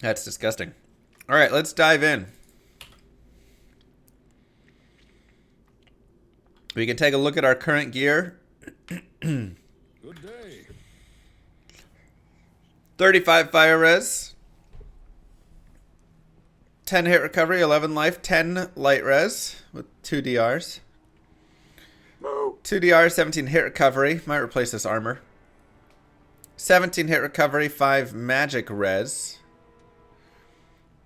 That's disgusting. All right, let's dive in. We can take a look at our current gear. Good day. 35 fire res. 10 hit recovery, 11 life, 10 light res with 2 DRs. 2 DRs, 17 hit recovery. Might replace this armor. 17 hit recovery, 5 magic res.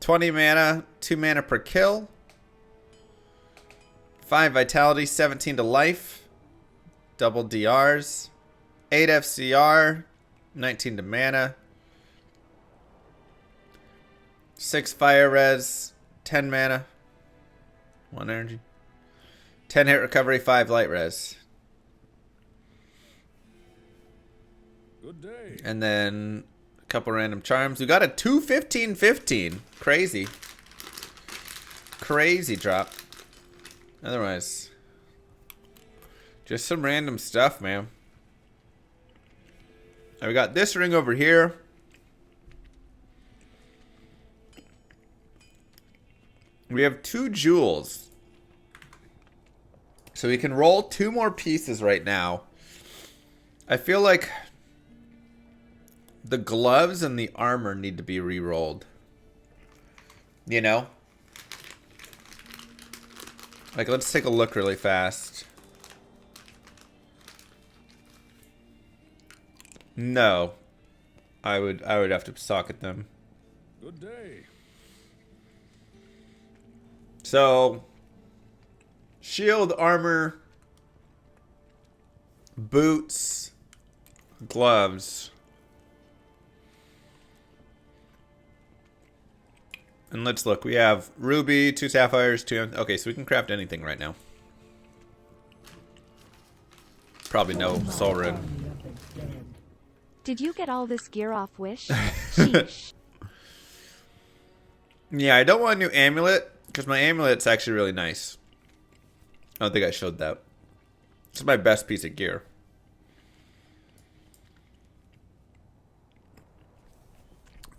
20 mana, 2 mana per kill. 5 vitality, 17 to life. Double DRs. 8 FCR, 19 to mana. 6 fire res, 10 mana. 1 energy. 10 hit recovery, 5 light res. Good day. And then a couple random charms. We got a 2-15-15. Crazy. Crazy drop. Otherwise, just some random stuff, man. And we got this ring over here. We have 2 jewels. So we can roll 2 more pieces right now. I feel like the gloves and the armor need to be re-rolled. You know? Like, let's take a look really fast. No. I would have to socket them. Good day. So, shield, armor, boots, gloves. And let's look. We have ruby, 2 sapphires, 2... Okay, so we can craft anything right now. Probably no soul rune. Did you get all this gear off Wish? Sheesh. Yeah, I don't want a new amulet, because my amulet's actually really nice. I don't think I showed that. It's my best piece of gear.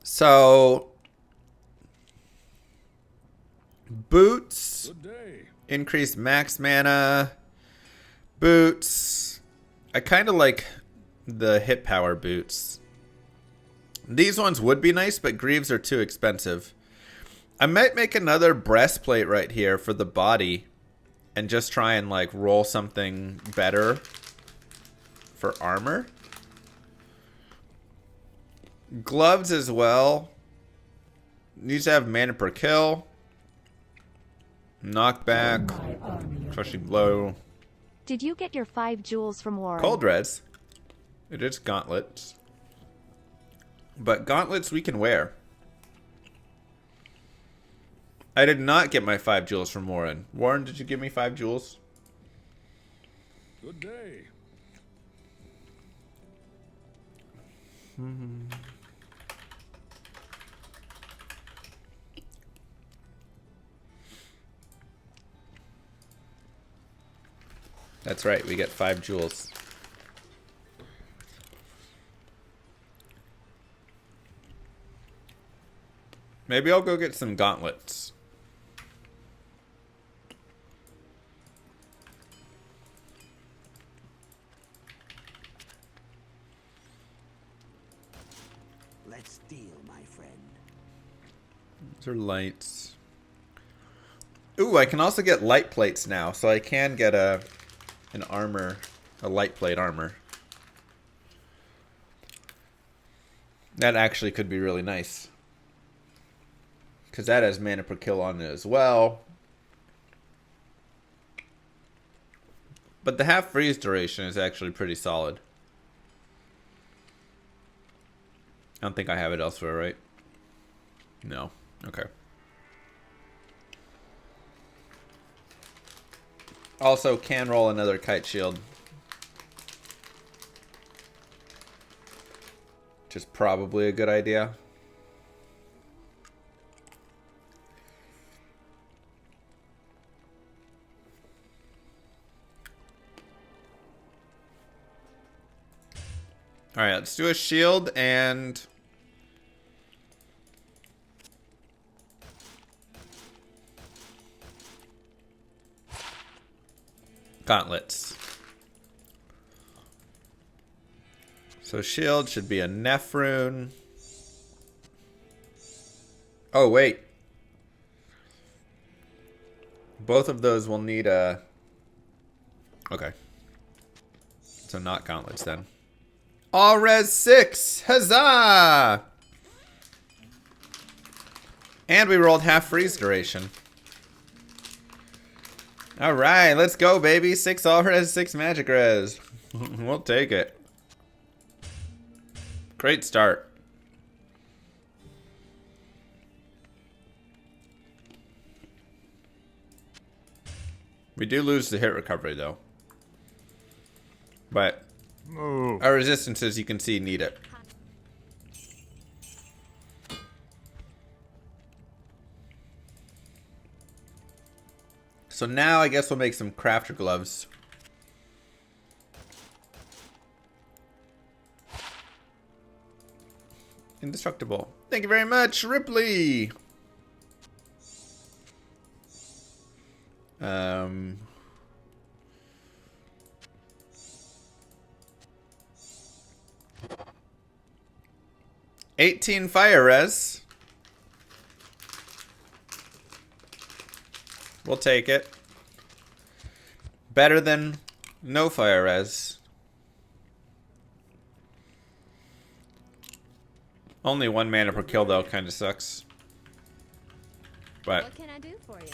So... boots. Good day. Increase max mana. Boots. I kind of like the hit power boots. These ones would be nice, but greaves are too expensive. I might make another breastplate right here for the body and just try and like roll something better for armor. Gloves as well. Needs to have mana per kill. Knockback. Crushing blow. Did you get your 5 jewels from Warren? Cold res. It is gauntlets. But gauntlets we can wear. I did not get my 5 jewels from Warren. Warren, did you give me 5 jewels? Good day. That's right, we get 5 jewels. Maybe I'll go get some gauntlets. Let's deal, my friend. These are lights. Ooh, I can also get light plates now, so I can get an armor, a light plate armor. That actually could be really nice. Because that has mana per kill on it as well. But the half freeze duration is actually pretty solid. I don't think I have it elsewhere, right? No. Okay. Also, can roll another kite shield. Which is probably a good idea. Alright, let's do a shield and... Gauntlets. So shield should be a Neph rune. Oh, wait. Both of those will need a... Okay. So not gauntlets then. All res 6! Huzzah! And we rolled half freeze duration. Alright, let's go, baby. 6 all res, 6 magic res. We'll take it. Great start. We do lose the hit recovery, though. But our resistances, you can see, need it. So now I guess we'll make some crafter gloves. Indestructible. Thank you very much, Ripley. 18 fire res. We'll take it. Better than no fire res. Only 1 mana per kill though, kind of sucks. But What can I do for you?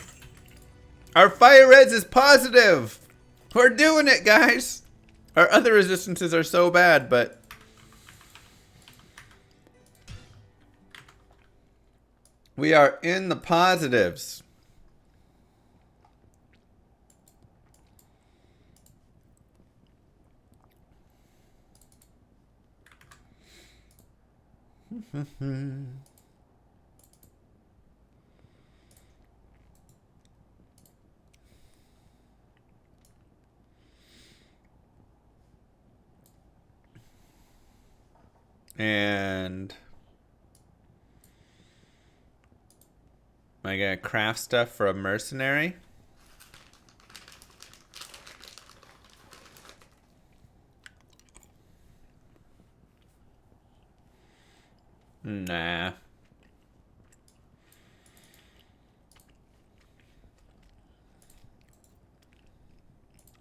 our fire res is positive. We're doing it, guys. Our other resistances are so bad, but we are in the positives. And am I gonna craft stuff for a mercenary? Nah.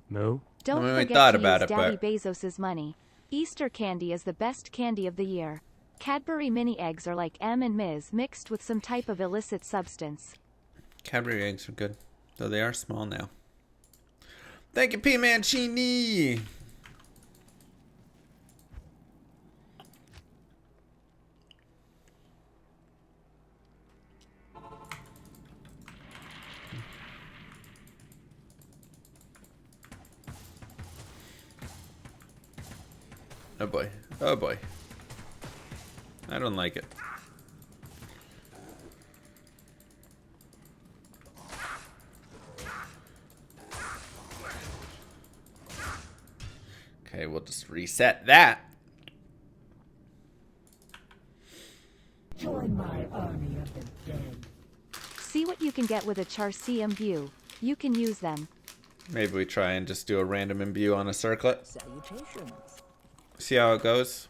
No? Don't I mean, we forget thought to about use it, Daddy but Bezos's money. Easter candy is the best candy of the year. Cadbury mini eggs are like M&Ms mixed with some type of illicit substance. Cadbury eggs are good, though they are small now. Thank you, P Mancini. Oh boy. Oh boy. I don't like it. Okay, we'll just reset that. Join my army of the dead. See what you can get with a Charcy imbue. You can use them. Maybe we try and just do a random imbue on a circlet. Salutations. See how it goes.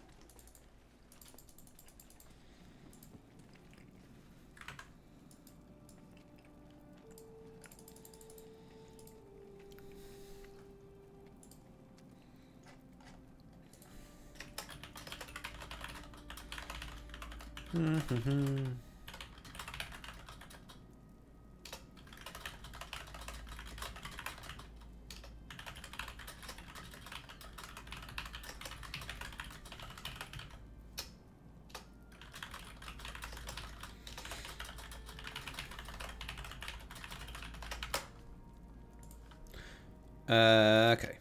Okay.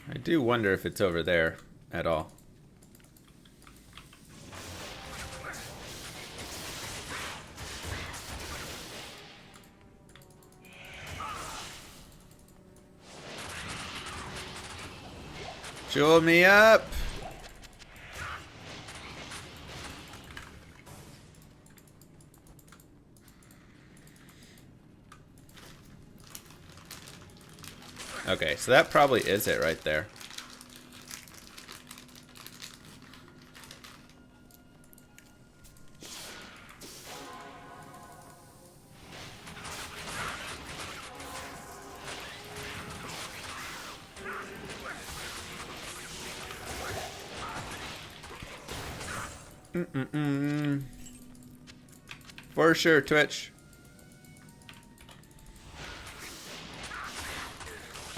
I do wonder if it's over there at all. Jewel me up. Okay, so that probably is it right there. For sure, Twitch.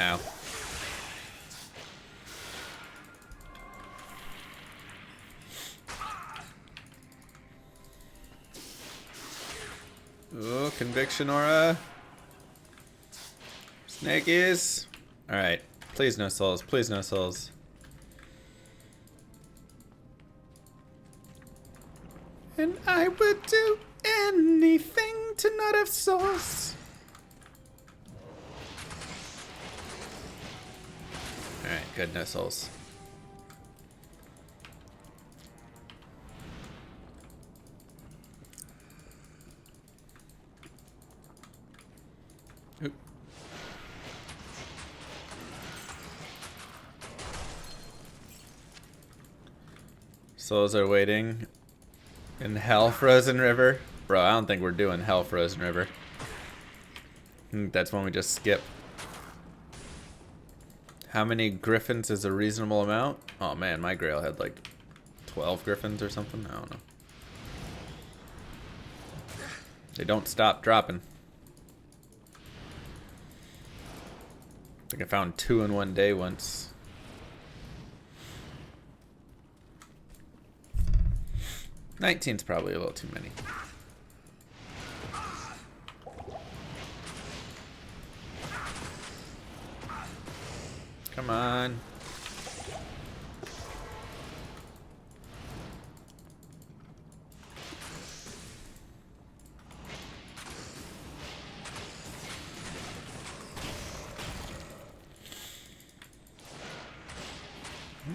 Ow. Ooh, conviction aura. Snakies. Alright. Please no souls. Please no souls. And I would do anything to not have souls. Alright, good, no souls. Oop. Souls are waiting in Hell Frozen River. Bro, I don't think we're doing Hell Frozen River. I think that's one we just skip. How many griffins is a reasonable amount? Oh man, my grail had like 12 griffins or something. I don't know. They don't stop dropping. I think I found 2 in one day once. Nineteen's probably a little too many. Come on.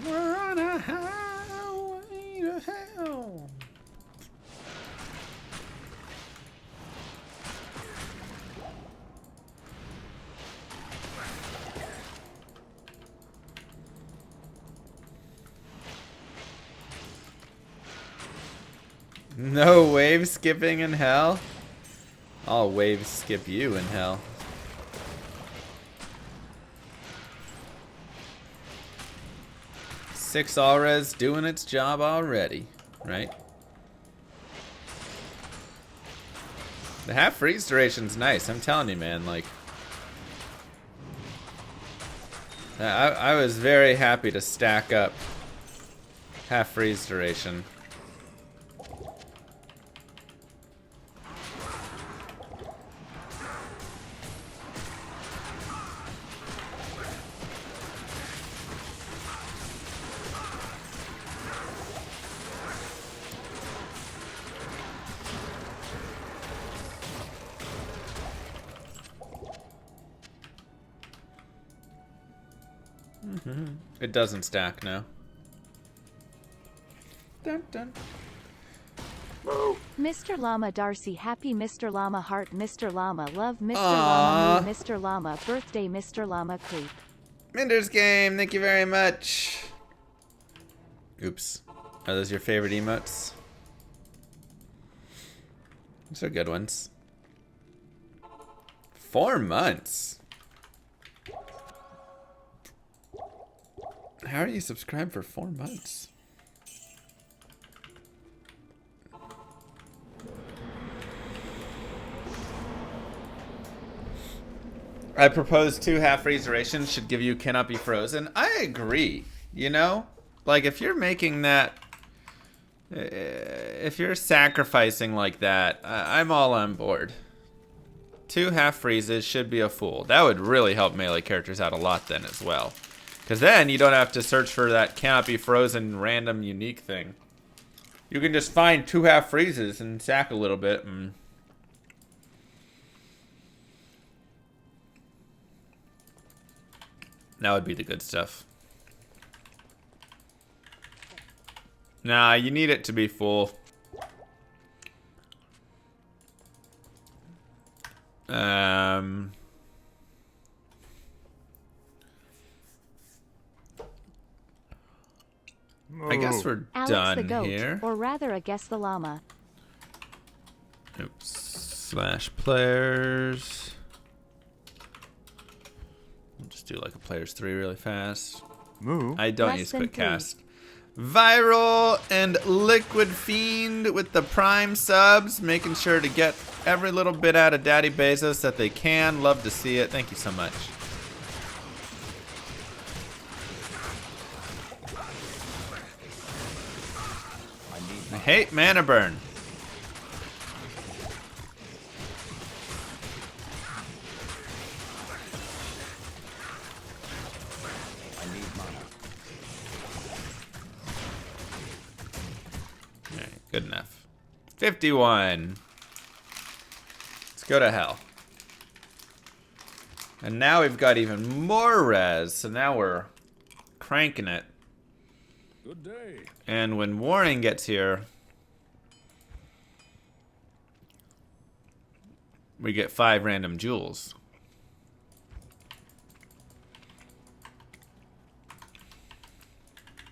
We're on a highway to hell. No wave skipping in hell? I'll wave skip you in hell. Six Alres doing its job already, right? The half freeze duration's nice, I'm telling you, man. Like, I was very happy to stack up half freeze duration. It doesn't stack now. Dun, dun. Mr. Llama Darcy, happy Mr. Llama heart, Mr. Llama love, Mr. Aww. Llama me, Mr. Llama birthday, Mr. Llama creep. Minder's game, thank you very much. Oops. Are those your favorite emotes? Those are good ones. 4 months. How are you subscribed for 4 months? I propose 2 half freeze durations should give you cannot be frozen. I agree. You know? Like, if you're making that... if you're sacrificing like that, I'm all on board. 2 half freezes should be a full. That would really help melee characters out a lot then as well. Because then you don't have to search for that cannot be frozen random unique thing. You can just find 2 half freezes and sack a little bit. And that would be the good stuff. Nah, you need it to be full. I guess we're Alex the done goat, here. or rather a guess the llama. Oops. /players. I'll just do like a players 3 really fast. Moo. I don't Less use than quick 3. cast. Viral and Liquid Fiend with the Prime subs, making sure to get every little bit out of Daddy Bezos that they can. Love to see it. Thank you so much. I hate mana burn. I need mana. Alright, good enough. 51. Let's go to hell. And now we've got even more res, so now we're cranking it. Good day. And when Warning gets here, we get 5 random jewels.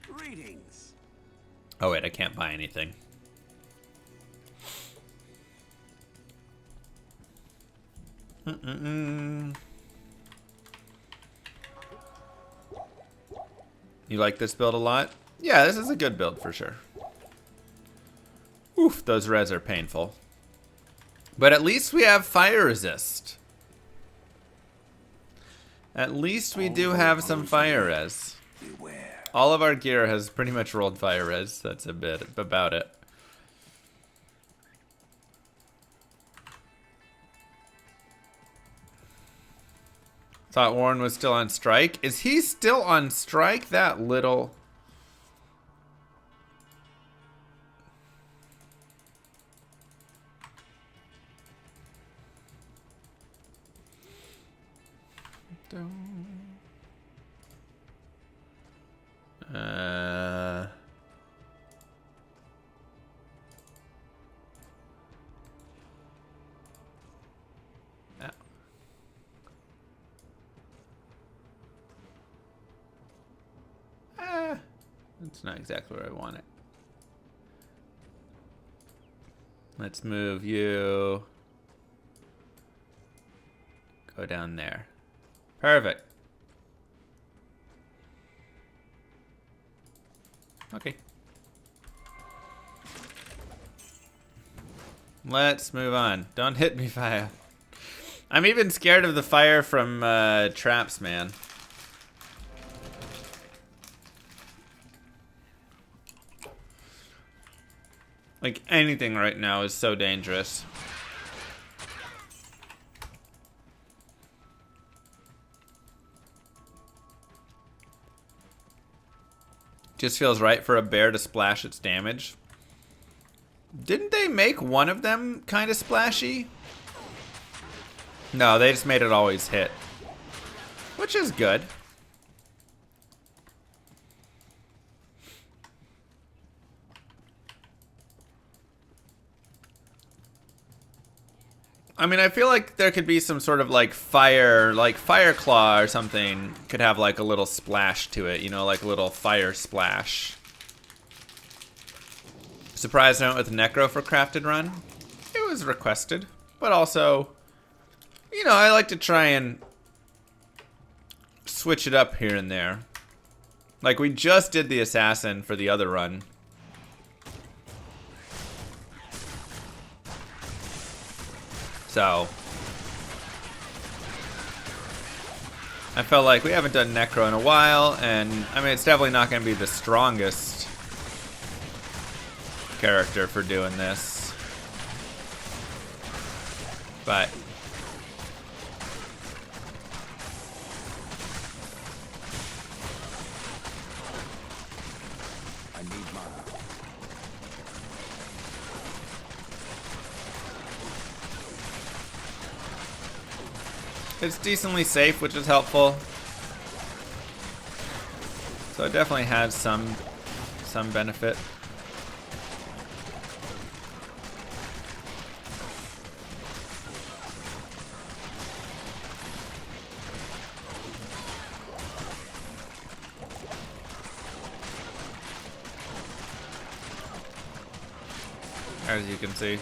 Greetings. Oh wait, I can't buy anything. You like this build a lot? Yeah, this is a good build for sure. Oof, those res are painful. But at least we have fire resist. At least we do have some fire res. Beware. All of our gear has pretty much rolled fire res. That's a bit about it. Thought Warren was still on strike. Is he still on strike? That little... yeah. That's not exactly where I want it. Let's move you. Go down there. Perfect. Okay. Let's move on. Don't hit me, fire. I'm even scared of the fire from traps, man. Like, anything right now is so dangerous. Just feels right for a bear to splash its damage. Didn't they make one of them kind of splashy? No, they just made it always hit. Which is good. I mean, I feel like there could be some sort of like fire claw or something could have like a little splash to it, you know, like a little fire splash. Surprised I went with Necro for crafted run. It was requested, but also, you know, I like to try and switch it up here and there. Like we just did the assassin for the other run. So I felt like we haven't done Necro in a while, and I mean it's definitely not going to be the strongest character for doing this, but I need mana. it's decently safe, which is helpful. So it definitely has some benefit. as you can see.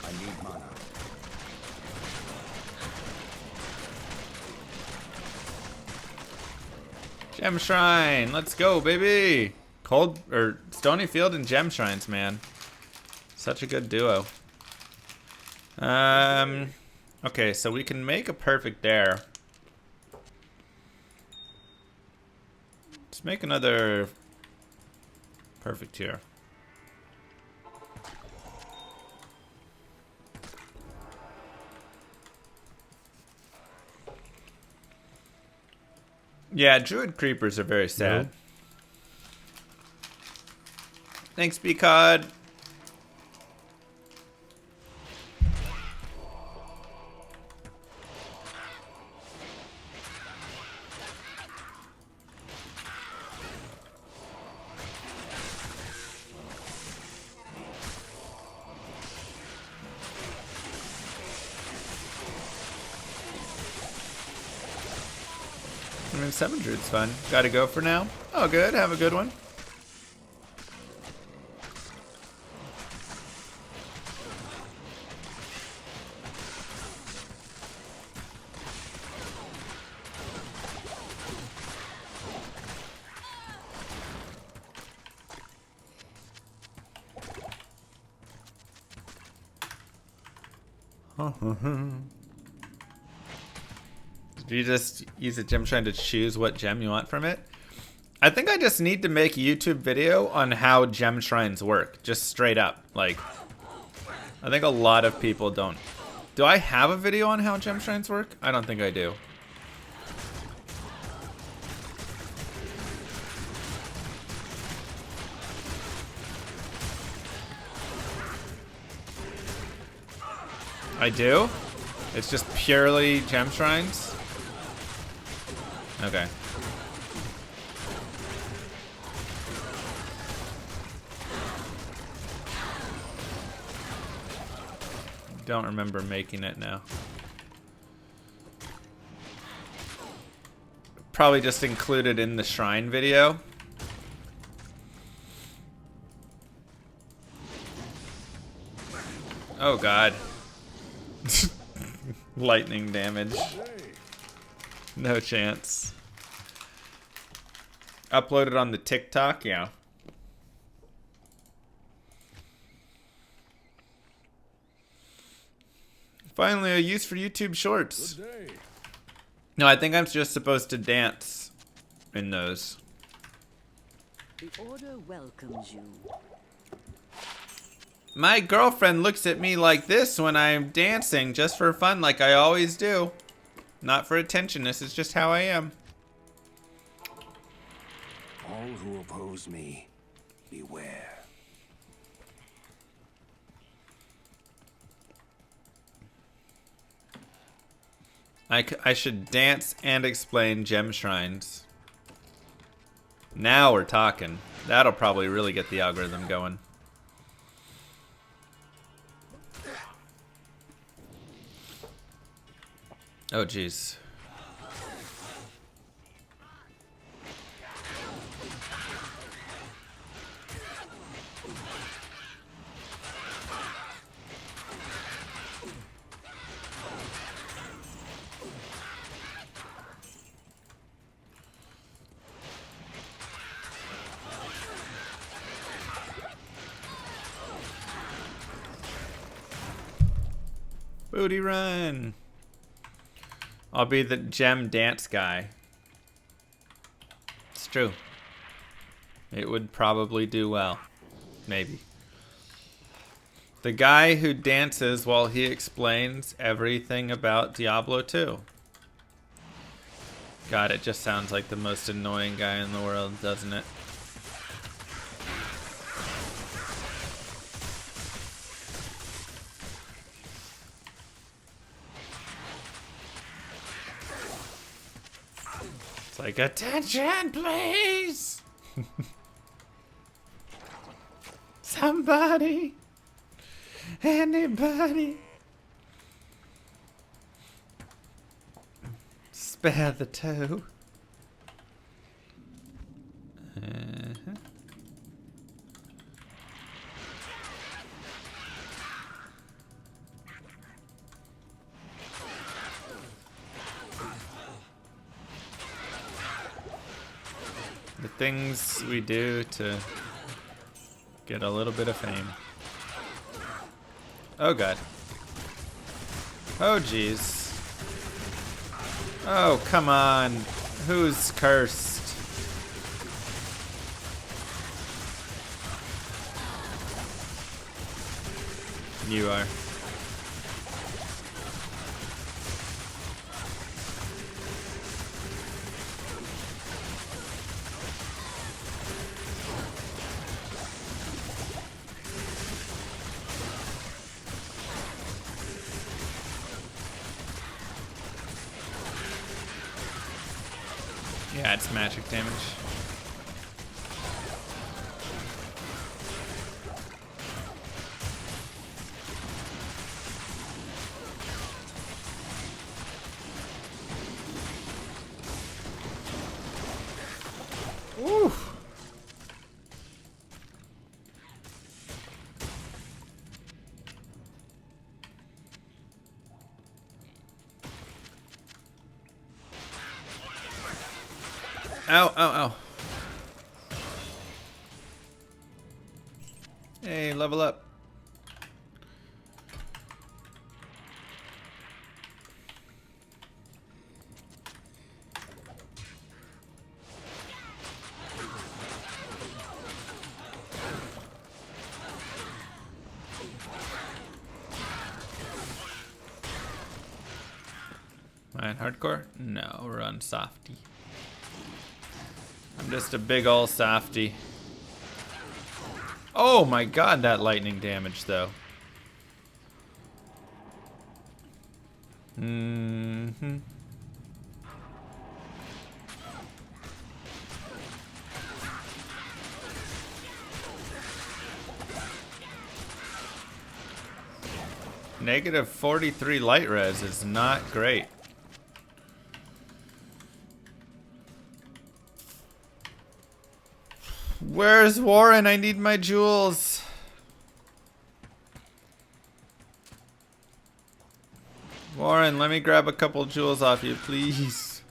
I need mana. Gem Shrine, let's go, baby. Cold or Stony Field and Gem Shrines, man. Such a good duo. Okay, so we can make a perfect there. Let's make another perfect here. Yeah, Druid Creepers are very sad. No. Thanks, B-Cod. I mean, 7 Druid's fun. Gotta go for now. Oh, good. Have a good one. Do you just use a gem shrine to choose what gem you want from it? I think I just need to make a YouTube video on how gem shrines work. Just straight up. Like, I think a lot of people don't. Do I have a video on how gem shrines work? I don't think I do. I do? It's just purely gem shrines? Okay. Don't remember making it now. Probably just included in the shrine video. Oh god. Lightning damage. No chance. Uploaded on the TikTok, yeah. Finally, a use for YouTube Shorts. Good day. No, I think I'm just supposed to dance in those. The order welcomes you. My girlfriend looks at me like this when I'm dancing, just for fun, like I always do. Not for attention, this is just how I am. All who oppose me, beware. I should dance and explain gem shrines. Now we're talking. That'll probably really get the algorithm going. Oh, jeez. Booty run. I'll be the gem dance guy. It's true. It would probably do well. Maybe. The guy who dances while he explains everything about Diablo 2. God, it just sounds like the most annoying guy in the world, doesn't it? It's like, attention, please! Somebody! Anybody! Spare the toe. Uh-huh. The things we do to get a little bit of fame. Oh god. Oh jeez. Oh come on. Who's cursed? You are. Yeah, it's magic damage. Ooh. Ow, ow, ow. Hey, level up. Mine hardcore? No, we're on softy. I'm just a big ol' softy. Oh my god, that lightning damage though. Mm-hmm. Negative 43 light res is not great. Where's Warren? I need my jewels. Warren, let me grab a couple jewels off you, please.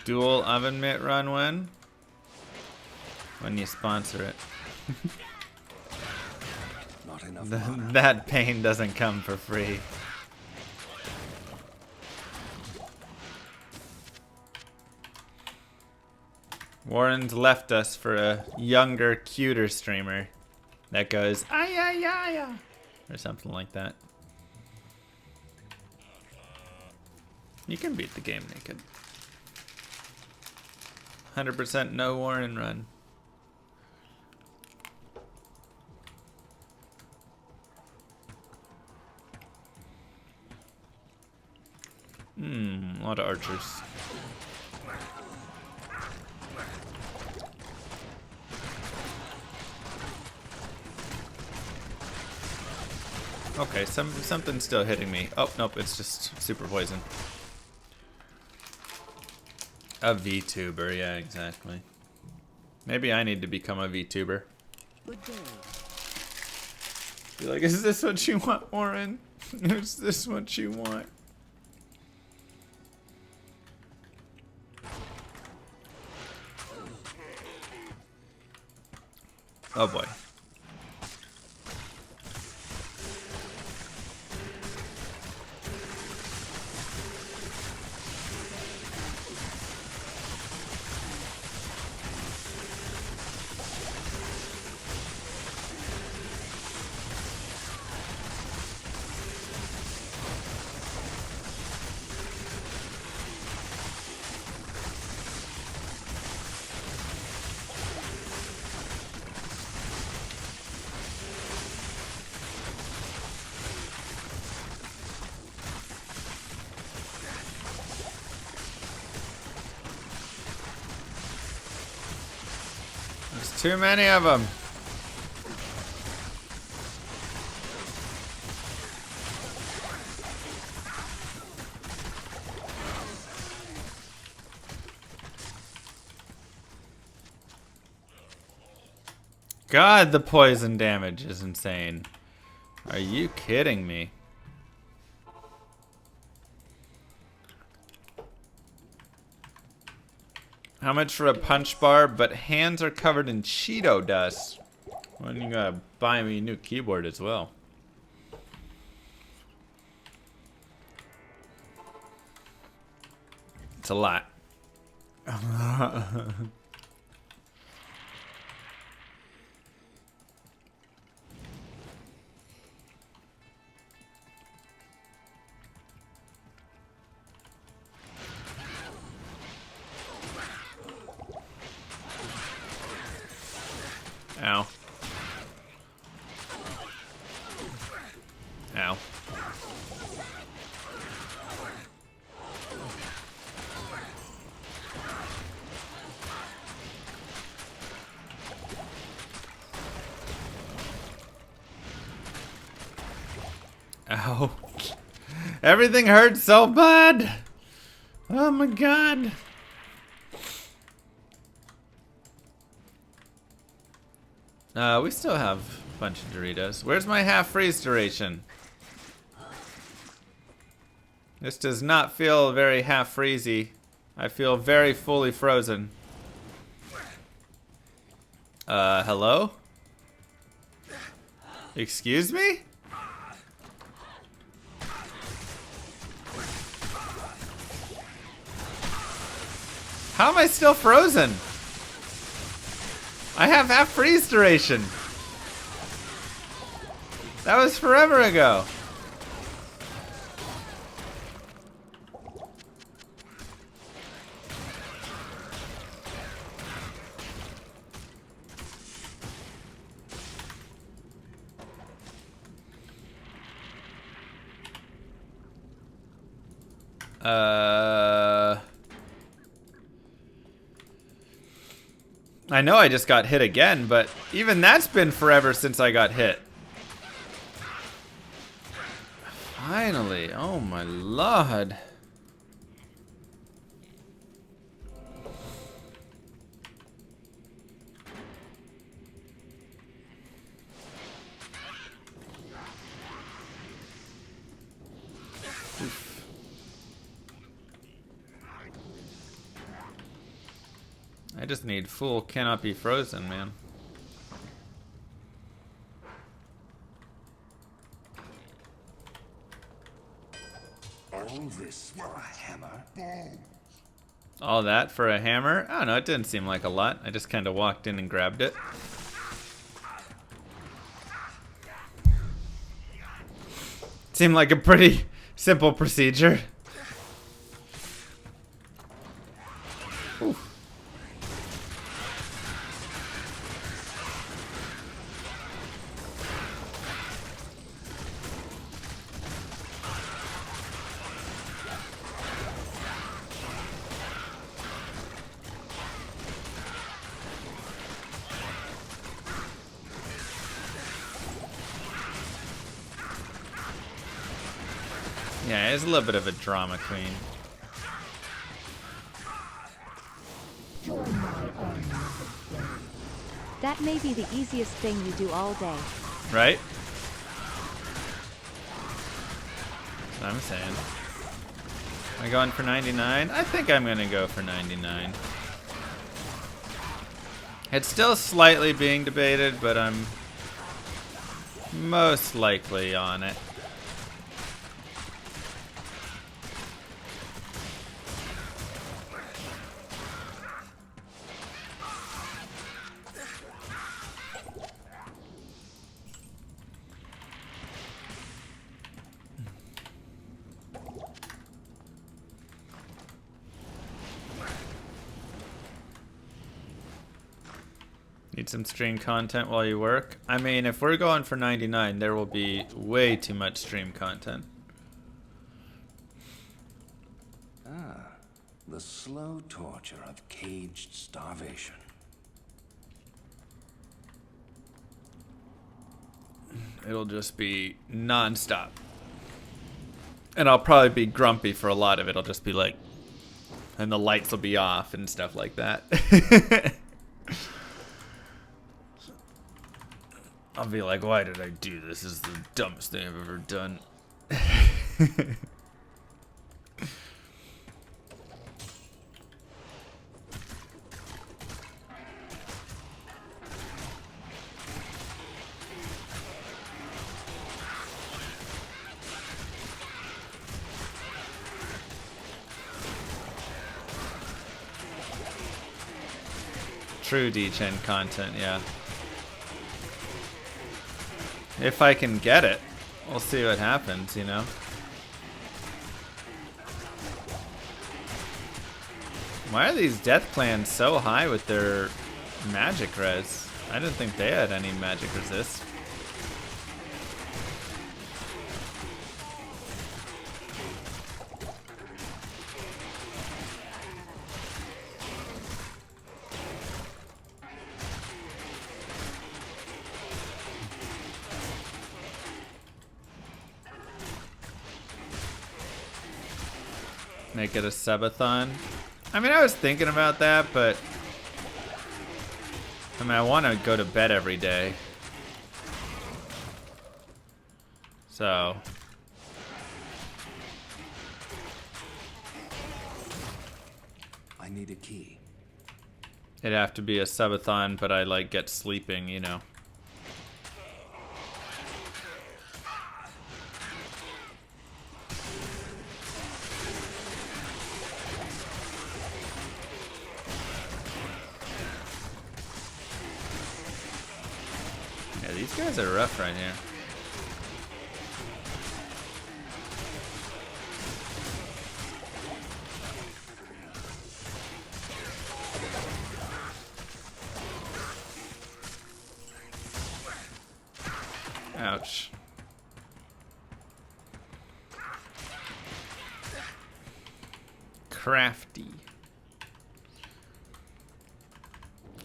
Dual oven mitt run when? When you sponsor it. Not enough mana. That pain doesn't come for free. Warren's left us for a younger, cuter streamer that goes, ay, ay, ay, ay, or something like that. You can beat the game naked. 100% no Warren run. A lot of archers. Okay, something's still hitting me. Oh, nope, it's just super poison. A VTuber, yeah, exactly. Maybe I need to become a VTuber. Good day. Be like, is this what you want, Warren? Is this what you want? Oh boy. There's too many of them. God, the poison damage is insane. Are you kidding me? How much for a punch bar? But hands are covered in Cheeto dust. Well, you gotta buy me a new keyboard as well. It's a lot. Ow. Ow. Ow. Everything hurts so bad. Oh my god. We still have a bunch of Doritos. Where's my half freeze duration? This does not feel very half freezy. I feel very fully frozen. Hello? Excuse me? How am I still frozen? I have half freeze duration. That was forever ago. I know I just got hit again, but even that's been forever since I got hit. Finally, oh my lord. I just need full cannot be frozen, man. All this for a hammer? All that for a hammer? I don't know, it didn't seem like a lot. I just kind of walked in and grabbed it. Seemed like a pretty simple procedure. Ooh. Yeah, it's a little bit of a drama queen. That may be the easiest thing you do all day. Right? That's what I'm saying. Am I going for 99? I think I'm gonna go for 99. It's still slightly being debated, but I'm most likely on it. Need some stream content while you work? I mean, if we're going for 99, there will be way too much stream content. The slow torture of caged starvation. It'll just be non-stop. And I'll probably be grumpy for a lot of it. I'll just be like, and the lights will be off and stuff like that. I'll be like, why did I do this? This is the dumbest thing I've ever done. True D-Gen content, yeah. If I can get it, we'll see what happens, you know? Why are these death clans so high with their magic res? I didn't think they had any magic resist. Make it a subathon. I mean, I was thinking about that, but I mean, I want to go to bed every day. So I need a key. it'd have to be a subathon, but I like get sleeping, you know. Yeah, these guys are rough right here. Ouch. Crafty.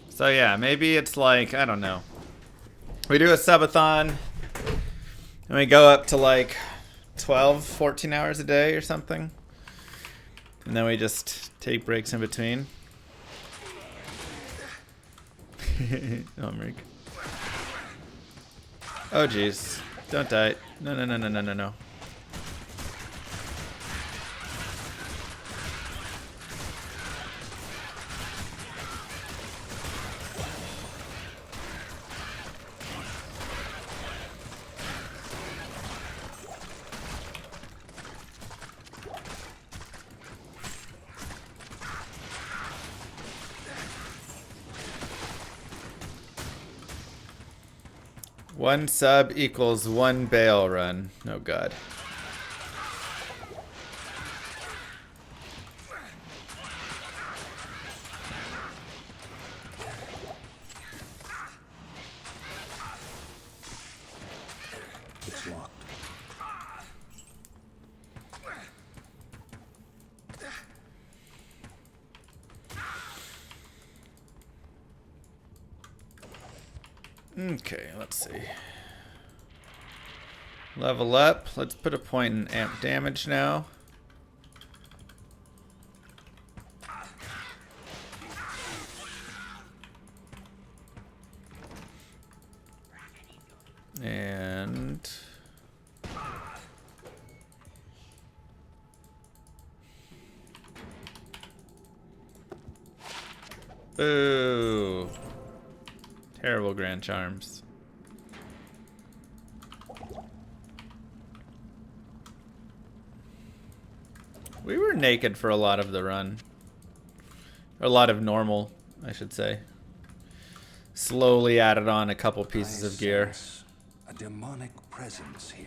So yeah, maybe it's like, I don't know. We do a subathon and we go up to like 12, 14 hours a day or something. And then we just take breaks in between. Oh, Merc. Oh, jeez. Don't die. No, no, no, no, no, no, no. One sub equals one bail run. Oh god. It's locked. Okay, let's see. Level up. Let's put a point in amp damage now. And boo. Terrible Grand Charms. We were naked for a lot of the run. Or a lot of normal, I should say. Slowly added on a couple pieces of gear. Sense a demonic presence here.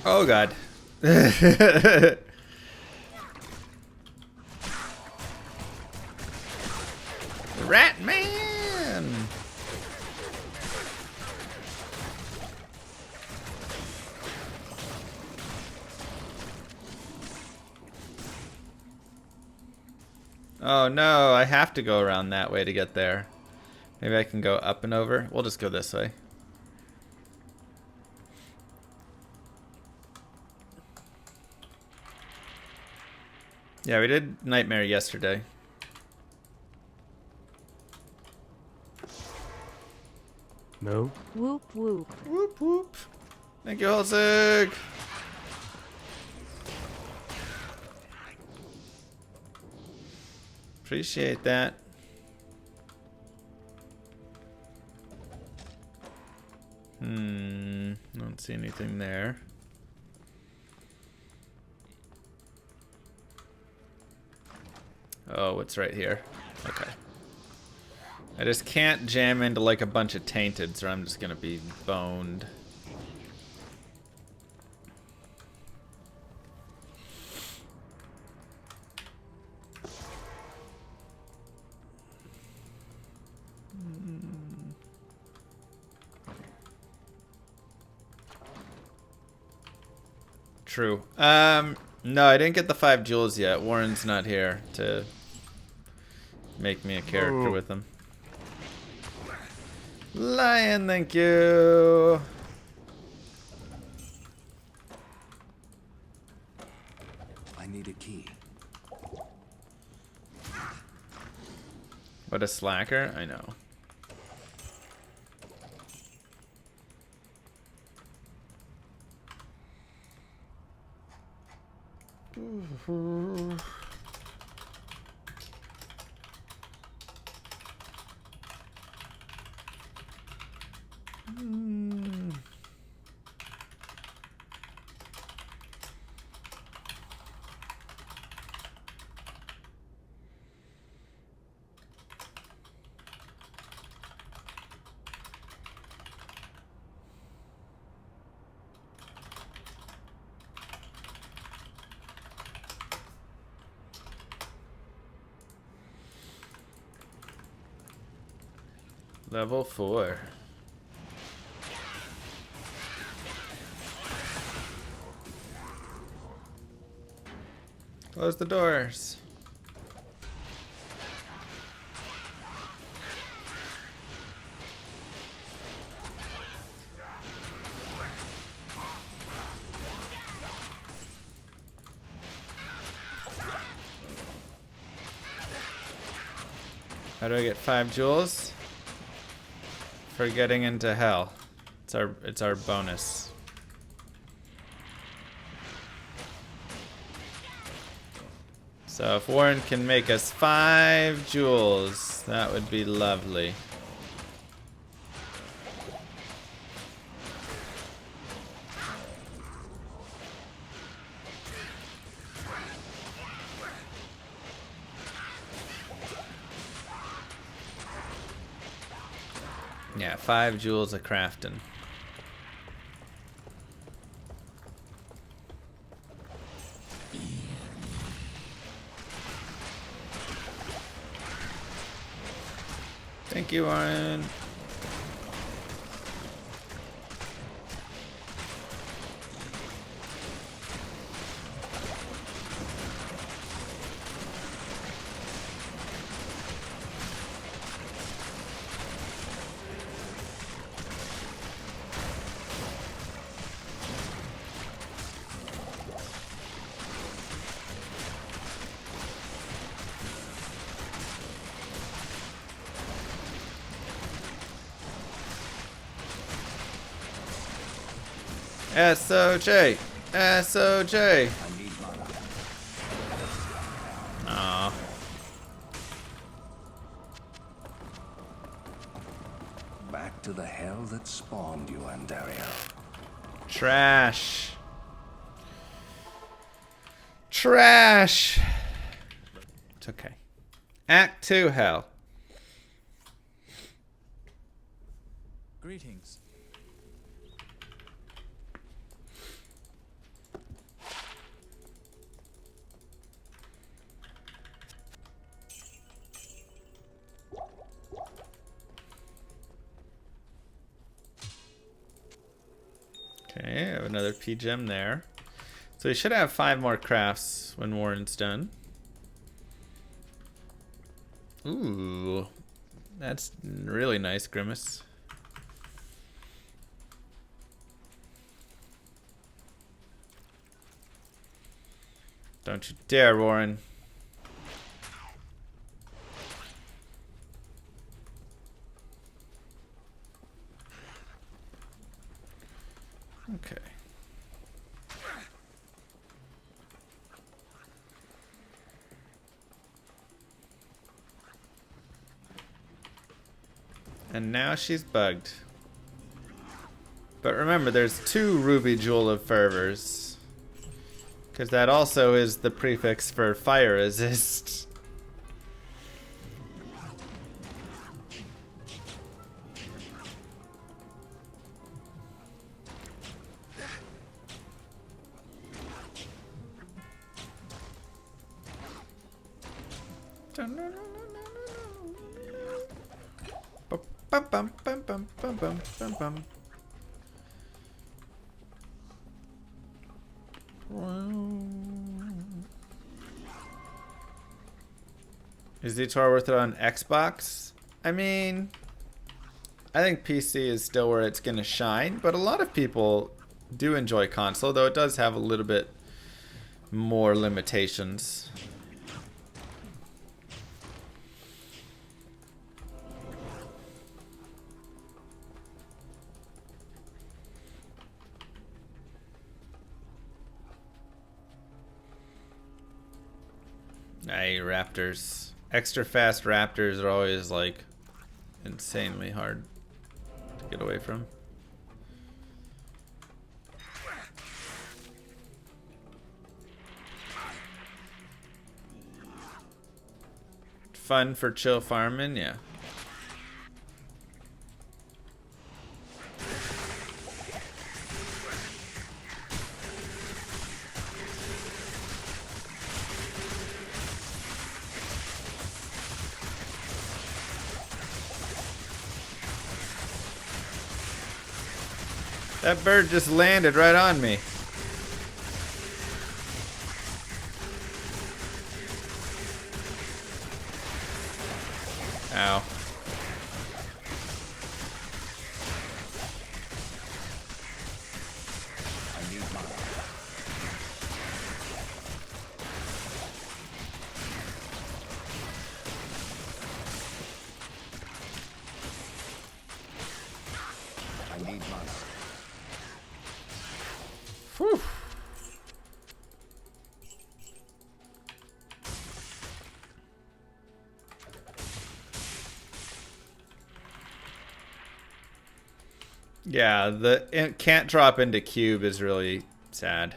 Oh god. Rat man. Oh no, I have to go around that way to get there. Maybe I can go up and over. We'll just go this way. Yeah, we did Nightmare yesterday. No. Whoop whoop. Whoop whoop. Thank you, Holzig. Appreciate that. Don't see anything there. Oh, what's right here? Okay. I just can't jam into like a bunch of tainteds or I'm just gonna be boned. True. No, I didn't get the 5 jewels yet. Warren's not here to make me a character with him. Lion, thank you. I need a key. What a slacker. I know. Level 4. Close the doors. How do I get 5 jewels? For getting into hell. It's our bonus. So if Warren can make us 5 jewels, that would be lovely. Yeah, 5 jewels of crafting. Thank you, Warren. SOJ! SOJ! I need mana. Aw. Back to the hell that spawned you, Andario. Trash. Trash! It's okay. Act 2 hell. Greetings. Okay, I have another P gem there. So we should have 5 more crafts when Warren's done. Ooh. That's really nice, Grimace. Don't you dare, Warren. Okay. And now she's bugged. But remember, there's 2 Ruby Jewel of Fervors. Because that also is the prefix for fire resist. Bum, bum, bum, bum, bum, bum, bum, bum. Is Detour worth it on Xbox? I mean, I think PC is still where it's going to shine, but a lot of people do enjoy console, though it does have a little bit more limitations. Hey, Raptors. Extra fast Raptors are always like insanely hard to get away from. Fun for chill farming, yeah. That bird just landed right on me. Ow. I need mine. I need mine. Whew. Yeah, it can't drop into cube is really sad.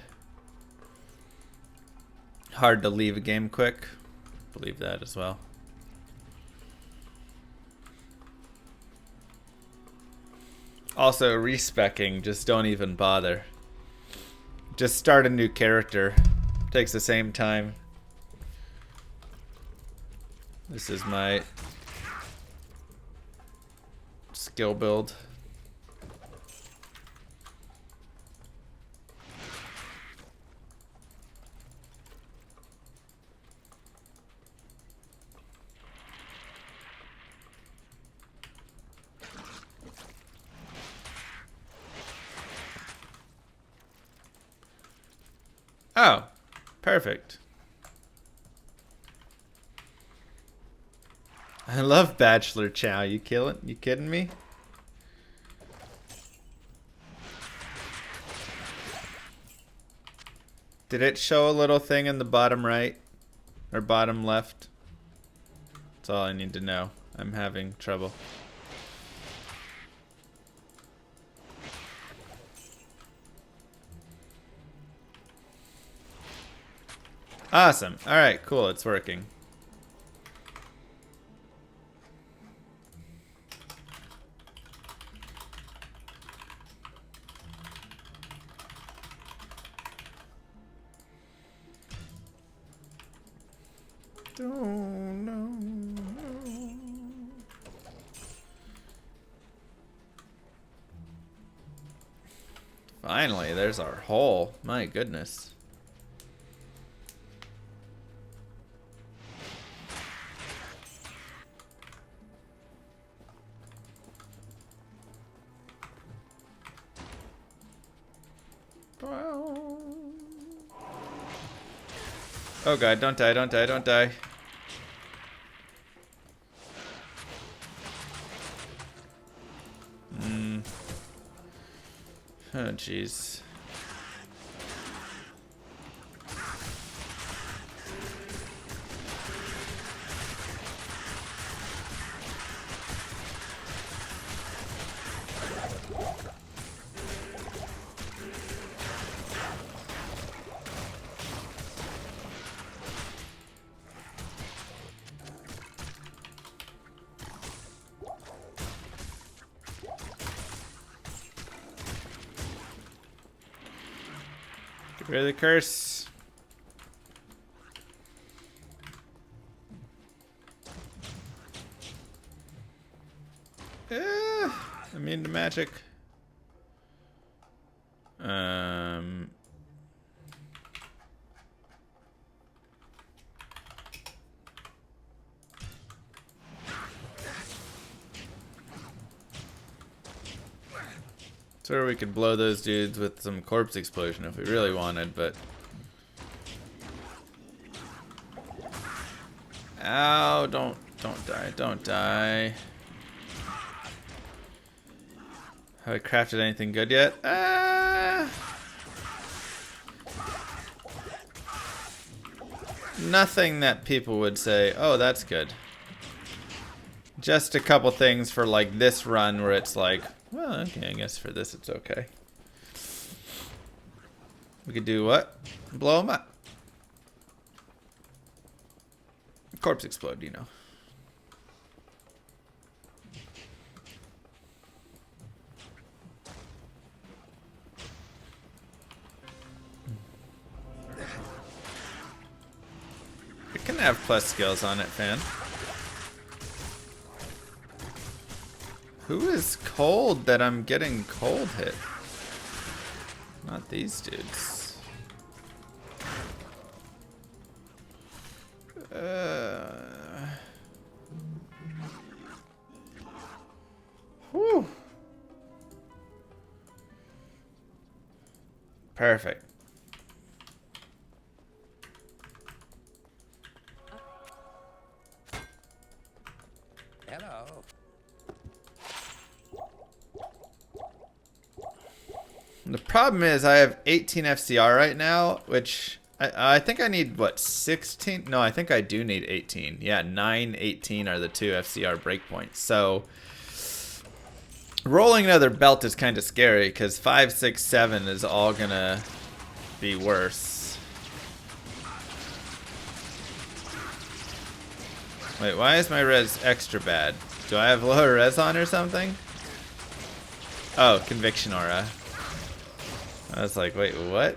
Hard to leave a game quick. Believe that as well. Also, respecking, just don't even bother. Just start a new character. Takes the same time. This is my skill build. Oh, perfect. I love Bachelor Chow. You kidding me? Did it show a little thing in the bottom right or bottom left? That's all I need to know. I'm having trouble. Awesome. All right, cool. It's working. Don't know. Finally, there's our hole. My goodness. Oh god, don't die, don't die, don't die. Oh jeez. Get rid of the curse. Immune to magic. So we could blow those dudes with some corpse explosion if we really wanted, but... Ow, don't die, don't die. Have I crafted anything good yet? Nothing that people would say, oh, that's good. Just a couple things for like this run where it's like, well, okay, I guess for this it's okay. We could do what? Blow them up. Corpse explode, you know. It can have plus skills on it, fan. Who is cold that I'm getting cold hit? Not these dudes. Whew. Perfect. Hello. The problem is I have 18 FCR right now, which I think I need, what, 16? No, I think I do need 18. Yeah, 9, 18 are the 2 FCR breakpoints. So rolling another belt is kind of scary because 5, 6, 7 is all going to be worse. Wait, why is my res extra bad? Do I have lower res on or something? Oh, conviction aura. I was like, wait, what?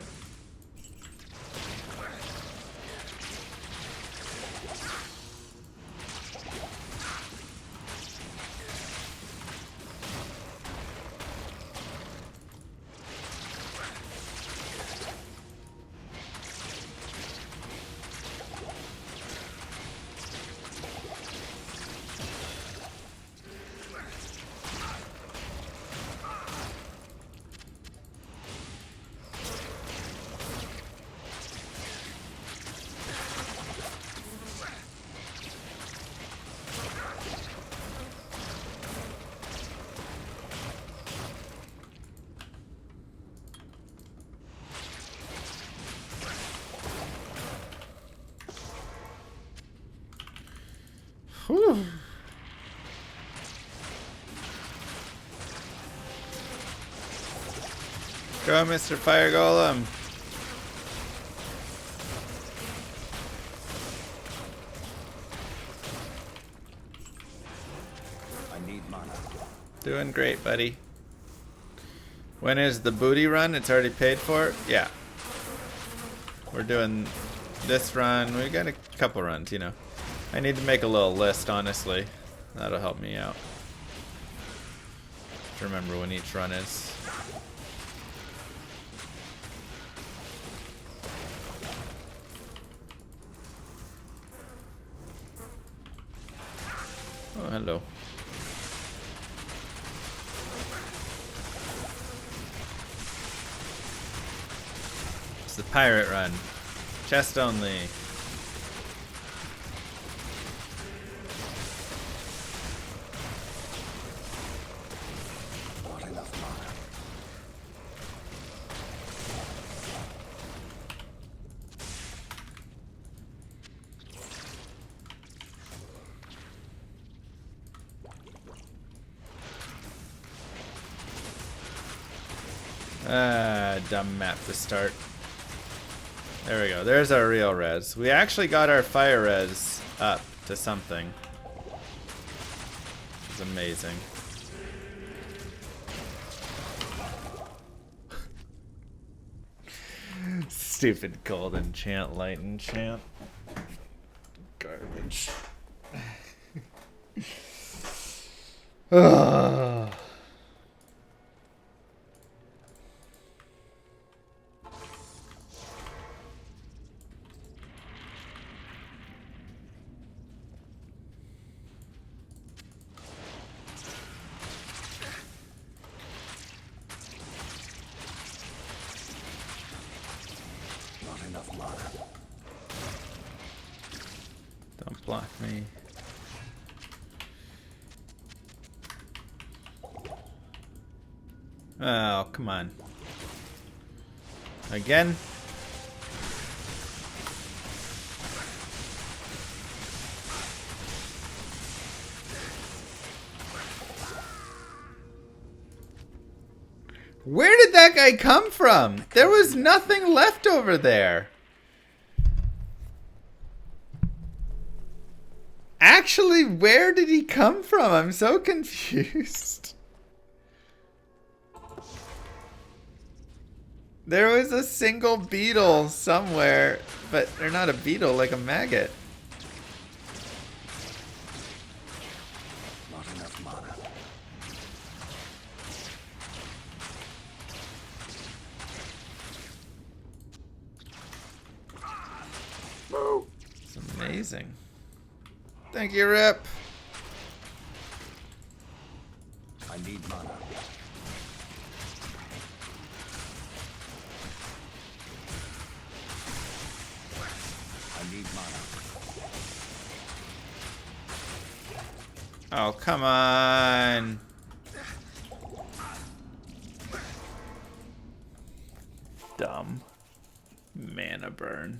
Whew. Go, Mr. Fire Golem. I need mana. Doing great, buddy. When is the booty run? It's already paid for? Yeah. We're doing this run. We got a couple runs, you know. I need to make a little list, honestly. That'll help me out. To remember when each run is. Oh, hello. the pirate run. Chest only. Not enough mana. Dumb map to start. There we go. There's our real res. We actually got our fire res up to something. It's amazing. Stupid cold enchant, light enchant. Garbage. Ugh. Not enough mana. Don't block me. Oh, come on. Again? Where did that guy come from? There was nothing left over there. Actually, where did he come from? I'm so confused. There was a single beetle somewhere, but they're not a beetle, like a maggot. Not enough mana. It's amazing. Thank you, Rip. I need mana. I need mana. Oh, come on. Dumb. Mana burn.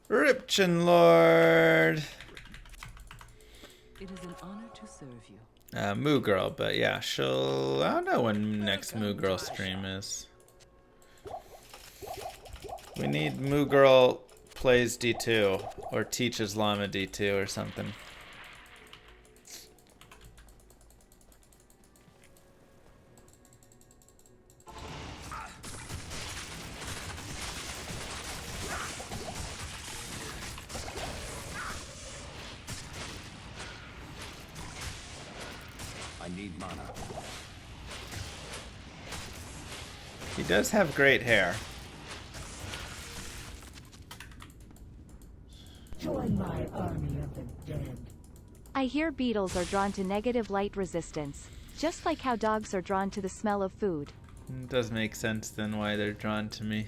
Ripchin Lord. It is an honor to serve you. Moo Girl, but yeah, she'll... I don't know when next Moo Girl stream is. We need Moo Girl plays D2, or teaches Llama D2 or something. I need mana. He does have great hair. Join my army of the dead. I hear beetles are drawn to negative light resistance, just like how dogs are drawn to the smell of food. It does make sense then why they're drawn to me.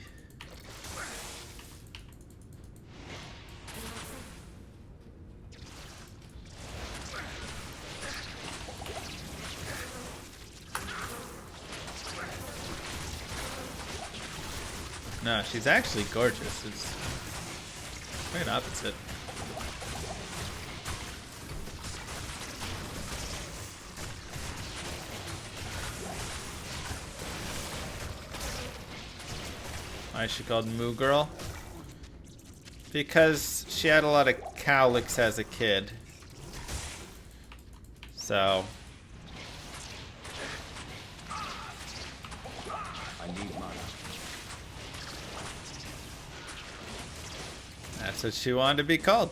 No, she's actually gorgeous. It's quite opposite. Why is she called Moo Girl? Because she had a lot of cowlicks as a kid. So... I need mana. that's what she wanted to be called.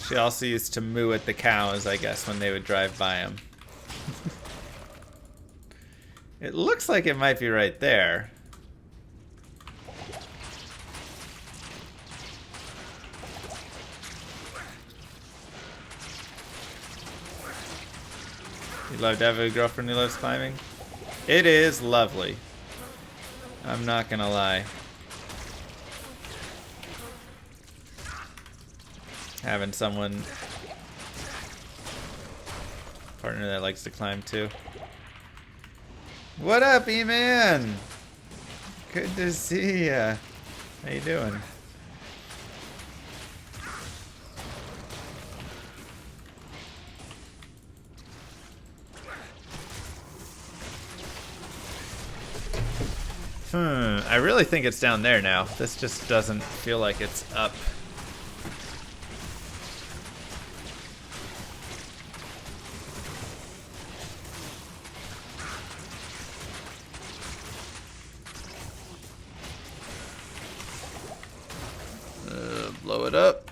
She also used to moo at the cows, I guess, when they would drive by them. It looks like it might be right there. You'd love to have a girlfriend who loves climbing? It is lovely. I'm not gonna lie. Having someone partner that likes to climb too. What up, E-Man? Good to see ya. How you doing? I really think it's down there now. This just doesn't feel like it's up. Blow it up.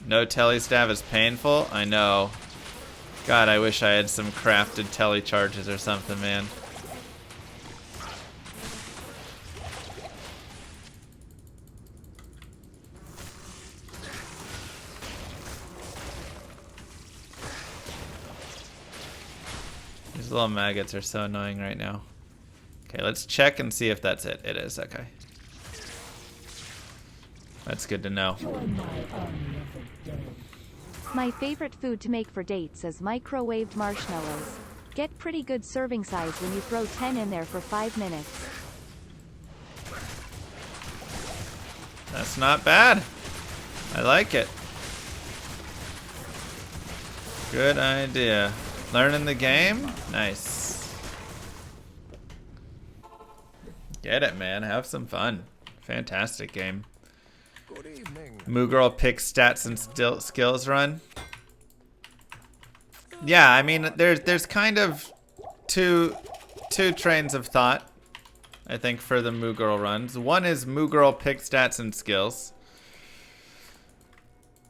No telestab is painful? I know. God, I wish I had some crafted tele charges or something, man. These little maggots are so annoying right now. Okay, let's check and see if that's it. It is, okay. That's good to know. Join my army of the dead. My favorite food to make for dates is microwaved marshmallows. Get pretty good serving size when you throw 10 in there for 5 minutes. That's not bad. I like it. Good idea. Learning the game? Nice. Get it, man. Have some fun. Fantastic game. Good evening. Moo Girl picks stats and skills run. Yeah, I mean, there's kind of two trains of thought, I think, for the Moo Girl runs. One is Moo Girl picks stats and skills.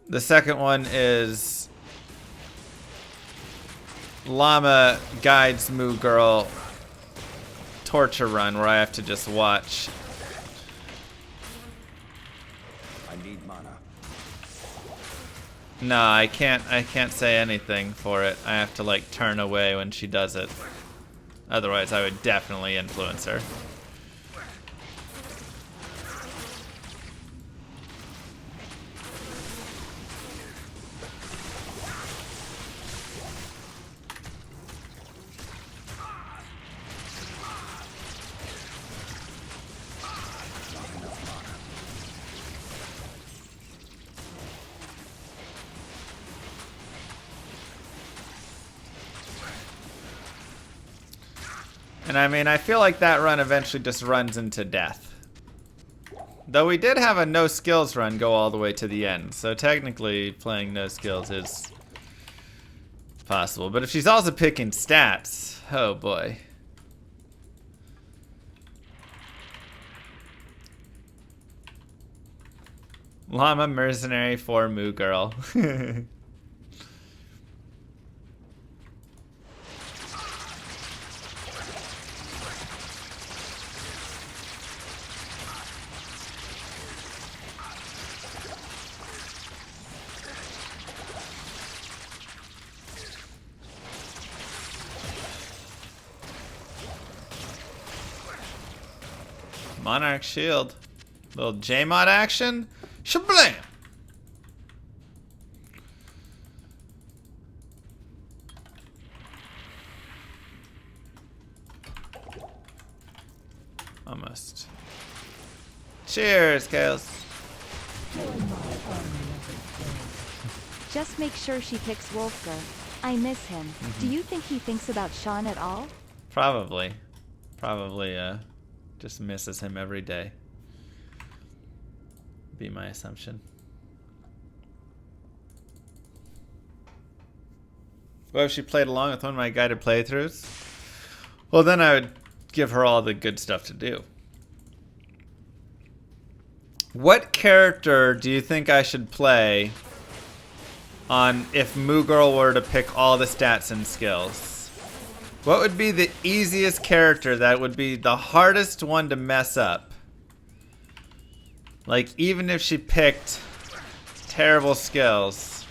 The second one is Llama guides Moo Girl torture run, where I have to just watch. I need mana. No, I can't say anything for it. I have to like turn away when she does it. Otherwise, I would definitely influence her. And I mean, I feel like that run eventually just runs into death. Though we did have a no skills run go all the way to the end, so technically playing no skills is possible. But if she's also picking stats, oh boy. Llama mercenary for Moo Girl. Monarch shield. Little J-mod action. Shablam! Almost. Cheers, Chaos. Just make sure she picks Wolfgar. I miss him. Do you think he thinks about Sean at all? Probably. Probably, just misses him every day. Be my assumption. What if she played along with one of my guided playthroughs? Well, then I would give her all the good stuff to do. What character do you think I should play on if Moo Girl were to pick all the stats and skills? What would be the easiest character that would be the hardest one to mess up? Like, even if she picked terrible skills.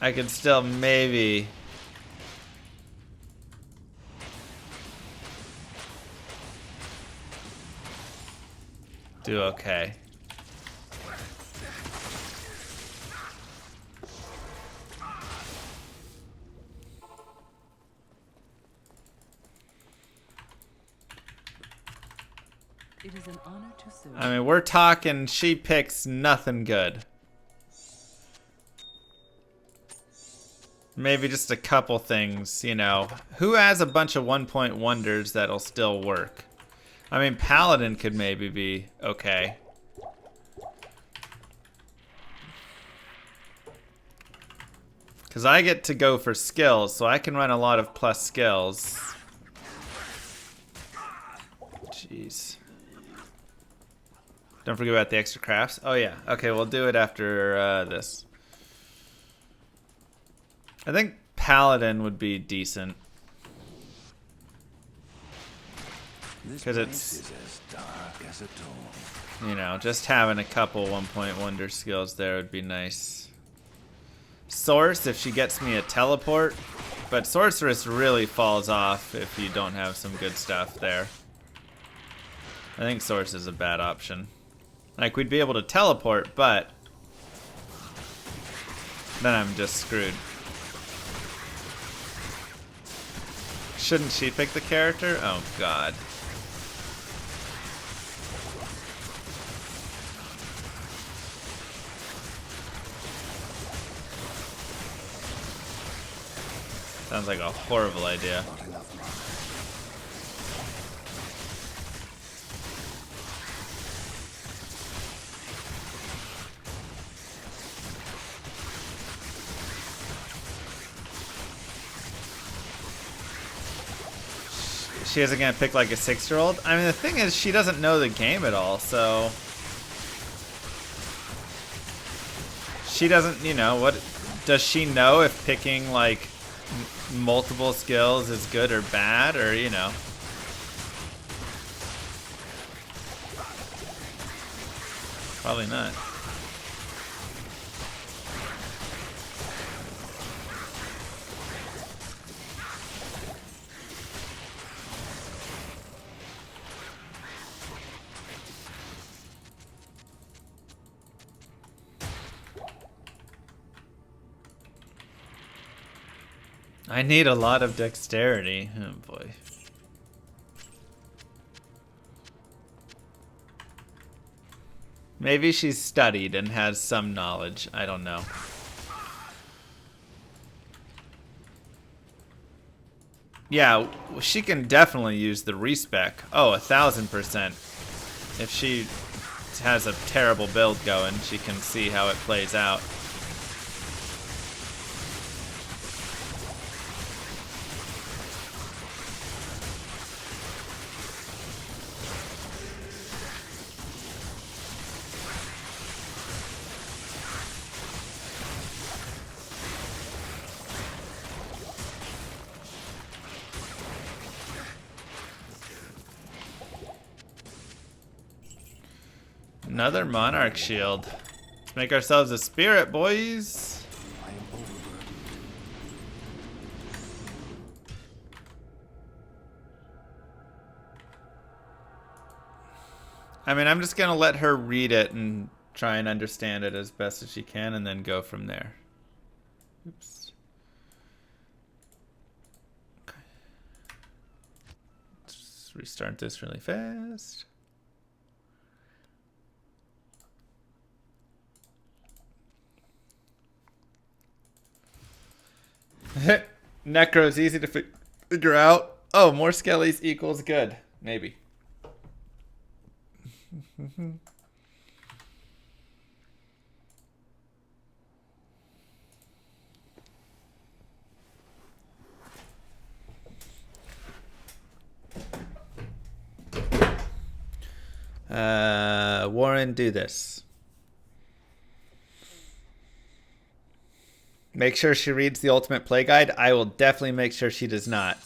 I could still maybe do okay. It is an honor to serve. I mean, we're talking she picks nothing good. Maybe just a couple things, you know. Who has a bunch of 1-point wonders that'll still work? I mean, Paladin could maybe be okay. Because I get to go for skills, so I can run a lot of plus skills. Jeez. Don't forget about the extra crafts. Oh yeah. Okay, we'll do it after this. I think Paladin would be decent. Because it's, is as dark as a tomb. you know, just having a couple 1-point wonder skills there would be nice. Source, if she gets me a teleport. But Sorceress really falls off if you don't have some good stuff there. I think Source is a bad option. Like, we'd be able to teleport, but then I'm just screwed. Shouldn't she pick the character? Oh, God. Sounds like a horrible idea. Not enough money. She isn't gonna pick like a 6-year-old? I mean, the thing is, she doesn't know the game at all, so... She doesn't, you know, what... Does she know if picking, like, multiple skills is good or bad, or, you know? Probably not. I need a lot of dexterity. Oh boy. Maybe she's studied and has some knowledge. I don't know. Yeah, she can definitely use the respec. Oh, 1000%. If she has a terrible build going, she can see how it plays out. Another Monarch Shield. Let's make ourselves a spirit, boys. I am overburdened. I mean, I'm just gonna let her read it and try and understand it as best as she can and then go from there. Oops. Okay. Let's restart this really fast. Necro's easy to figure out. Oh, more skellies equals good. Maybe. Warren, do this. Make sure she reads the Ultimate Play Guide. I will definitely make sure she does not.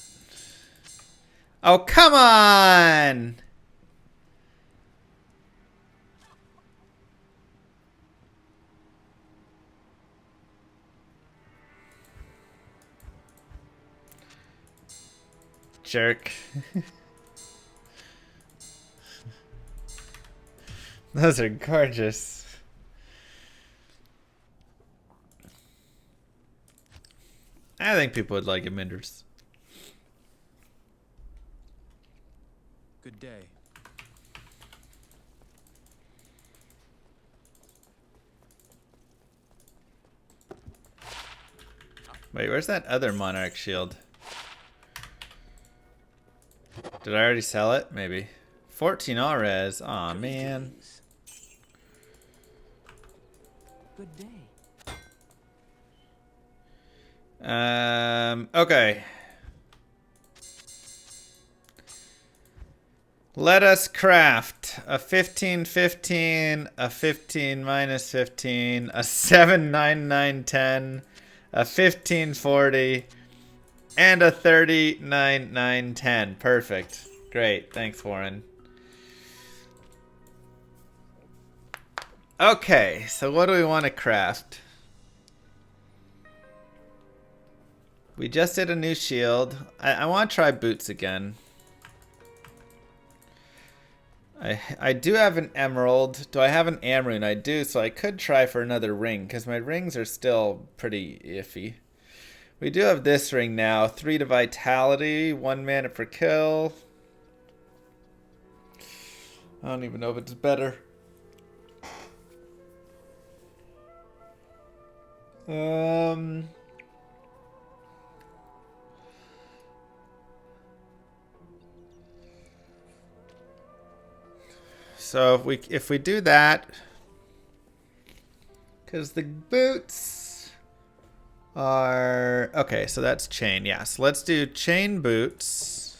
Oh, come on! jerk. Those are gorgeous. I think people would like emitters. Good day. Wait, where's that other Monarch shield? Did I already sell it? Maybe. 14 all res. Aw, man. Good day. Okay. Let us craft a 15-15, a 15 minus 15, a 7-9-9-10, a 15-40, and a 30-9-9-10. Perfect. Great. Thanks, Warren. Okay, so what do we want to craft? We just did a new shield. I want to try boots again. I do have an emerald. Do I have an Amrune? I do, so I could try for another ring, because my rings are still pretty iffy. We do have this ring now. 3 to vitality, 1 mana per kill. I don't even know if it's better. So if we do that, because the boots are okay, so that's chain. Yeah, so let's do chain boots.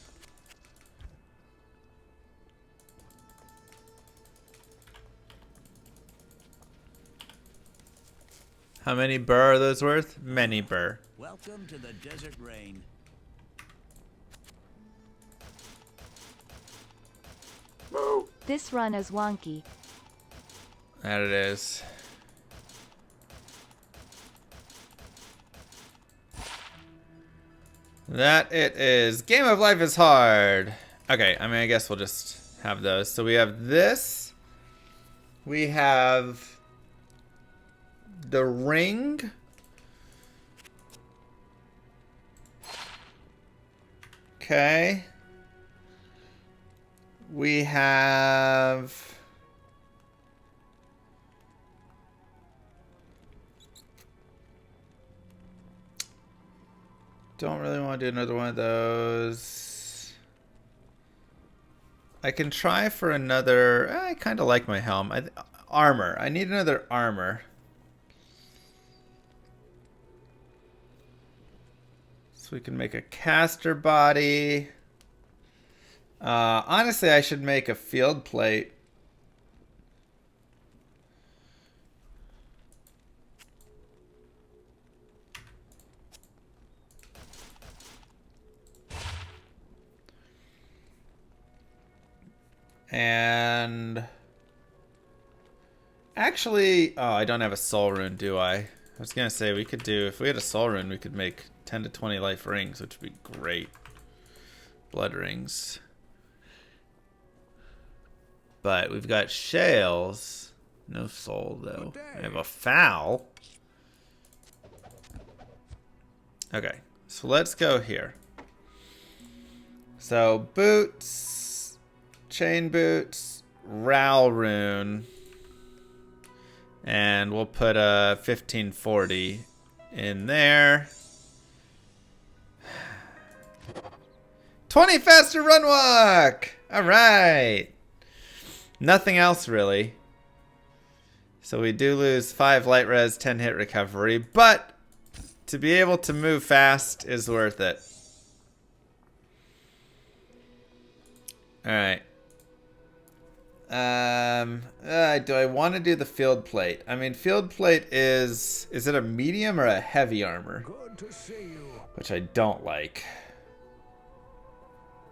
How many burr are those worth? Many burr. Welcome to the desert rain. This run is wonky. That it is. That it is. Game of Life is hard. Okay, I mean, I guess we'll just have those. So we have this. We have the ring. Okay. We have... Don't really want to do another one of those. I can try for another... I kind of like my helm. Armor. I need another armor. So we can make a caster body. Honestly, I should make a field plate. And actually, oh, I don't have a soul rune, do I? I was gonna say we could do, if we had a soul rune, we could make 10 to 20 life rings, which would be great. Blood rings. But we've got shales. No soul, though. We have a foul. Okay, so let's go here. So, boots, chain boots, Ral rune. And we'll put a 1540 in there. 20 faster run walk! Alright. Nothing else really. So we do lose 5 light res, 10 hit recovery, but to be able to move fast is worth it. Alright. Do I want to do the field plate? I mean, field plate is it a medium or a heavy armor? Good to see you. Which I don't like.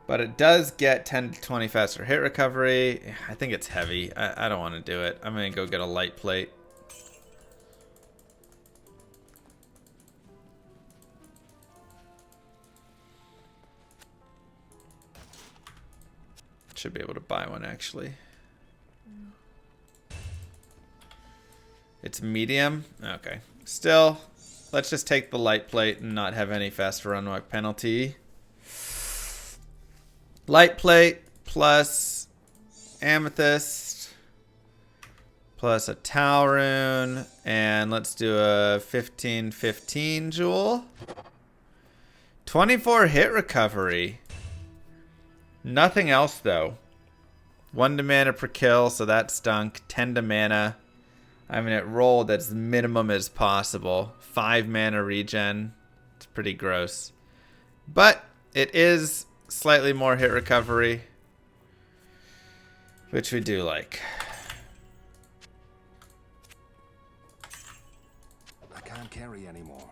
But it does get 10 to 20 faster hit recovery. I think it's heavy. I don't want to do it. I'm going to go get a light plate. Should be able to buy one, actually. It's medium? Okay. Still, let's just take the light plate and not have any faster unlock penalty. Light plate plus amethyst plus a Tau rune. And let's do a 15-15 jewel. 24 hit recovery. Nothing else, though. 1 to mana per kill, so that stunk. 10 to mana. I mean, it rolled as minimum as possible. 5 mana regen. It's pretty gross. But it is slightly more hit recovery, which we do like. I can't carry anymore.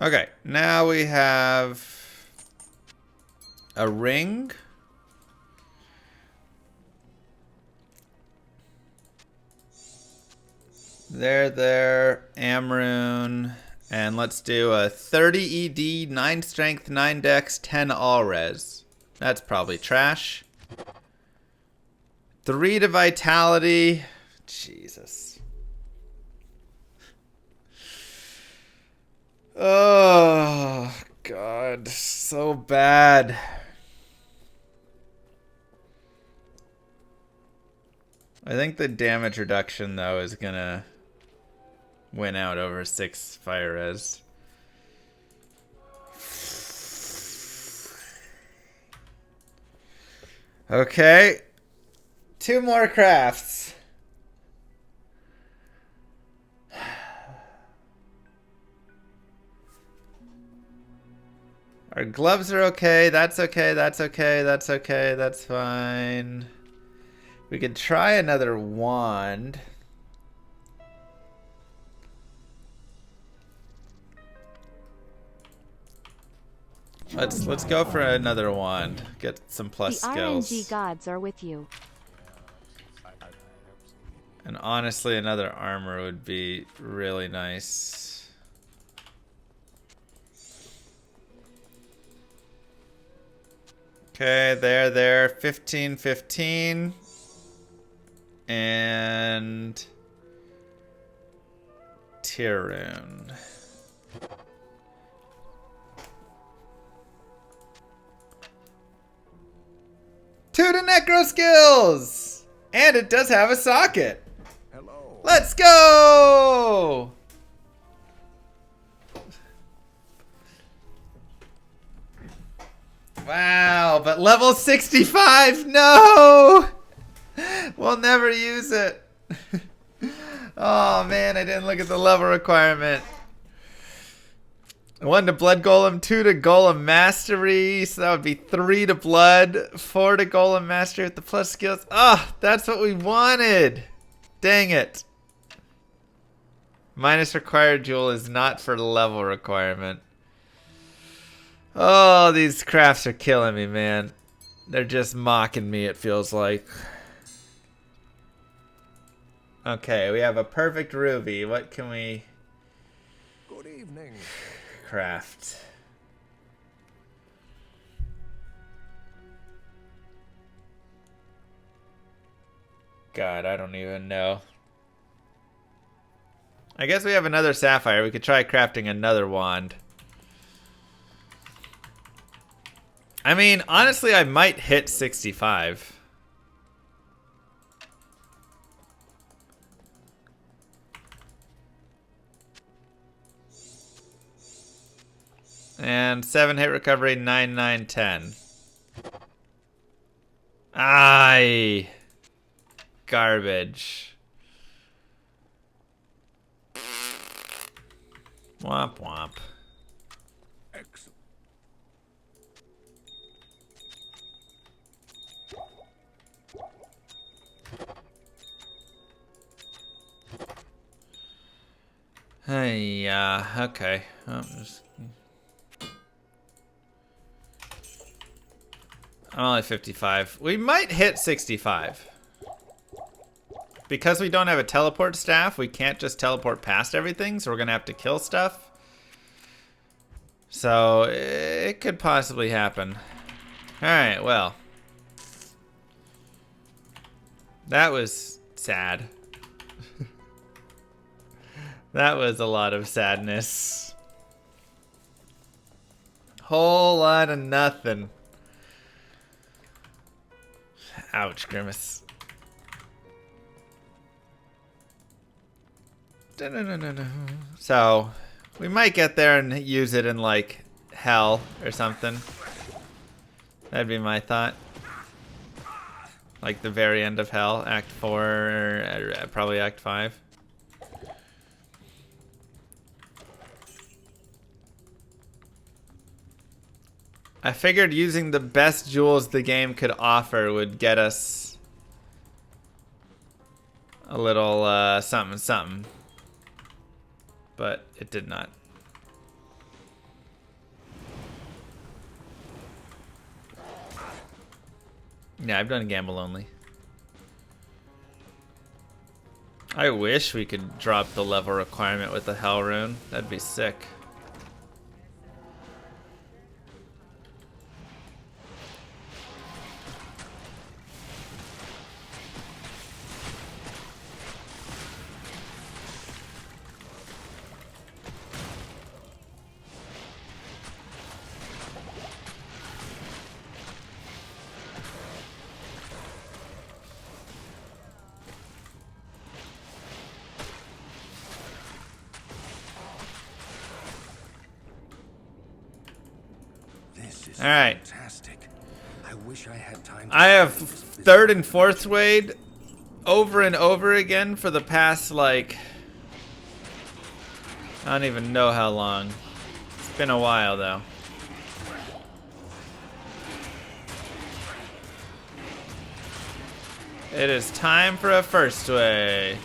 Okay, now we have a ring. There, Amrune. And let's do a 30 ED, 9 strength, 9 dex, 10 all res. That's probably trash. 3 to vitality. Jesus. Oh, God. So bad. I think the damage reduction, though, is going to win out over 6 fire res. Okay. 2 more crafts. Our gloves are okay. That's okay. That's okay. That's okay. That's fine. We could try another wand. Let's go for another wand. Get some plus The skills. RNG gods are with you. And honestly, another armor would be really nice. Okay, there. 15-15. And Tyrone. Two to necro skills! And it does have a socket. Hello. Let's go! Wow, but level 65, no! We'll never use it. Oh man, I didn't look at the level requirement. 1 to blood golem, 2 to golem mastery, so that would be 3 to blood, 4 to golem mastery with the plus skills. Ah, that's what we wanted. Dang it. Minus required jewel is not for the level requirement. Oh, these crafts are killing me, man. They're just mocking me, it feels like. Okay, we have a perfect ruby. What can we Good evening. craft? God, I don't even know. I guess we have another sapphire. We could try crafting another wand. I mean, honestly, I might hit 65. And 7 hit recovery, 9, 9, 10. Aye. Garbage. Womp womp. Excellent. Hey, okay. I'm only 55. We might hit 65. Because we don't have a teleport staff, we can't just teleport past everything, so we're going to have to kill stuff. So it could possibly happen. Alright, well. That was sad. That was a lot of sadness. Whole lot of nothing. Ouch, Grimace. So, we might get there and use it in, like, hell or something. That'd be my thought. Like the very end of hell, Act 4, or probably Act 5. I figured using the best jewels the game could offer would get us a little something something. But it did not. Yeah, I've done gamble only. I wish we could drop the level requirement with the Hell Rune. That'd be sick. All right. Fantastic. I wish I had time. I have third and fourth wade over and over again for the past, like, I don't even know how long. It's been a while though. It is time for a first way.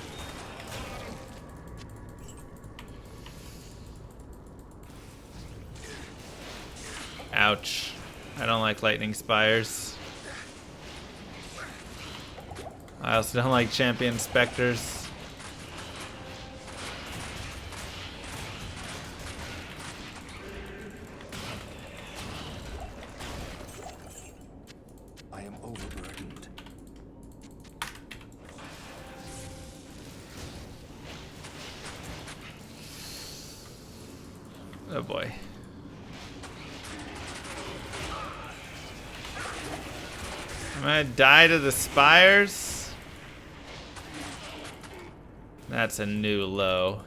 Ouch. I don't like lightning spires. I also don't like champion specters. I am overburdened. Oh boy. I'm gonna die to the spires. That's a new low.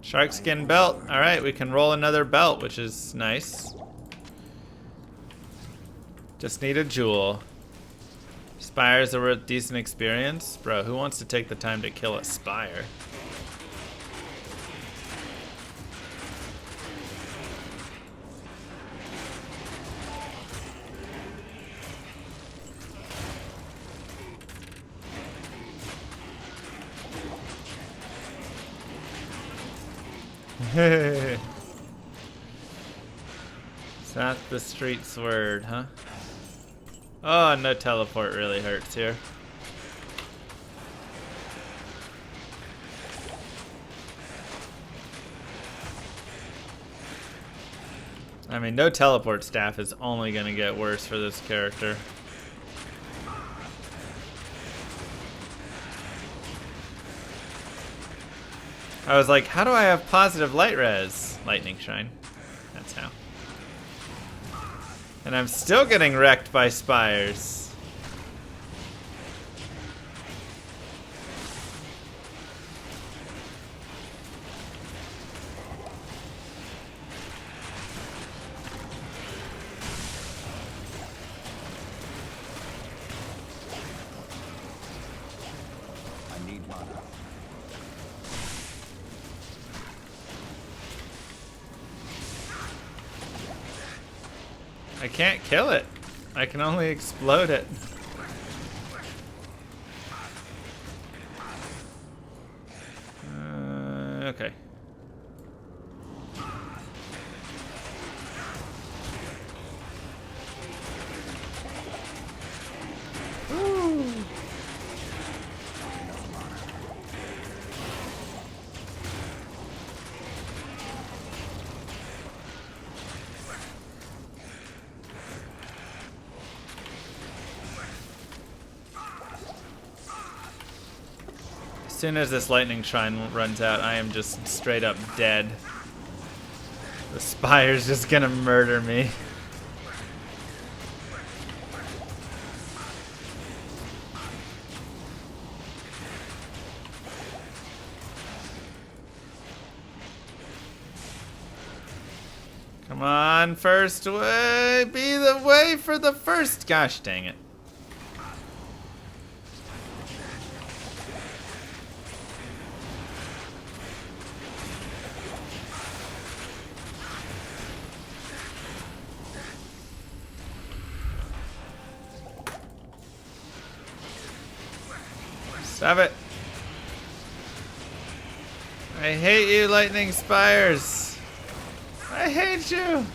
Shark skin belt. All right, we can roll another belt, which is nice. Just need a jewel. Spires are worth decent experience. Bro, who wants to take the time to kill a spire? Is that the street's word, huh? Oh, no teleport really hurts here. I mean, no teleport staff is only gonna get worse for this character. I was like, how do I have positive light res? Lightning shine. That's how. And I'm still getting wrecked by spires. I need mana. I can't kill it. I can only explode it. Okay. As soon as this lightning shrine runs out, I am just straight up dead. The spire's just gonna murder me. Come on, first way. Be the way for the first. Gosh dang it. Stop it. I hate you, lightning spires. I hate you.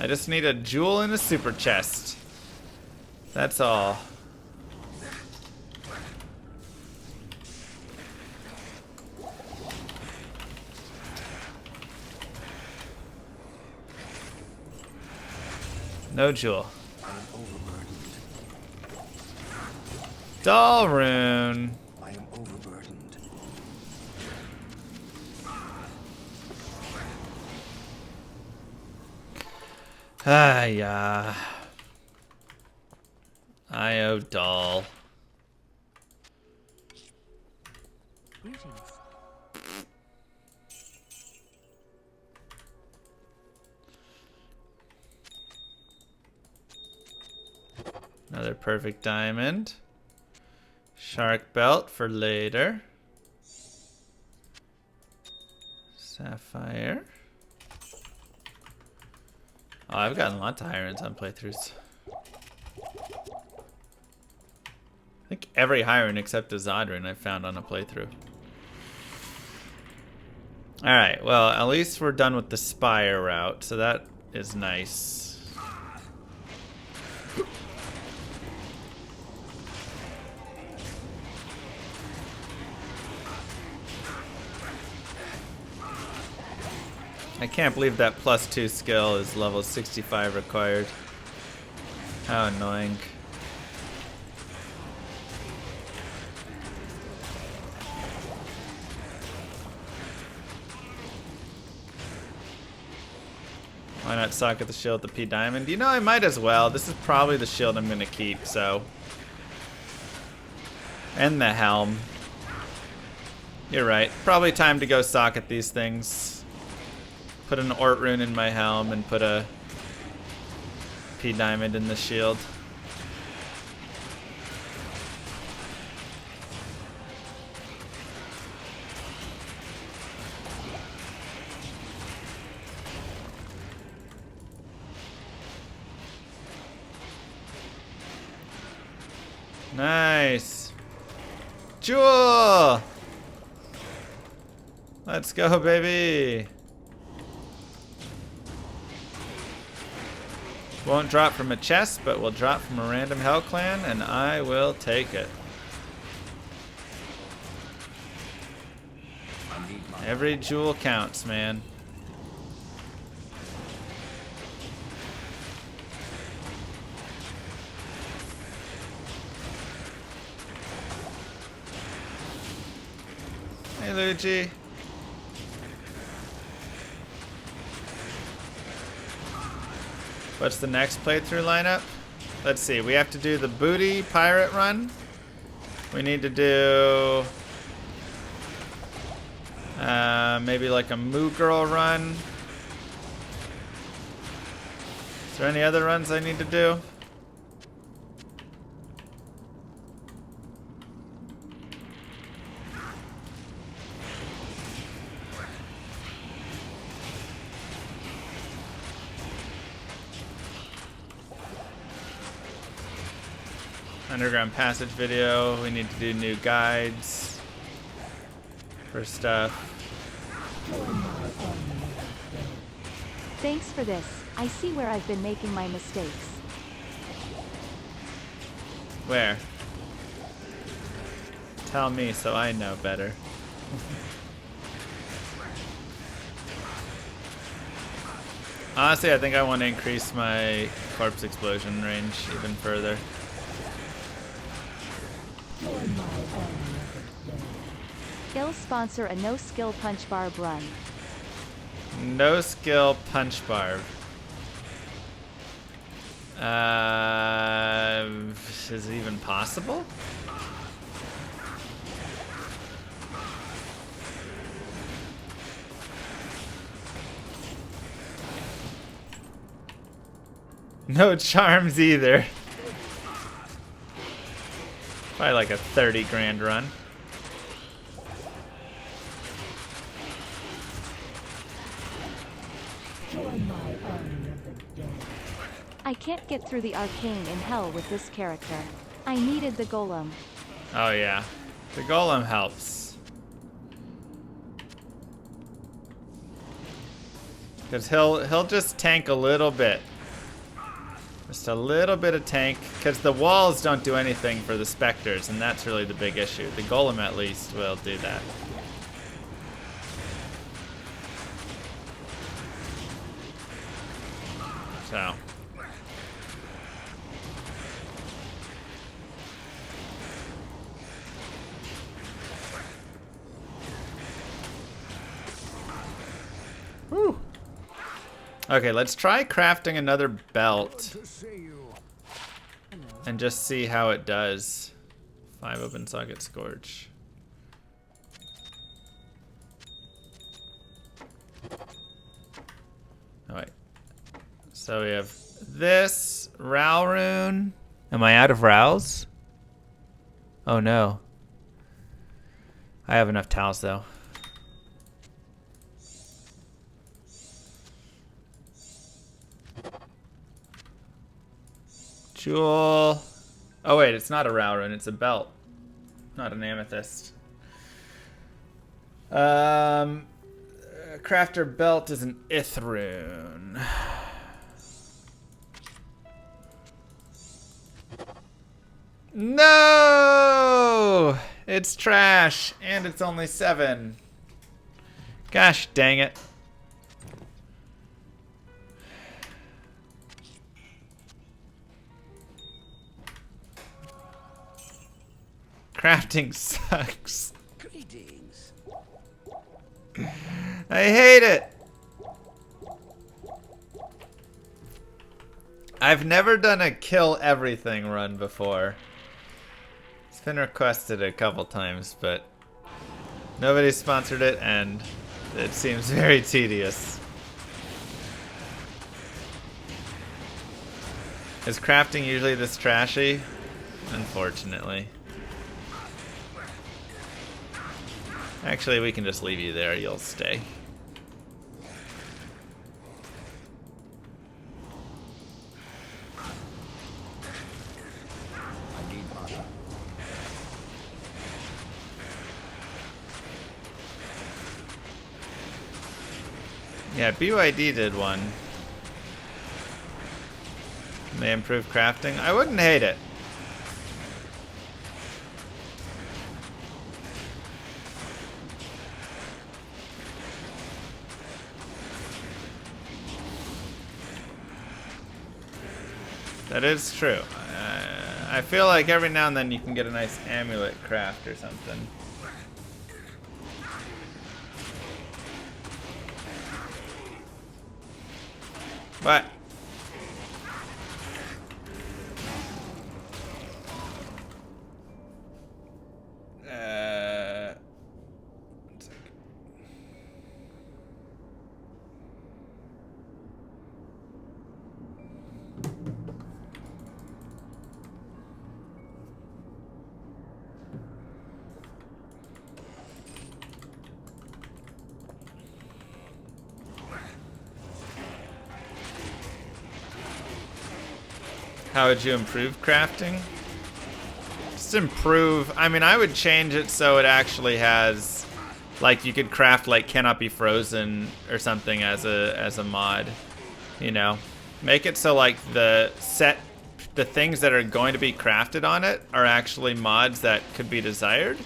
I just need a jewel and a super chest. That's all. No jewel. Doll rune. I am overburdened. Ah, yeah. IO doll. Greetings. Another perfect diamond. Shark belt for later. Sapphire. Oh, I've gotten lots of high runes on playthroughs. I think every high rune except a Zod rune I've found on a playthrough. Alright, well, at least we're done with the Spire route, so that is nice. I can't believe that +2 skill is level 65 required. How annoying. Why not socket the shield with the P diamond? You know, I might as well. This is probably the shield I'm gonna keep, so. And the helm. You're right. Probably time to go socket these things. Put an Ort rune in my helm and put a P diamond in the shield. Nice. Jewel! Let's go, baby. Won't drop from a chest, but will drop from a random Hell Clan, and I will take it. Every jewel counts, man. Hey, Luigi. What's the next playthrough lineup? Let's see. We have to do the booty pirate run. We need to do maybe like a Moo Girl run. Is there any other runs I need to do? underground passage video. We need to do new guides for stuff. Thanks for this. I see where I've been making my mistakes. Where? Tell me so I know better. Honestly, I think I want to increase my corpse explosion range even further. Ill sponsor a no-skill punch barb run. No skill punch barb. Is it even possible? No charms either. Probably like a 30 grand run. I can't get through the arcane in hell with this character. I needed the golem. Oh yeah, the golem helps. Cause he'll just tank a little bit. Just a little bit of tank, because the walls don't do anything for the specters, and that's really the big issue. The golem at least will do that. So. Whew. Okay, let's try crafting another belt and just see how it does. 5 open socket scorch. Oh wait. So we have this Row rune. Am I out of Rows? Oh no. I have enough towels though. Jewel. Oh wait, it's not a Row rune, it's a belt. Not an amethyst. Crafter belt is an Ith rune. No! It's trash, and it's only 7. Gosh dang it. Crafting sucks. Greetings. I hate it. I've never done a kill everything run before. It's been requested a couple times, but nobody sponsored it, and it seems very tedious. Is crafting usually this trashy? Unfortunately. Actually, we can just leave you there. You'll stay. Yeah, BYD did one. They improved crafting. I wouldn't hate it. That is true. I feel like every now and then you can get a nice amulet craft or something. But one second. How would you improve crafting? Just improve. I mean, I would change it so it actually has, like, you could craft like cannot be frozen or something as a mod. You know, make it so like the things that are going to be crafted on it are actually mods that could be desired.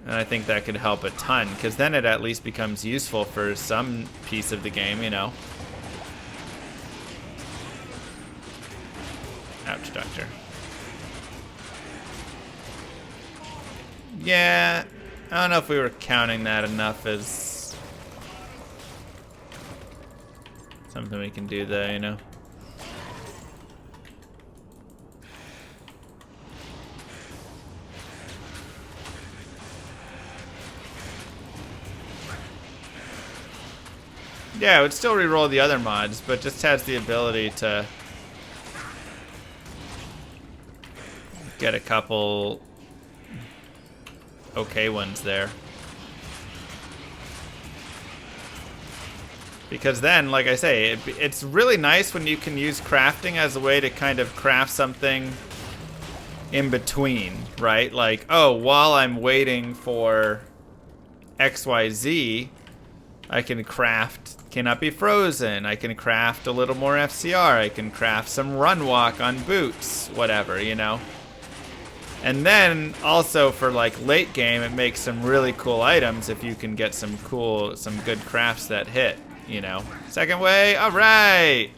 And I think that could help a ton, because then it at least becomes useful for some piece of the game, you know. Ouch, doctor. Yeah, I don't know if we were counting that enough as something we can do though, you know. Yeah, it would still reroll the other mods, but just has the ability to get a couple okay ones there. Because then, like I say, it's really nice when you can use crafting as a way to kind of craft something in between, right? Like, oh, while I'm waiting for XYZ, I can craft cannot be frozen. I can craft a little more FCR. I can craft some run walk on boots, whatever, you know. And then also for like late game, it makes some really cool items if you can get some good crafts that hit, you know. Second way, all right.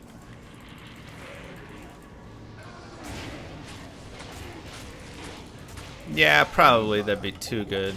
Yeah, probably that'd be too good.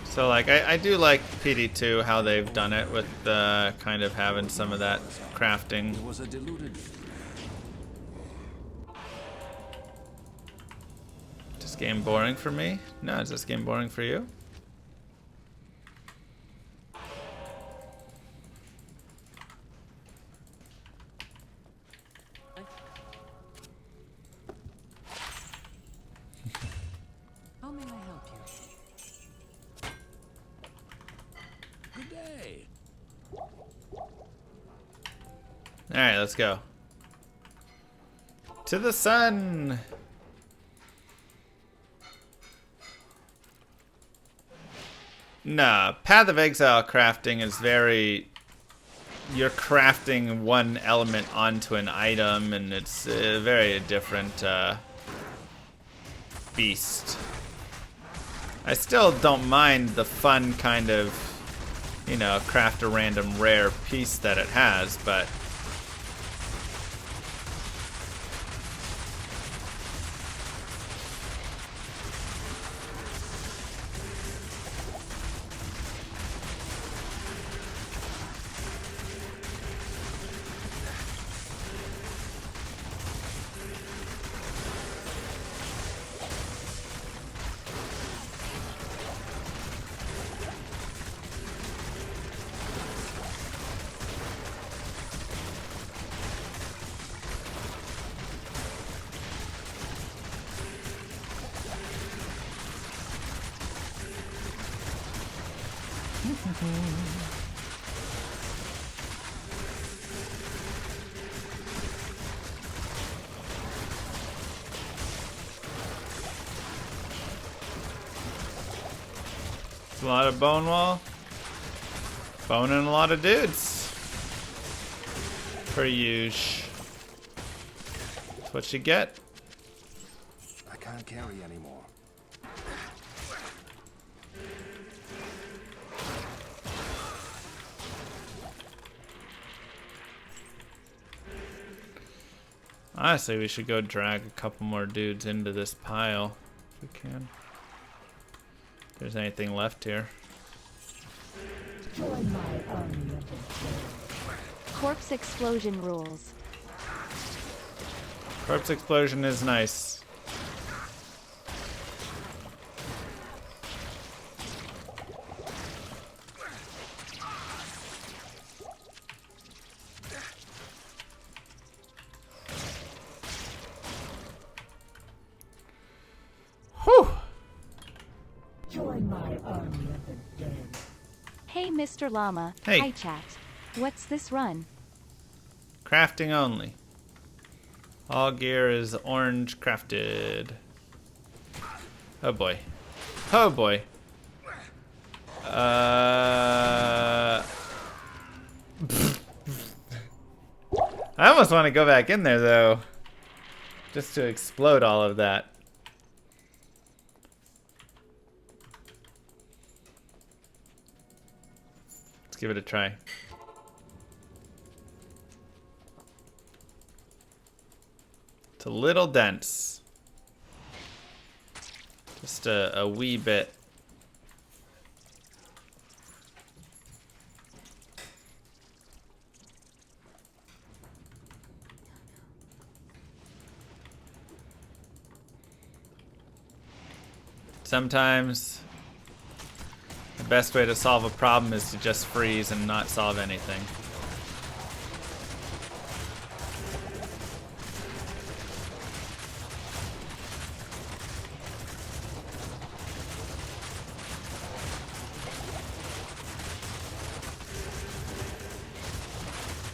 So like I do like PD2 how they've done it with kind of having some of that crafting. It was a deluded. Is this game boring for me? No, is this game boring for you? How may I help you? Good day. Alright, let's go. To the sun! Nah, Path of Exile crafting is very... You're crafting one element onto an item, and it's a very different beast. I still don't mind the fun kind of, you know, craft a random rare piece that it has, but... A lot of bone wall. Boning a lot of dudes. Per usual. That's what you get. I can't carry anymore. Honestly, we should go drag a couple more dudes into this pile if we can. If there's anything left here. Join my unlimited Corpse explosion rules. Corpse explosion is nice. are never dead. Hey, Mr. Llama. Hey. Hi, chat. What's this run? Crafting only. All gear is orange crafted. Oh boy. Oh boy. I almost want to go back in there though. Just to explode all of that. Let's give it a try. It's a little dense. Just a wee bit. Sometimes the best way to solve a problem is to just freeze and not solve anything.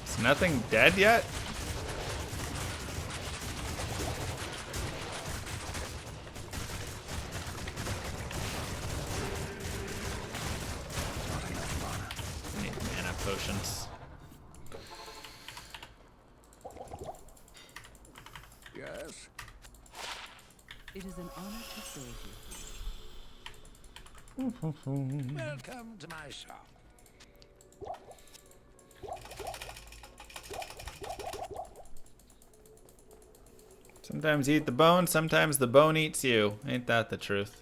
Is nothing dead yet? Need mana potions. Yes? It is an honor to serve you. Welcome to my shop. Sometimes you eat the bone, sometimes the bone eats you. Ain't that the truth?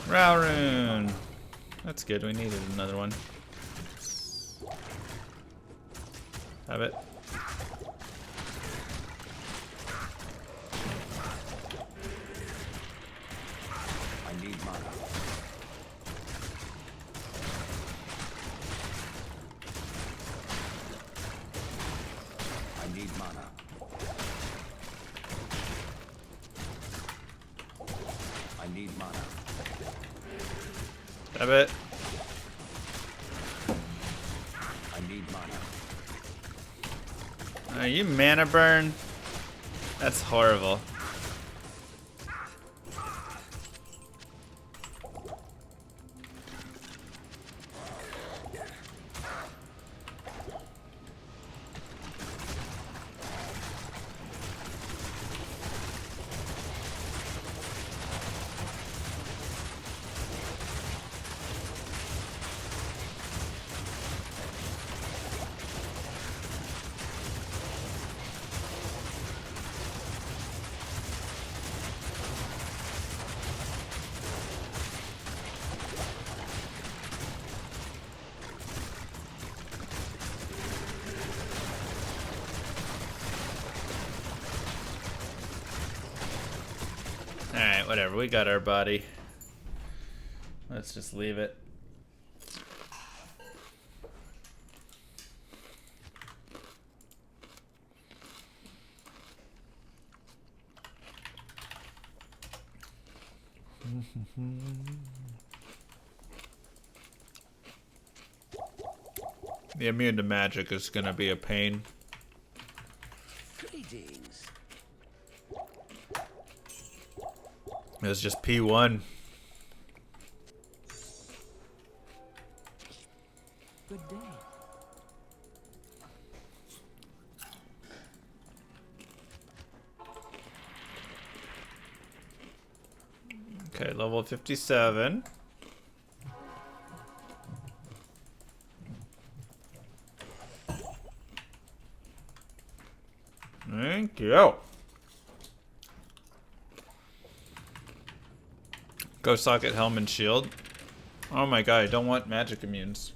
Rowrune. That's good, we needed another one. Have it. I need mana. I need mana. I need mana. Have it. I need mana. You mana burn? That's horrible. Alright, whatever. We got our body. Let's just leave it. The immune to magic is gonna be a pain. Greetings. It was just P1. Good day. Okay, level 57. Thank you. Go socket helm and shield. Oh my god, I don't want magic immunes.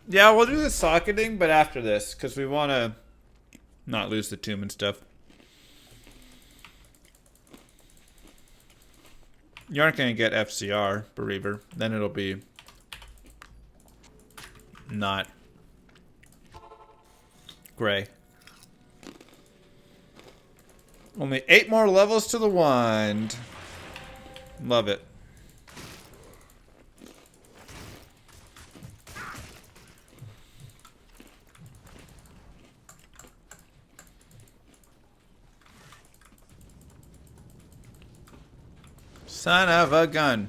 Yeah, we'll do the socketing, but after this, because we want to not lose the tomb and stuff. You aren't going to get FCR, Bereaver. Then it'll be not gray. Only 8 more levels to the wand. Love it. Son of a gun.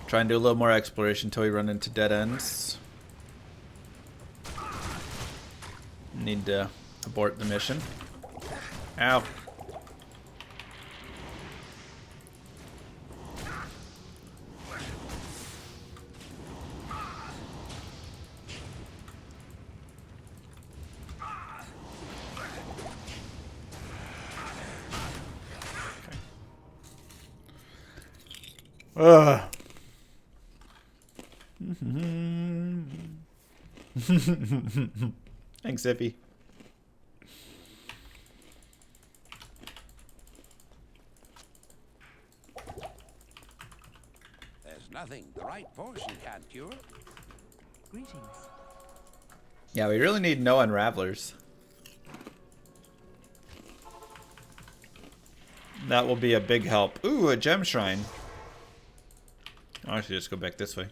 Try and do a little more exploration until we run into dead ends. Need to abort the mission. Ow. Ugh. Thanks, Zippy. There's nothing the right potion can't cure. Greetings. Yeah, we really need no unravelers. That will be a big help. Ooh, a gem shrine. I should just go back this way.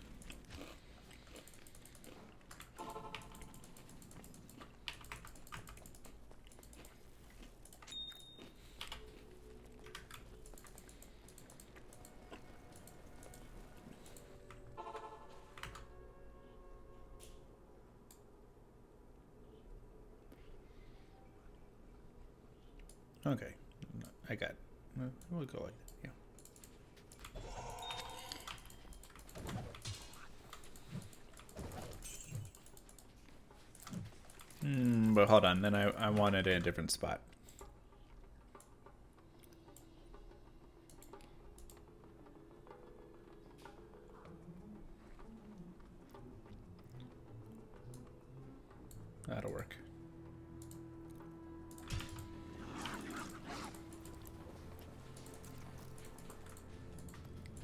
Okay, I got. We'll go like that. Yeah. But hold on, then I want it in a different spot. That'll work.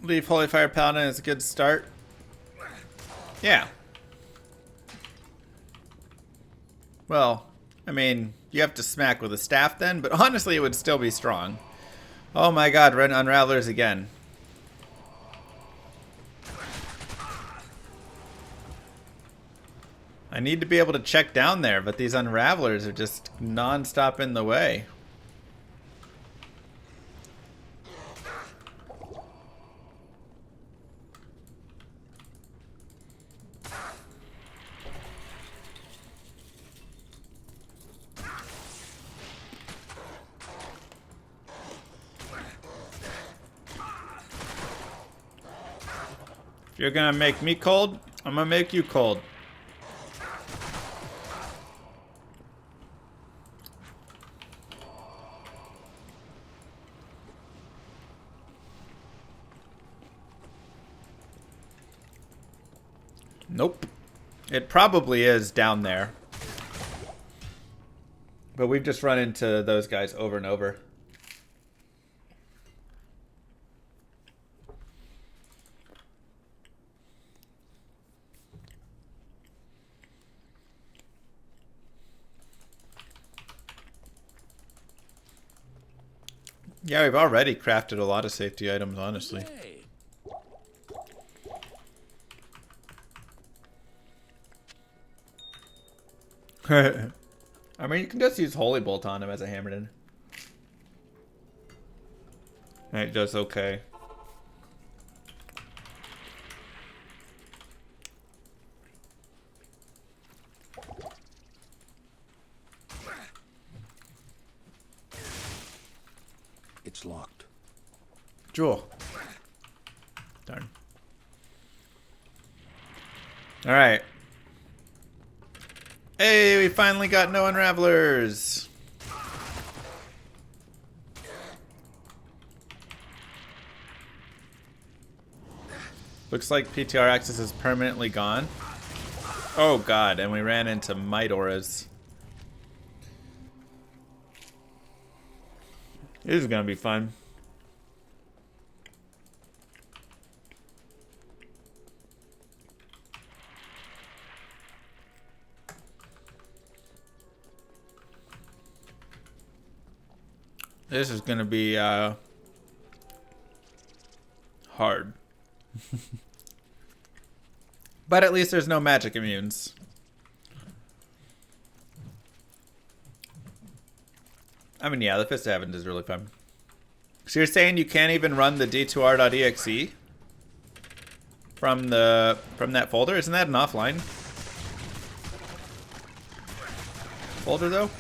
Leave Holy Fire Paladin is a good start. Yeah. Well, I mean, you have to smack with a staff then, but honestly, it would still be strong. Oh my god, run Unravelers again. I need to be able to check down there, but these Unravelers are just non-stop in the way. If you're gonna make me cold, I'm gonna make you cold. Nope. It probably is down there. But we've just run into those guys over and over. Yeah, we've already crafted a lot of safety items, honestly. Hey, I mean, you can just use Holy Bolt on him as a Hammerden. And it does okay. it's locked. Jewel. Darn. Alright. Hey, we finally got no Unravelers. Looks like PTR access is permanently gone. Oh god, and we ran into Might Auras. This is gonna be fun. This is gonna be hard. But at least there's no magic immunes. I mean, yeah, the Fist of Heaven is really fun. So you're saying you can't even run the d2r.exe from that folder? Isn't that an offline folder though?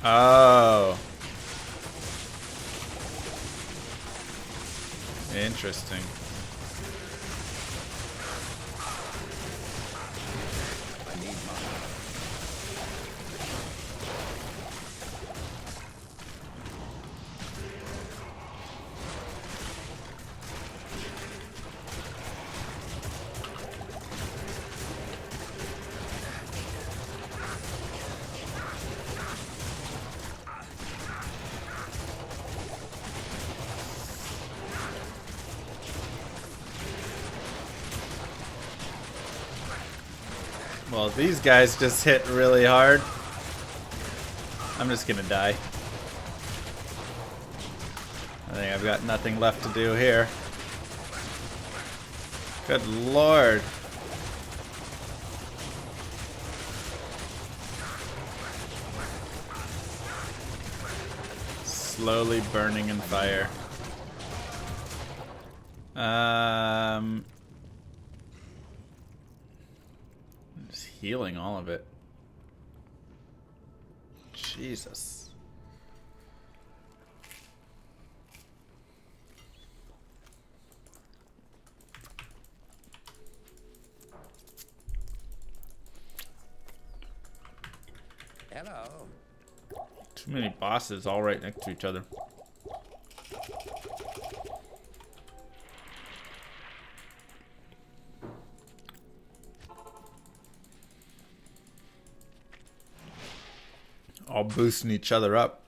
Oh. Interesting. Well, these guys just hit really hard. I'm just gonna die. I think I've got nothing left to do here. Good lord. Slowly burning in fire. Just healing all of it. Jesus. Hello. Too many bosses all right next to each other. All boosting each other up.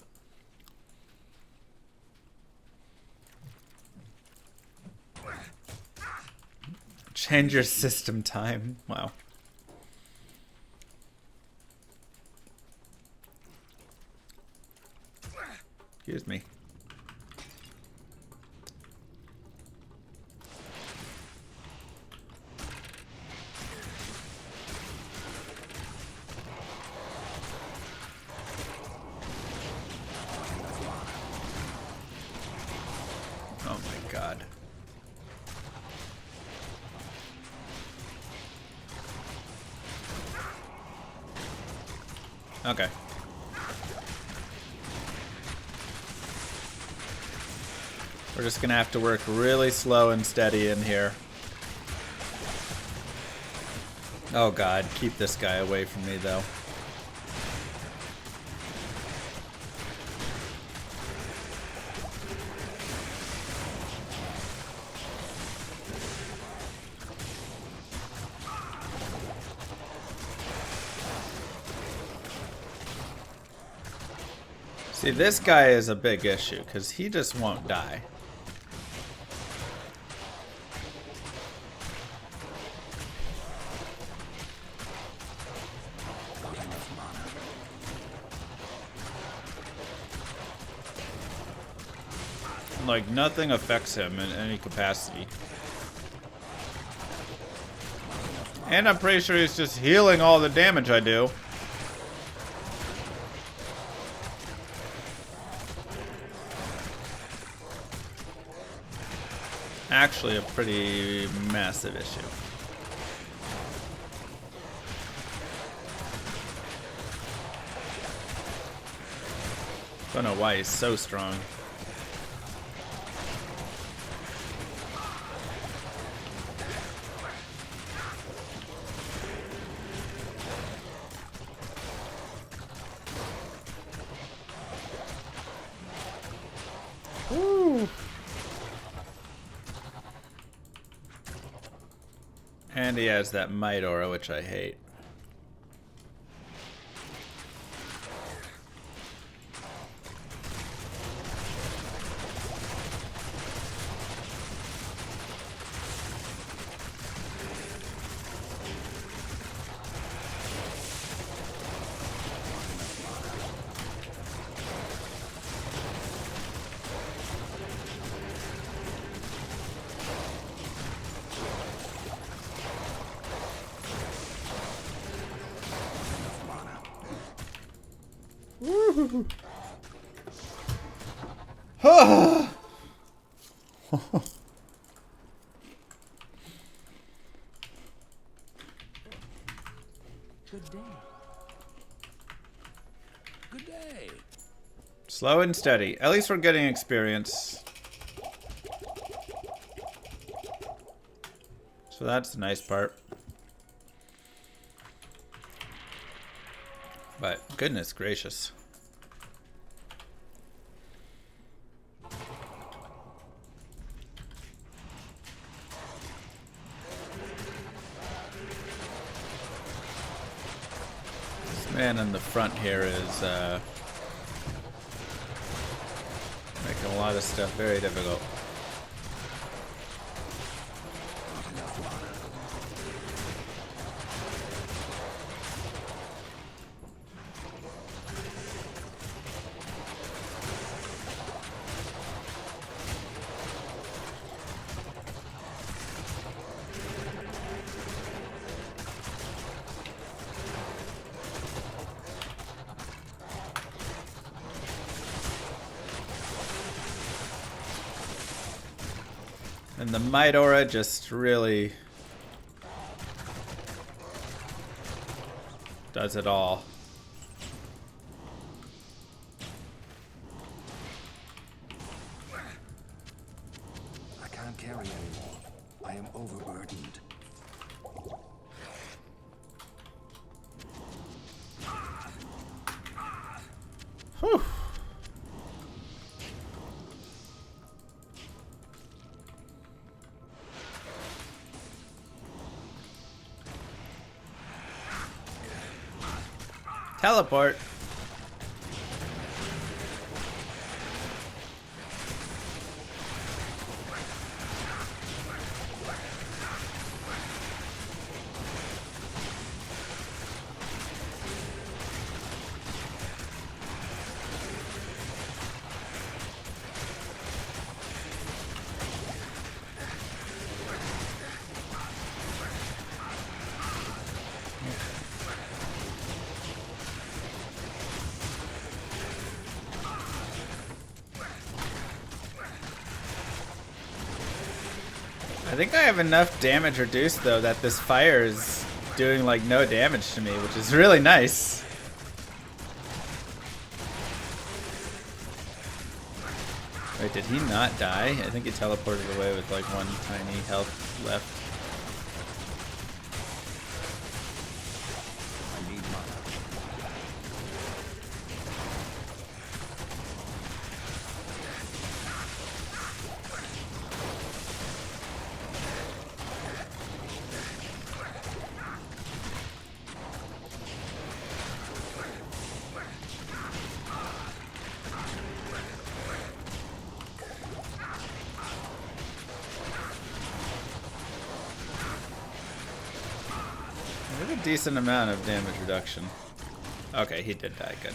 Change your system time. Wow. Excuse me. Oh my god. Okay. We're just gonna have to work really slow and steady in here. Oh god, keep this guy away from me though. See, this guy is a big issue because he just won't die. Like, nothing affects him in any capacity. And I'm pretty sure he's just healing all the damage I do. Actually a pretty massive issue. Don't know why he's so strong. Woo. And he has that might aura, which I hate. Good day. Good day. Slow and steady. At least we're getting experience. So that's the nice part. But goodness gracious. This man in the front here is making a lot of stuff very difficult. And the Might Aura just really does it all. I can't carry anymore. I am overburdened. Whew. Teleport. I think I have enough damage reduced though that this fire is doing like no damage to me, which is really nice. Wait, did he not die? I think he teleported away with like one tiny health left. I need mana. We have a decent amount of damage reduction. Okay, he did die. Good.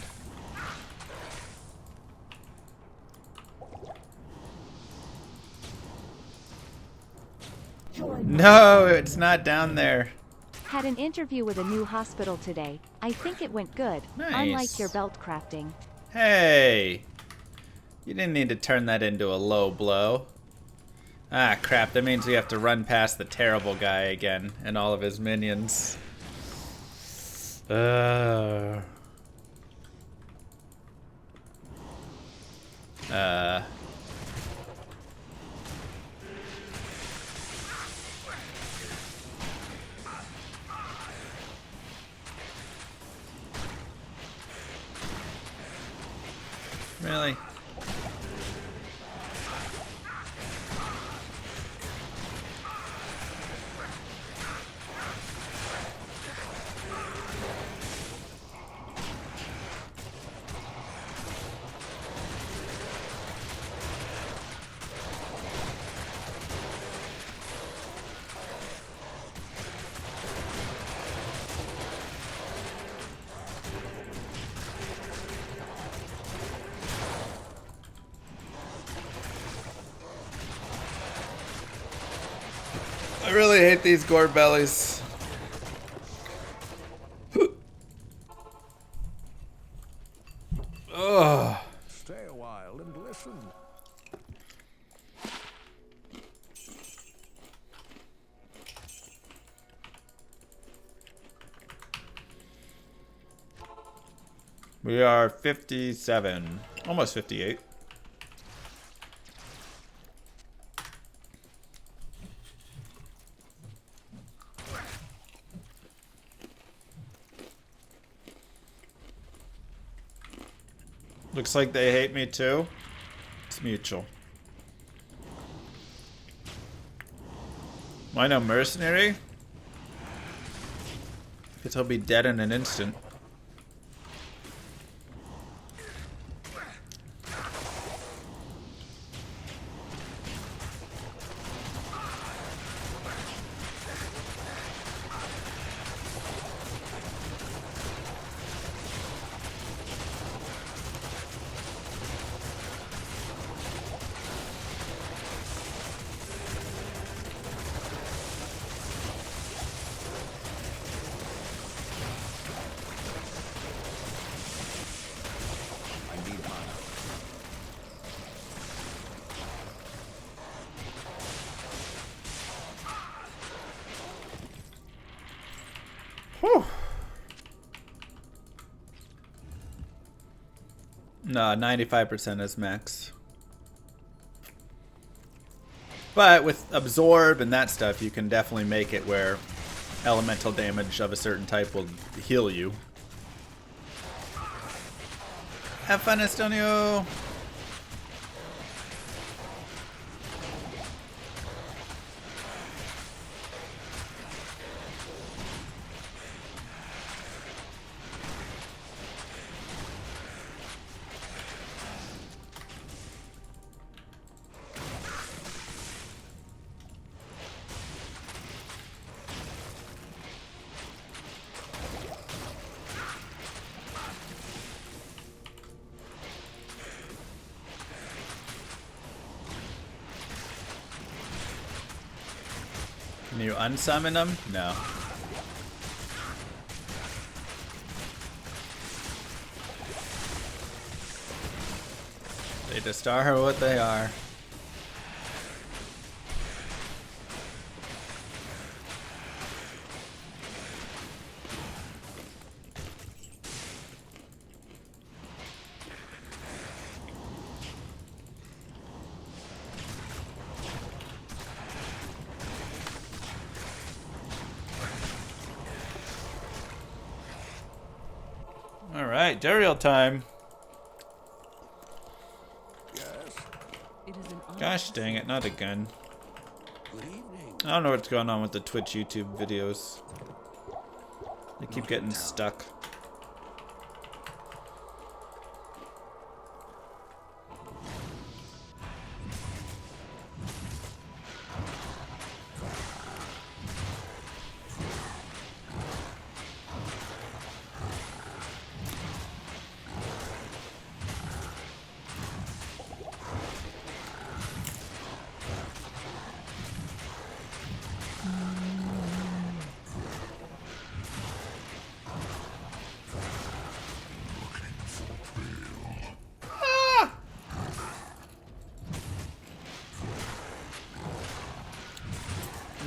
No, it's not down there. Had an interview with a new hospital today. I think it went good, Nice. unlike your belt crafting. Hey! You didn't need to turn that into a low blow. Ah, crap. That means we have to run past the terrible guy again and all of his minions. Really? I really hate these gore bellies. Ugh. Stay a while and listen. We are 57, almost 58. Looks like they hate me too. It's mutual. Why no mercenary? Guess he'll be dead in an instant. Whew. No, 95% is max. But with absorb and that stuff, you can definitely make it where elemental damage of a certain type will heal you. Have fun, Estonio! Can you unsummon them? No. They just are what they are. Alright, Duriel time. Yes. It is an honor. Gosh dang it, not again. Good evening. I don't know what's going on with the Twitch YouTube videos. They keep getting stuck.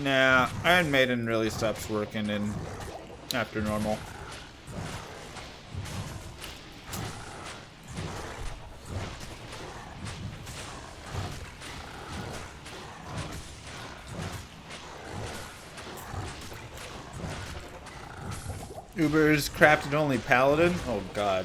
Nah, Iron Maiden really stops working in after normal. Uber's crafted only paladin? Oh god.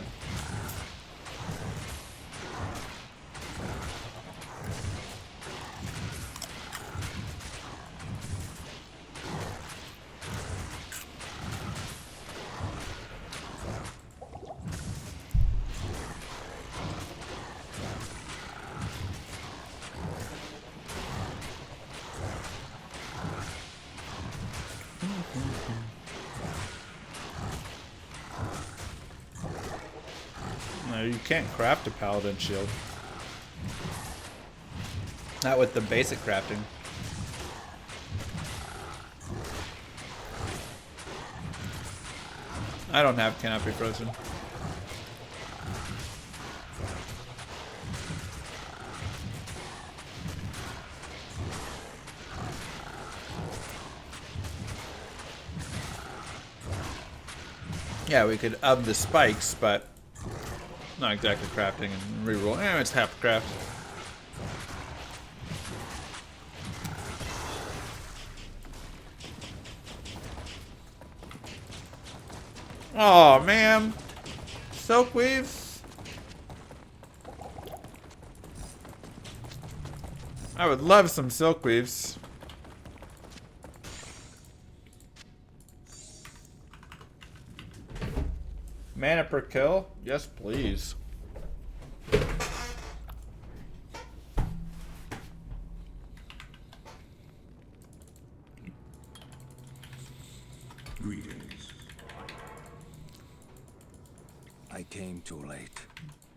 No, you can't craft a paladin shield. Not with the basic crafting. I don't have cannot be frozen. Yeah, we could up the spikes, but not exactly crafting and reroll. It's half craft. Oh man, silk weaves. I would love some silk weaves. Mana per kill? Yes, please. Greetings. I came too late.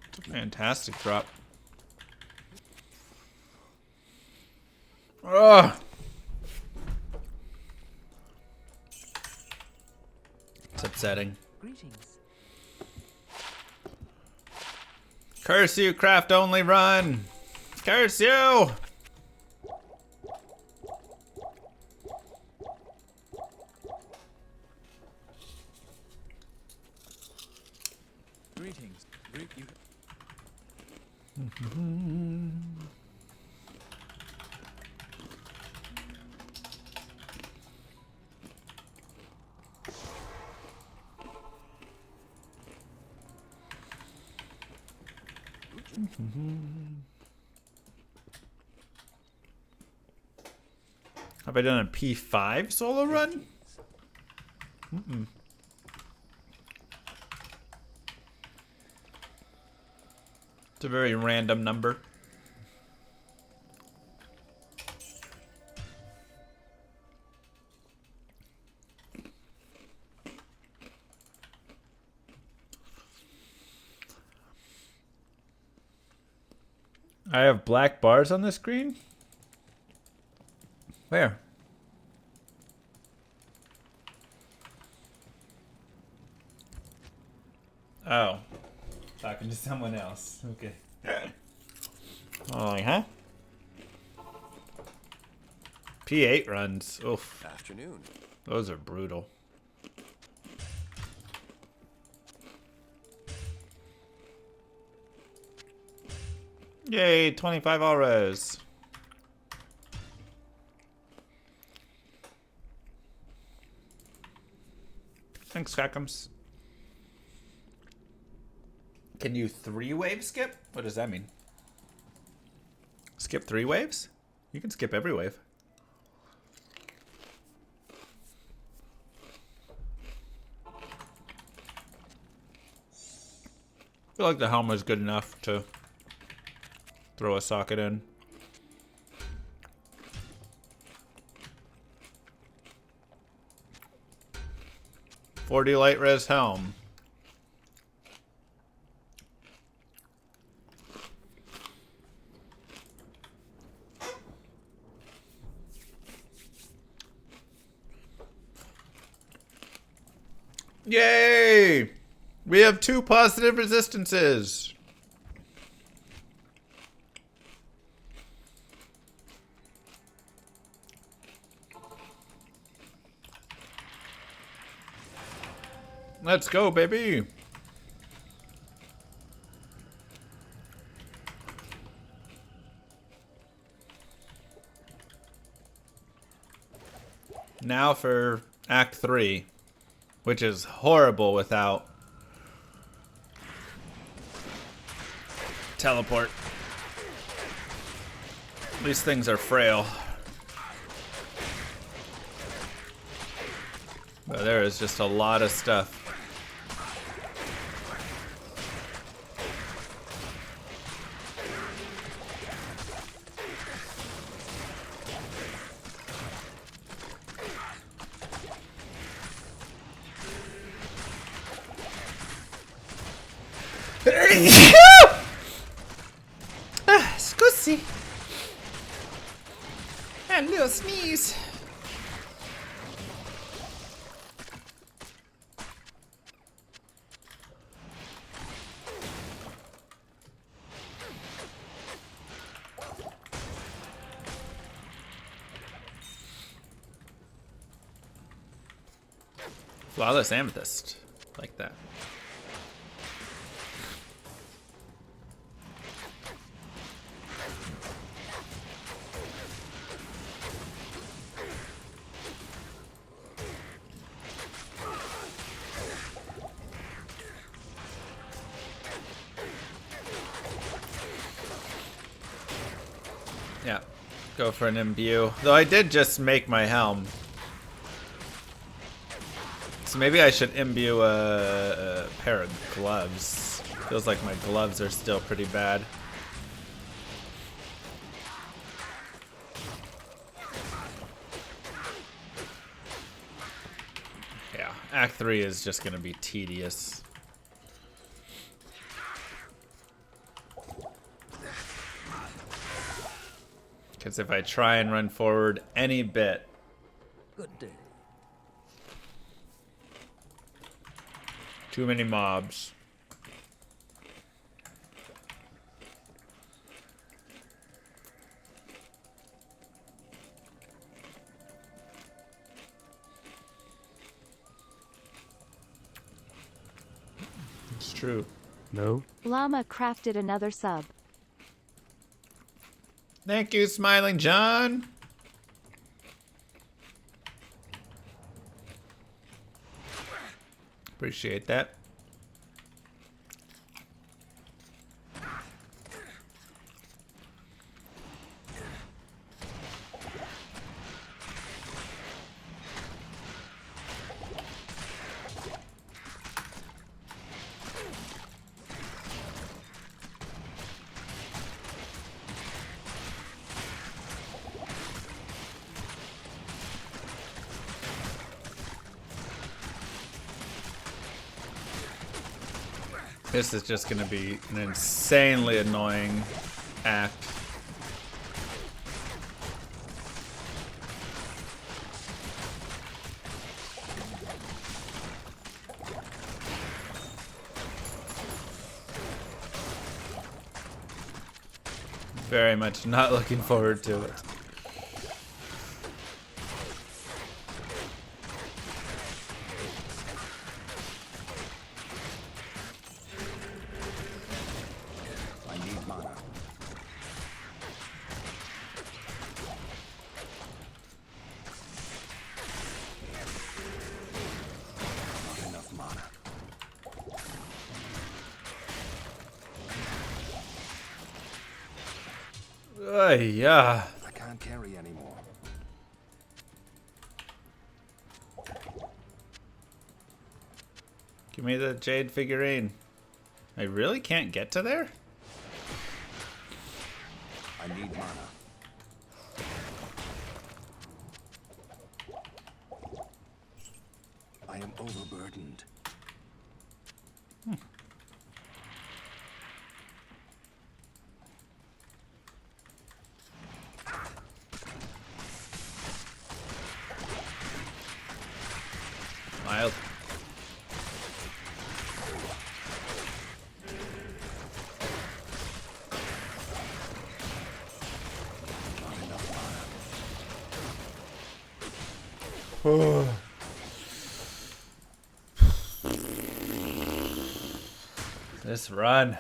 It's a fantastic drop. Ugh. It's upsetting. Greetings. Curse you, craft only run! Curse you! Greetings. Greet you. Have I done a P5 solo run? Mm-mm. It's a very random number. I have black bars on the screen? Where? Oh. Talking to someone else. Okay. Oh, huh? P8 runs. Oof. Afternoon. Those are brutal. Yay, 25 auras. Thanks, Skackums. Can you 3-wave skip? What does that mean? Skip 3 waves? You can skip every wave. I feel like the helm is good enough to throw a socket in. .40 light res helm. Yay! We have 2 positive resistances. Let's go, baby. Now for Act 3. which is horrible without teleport. These things are frail. But there is just a lot of stuff. Scusi. A little sneeze. Flawless amethyst. Like that. Yeah, go for an imbue. Though I did just make my helm. So maybe I should imbue a pair of gloves. Feels like my gloves are still pretty bad. Yeah, Act 3 is just gonna be tedious. Because if I try and run forward any bit, Good day. too many mobs. It's true. No. Llama crafted another sub. Thank you, Smiling John. Appreciate that. This is just going to be an insanely annoying act. Very much not looking forward to it. Yeah. I can't carry anymore. Give me the jade figurine. I really can't get to there? I need mana. I am overburdened. Mild. This run.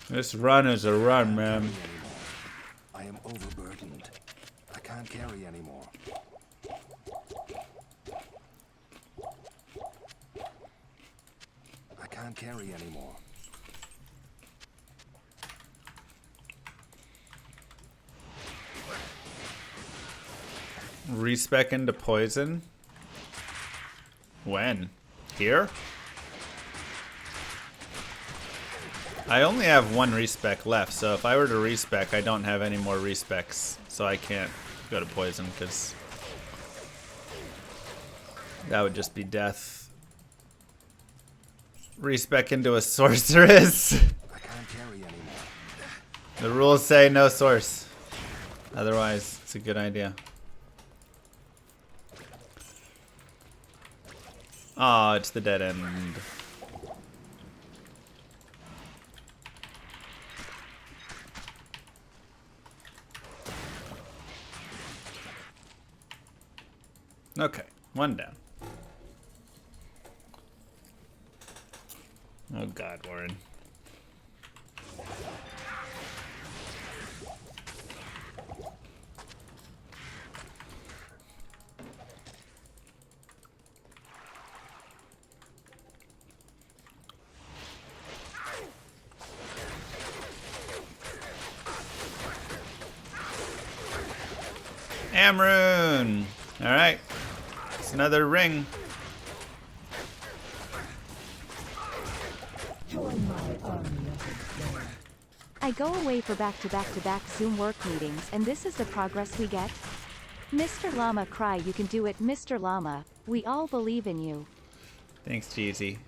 This run is a run, man. I am overburdened. I can't carry anymore. carry anymore. Respec into poison? When? Here? I only have one respec left, so if I were to respec, I don't have any more respecs, so I can't go to poison, because that would just be death. Respec into a sorceress. I can't carry anymore. The rules say no source. Otherwise, it's a good idea. Oh, it's the dead end. Okay, one down. Oh God, Warren. Amrune! Alright. It's another ring. Join my army of the dead. I go away for back-to-back-to-back Zoom work meetings, and this is the progress we get? Mr. Llama, cry, you can do it, Mr. Llama. We all believe in you. Thanks, Jeezy.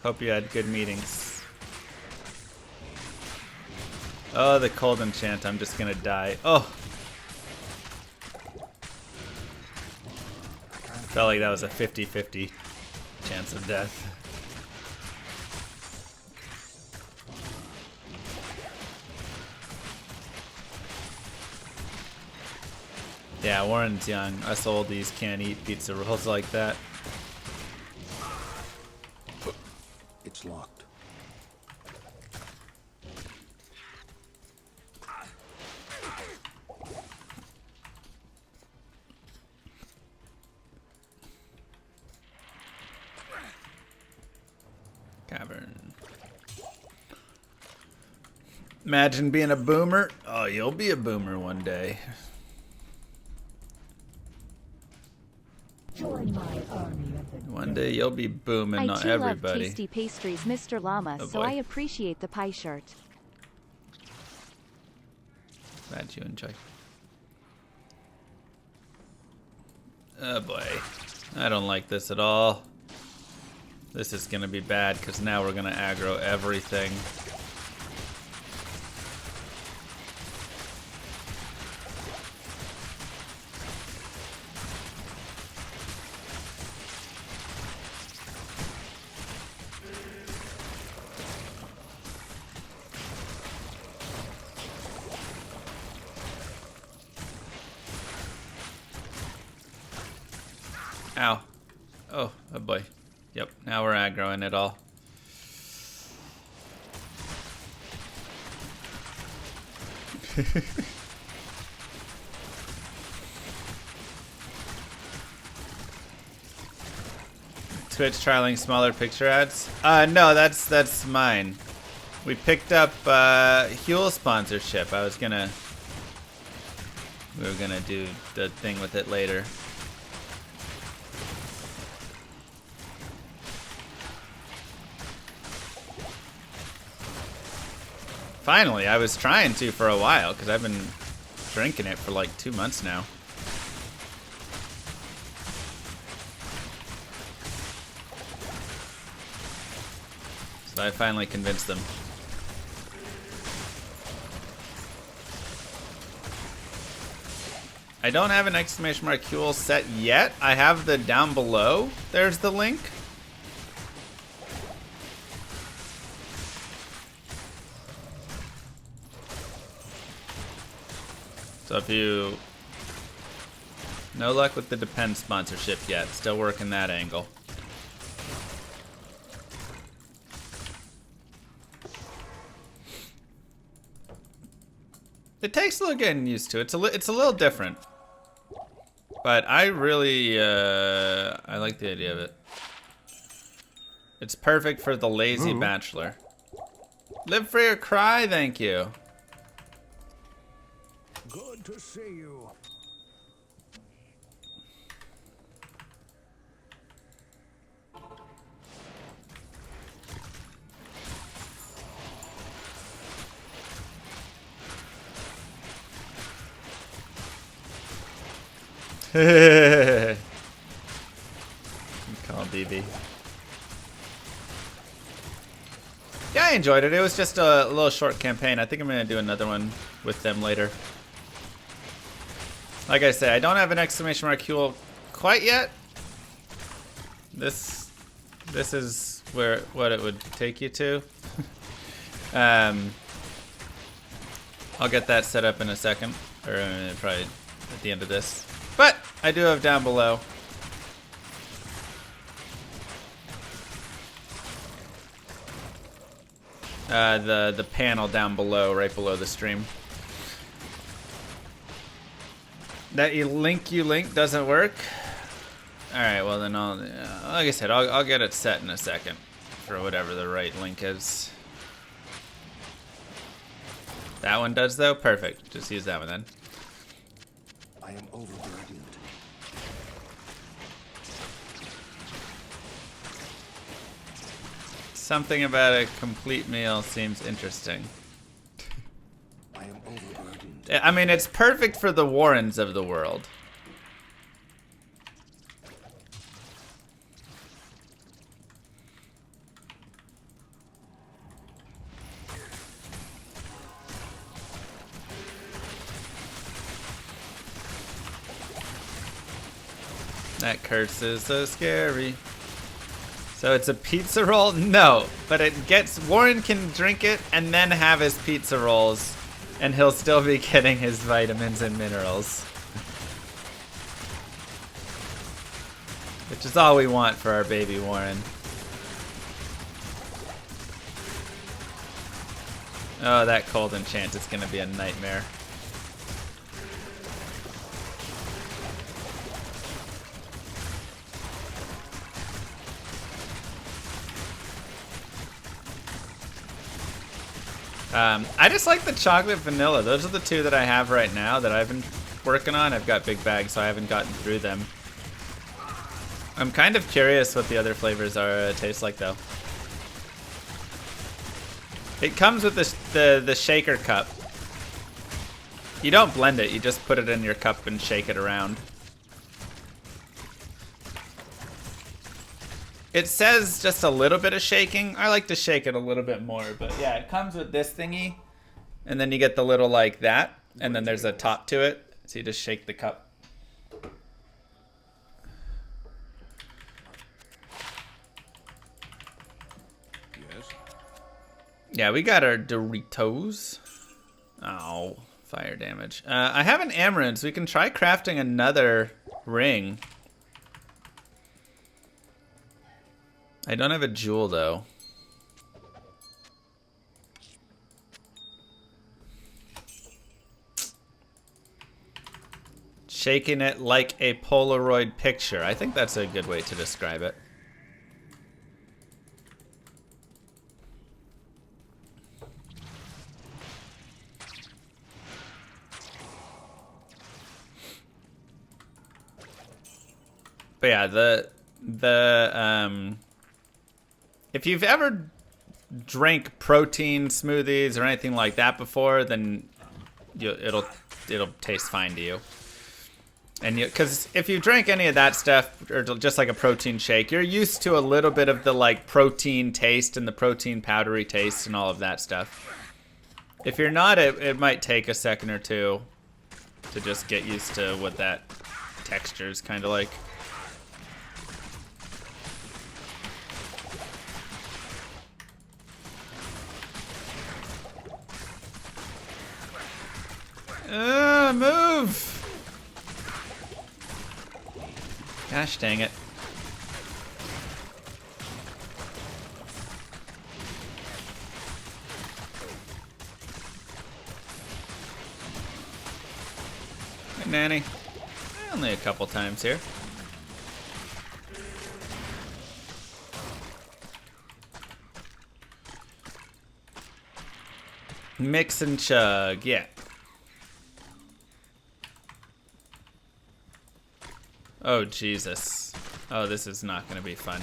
Hope you had good meetings. Oh, the cold enchant. I'm just gonna die. Oh! Felt like that was a 50-50 chance of death. Yeah, Warren's young. Us oldies can't eat pizza rolls like that. It's locked. Cavern. Imagine being a boomer. Oh, you'll be a boomer one day. Join my army of the dead. One day you'll be booming I on too everybody. love tasty pastries, Mr. Llama, Oh, so boy. I appreciate the pie shirt. Glad you enjoy. Oh boy. I don't like this at all. This is gonna be bad because now we're gonna aggro everything. Ow. Oh boy. Yep, now we're aggroing it all. Twitch trialing smaller picture ads? No, that's mine. We picked up Huel sponsorship. We were gonna do the thing with it later. Finally, I was trying to for a while because I've been drinking it for like 2 months now. So I finally convinced them. I don't have an exclamation mark Huel set yet. I have the down below. There's the link. So if you... No luck with the Depend sponsorship yet. Still working that angle. It takes a little getting used to. It's a little different. But I really, I like the idea of it. It's perfect for the lazy bachelor. Live free or cry, thank you. Good to see you. Call BB. Yeah, I enjoyed it. It was just a little short campaign. I think I'm gonna do another one with them later. Like I say, I don't have an exclamation mark Huel quite yet. This is what it would take you to. I'll get that set up in a second, or probably at the end of this. But I do have down below. The panel down below, right below the stream. That you link doesn't work. All right, well then I'll, like I said, I'll get it set in a second for whatever the right link is. That one does though, perfect. Just use that one then. I am overburdened. Something about a complete meal seems interesting. I am overburdened. I mean, it's perfect for the Warrens of the world. That curse is so scary. So it's a pizza roll? No, but it gets, Warren can drink it and then have his pizza rolls, and he'll still be getting his vitamins and minerals. Which is all we want for our baby Warren. Oh, that cold enchant is gonna be a nightmare. I just like the chocolate vanilla. Those are the two that I have right now that I've been working on. I've got big bags, so I haven't gotten through them. I'm kind of curious what the other flavors are taste like, though. It comes with the shaker cup. You don't blend it. You just put it in your cup and shake it around. It says just a little bit of shaking. I like to shake it a little bit more, but yeah, it comes with this thingy, and then you get the little like that, and then there's a top to it, so you just shake the cup. Yes. Yeah, we got our Doritos. Oh, fire damage. I have an Amaranth, so we can try crafting another ring. I don't have a jewel, though. Shaking it like a Polaroid picture. I think that's a good way to describe it. But yeah, if you've ever drank protein smoothies or anything like that before, then it'll taste fine to you. And because if you drink any of that stuff, or just like a protein shake, you're used to a little bit of the like protein taste and the protein powdery taste and all of that stuff. If you're not, it might take a second or two to just get used to what that texture is kind of like. Move! Gosh dang it. Hey, Nanny. Only a couple times here. Mix and chug, yeah. Oh, Jesus. Oh, this is not going to be fun.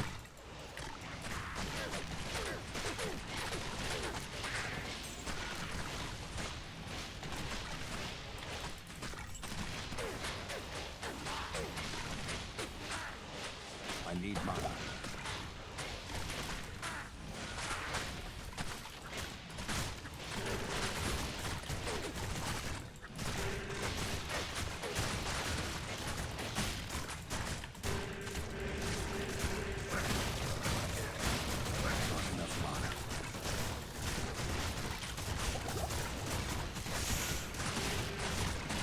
I need mana.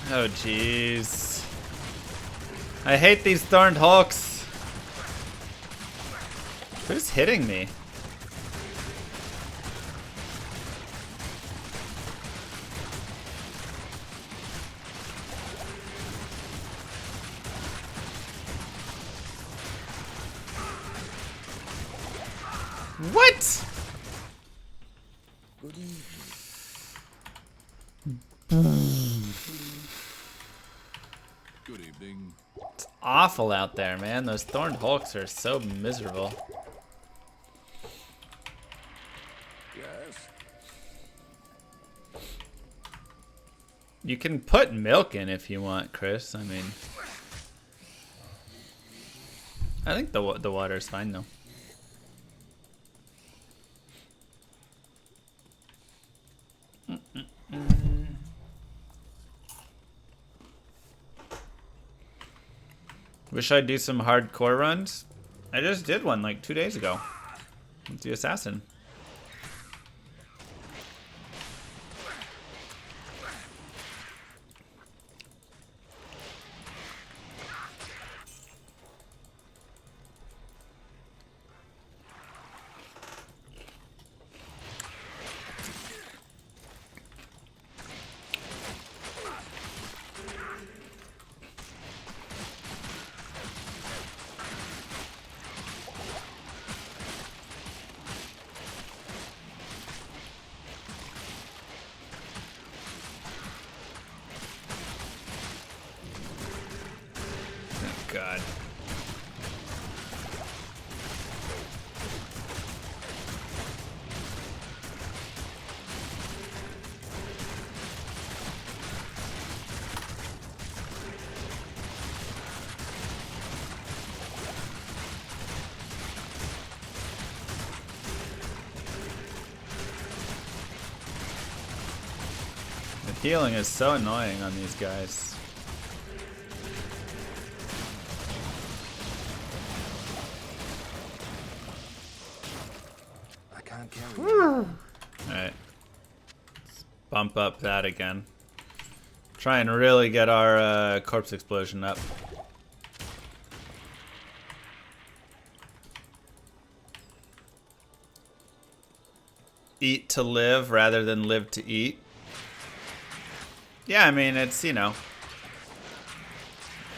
Oh, jeez. I hate these thorned hulks. Who's hitting me? What? Good evening. Good evening. It's awful out there, man. Those thorned hulks are so miserable. Yes. You can put milk in if you want, Chris. I mean, I think the water's fine though. Wish I'd do some hardcore runs. I just did one like 2 days ago with the assassin. God. The healing is so annoying on these guys. Alright. Let's bump up that again. Try and really get our corpse explosion up. Eat to live rather than live to eat. Yeah, I mean, it's, you know.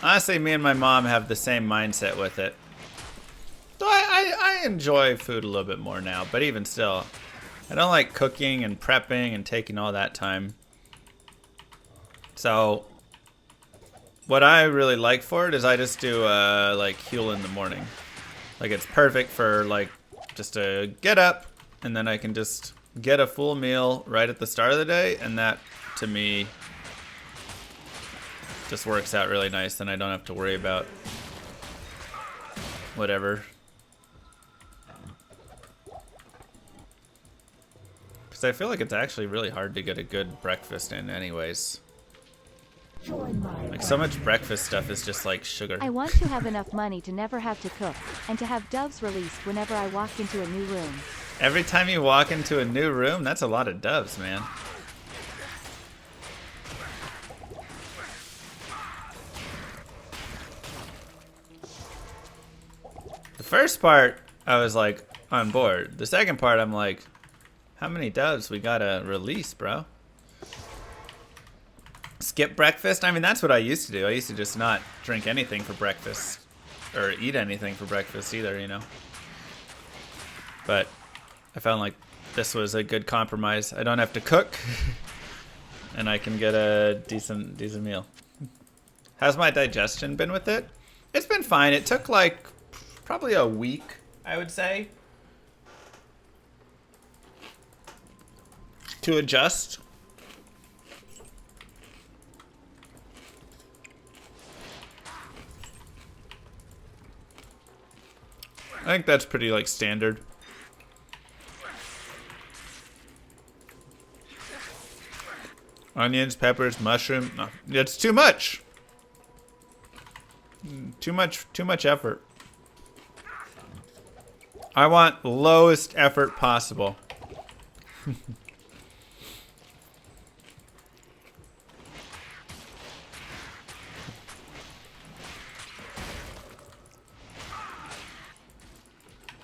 Honestly, me and my mom have the same mindset with it. So I enjoy food a little bit more now, but even still, I don't like cooking and prepping and taking all that time. So what I really like for it is I just do like heal in the morning. Like it's perfect for like just to get up and then I can just get a full meal right at the start of the day, and that to me just works out really nice. Then I don't have to worry about whatever. Because I feel like it's actually really hard to get a good breakfast in anyways. Like so much breakfast stuff is just like sugar. I want to have enough money to never have to cook, and to have doves released whenever I walk into a new room. Every time you walk into a new room, that's a lot of doves, man. The first part, I was like on board. The second part, I'm like, how many doves we gotta release, bro? Skip breakfast? I mean, that's what I used to do. I used to just not drink anything for breakfast. Or eat anything for breakfast either, you know? But I found like this was a good compromise. I don't have to cook, and I can get a decent meal. How's my digestion been with it? It's been fine. It took like probably a week, I would say, to adjust. I think that's pretty like standard. Onions, peppers, mushroom. No, it's too much. Too much effort. I want lowest effort possible.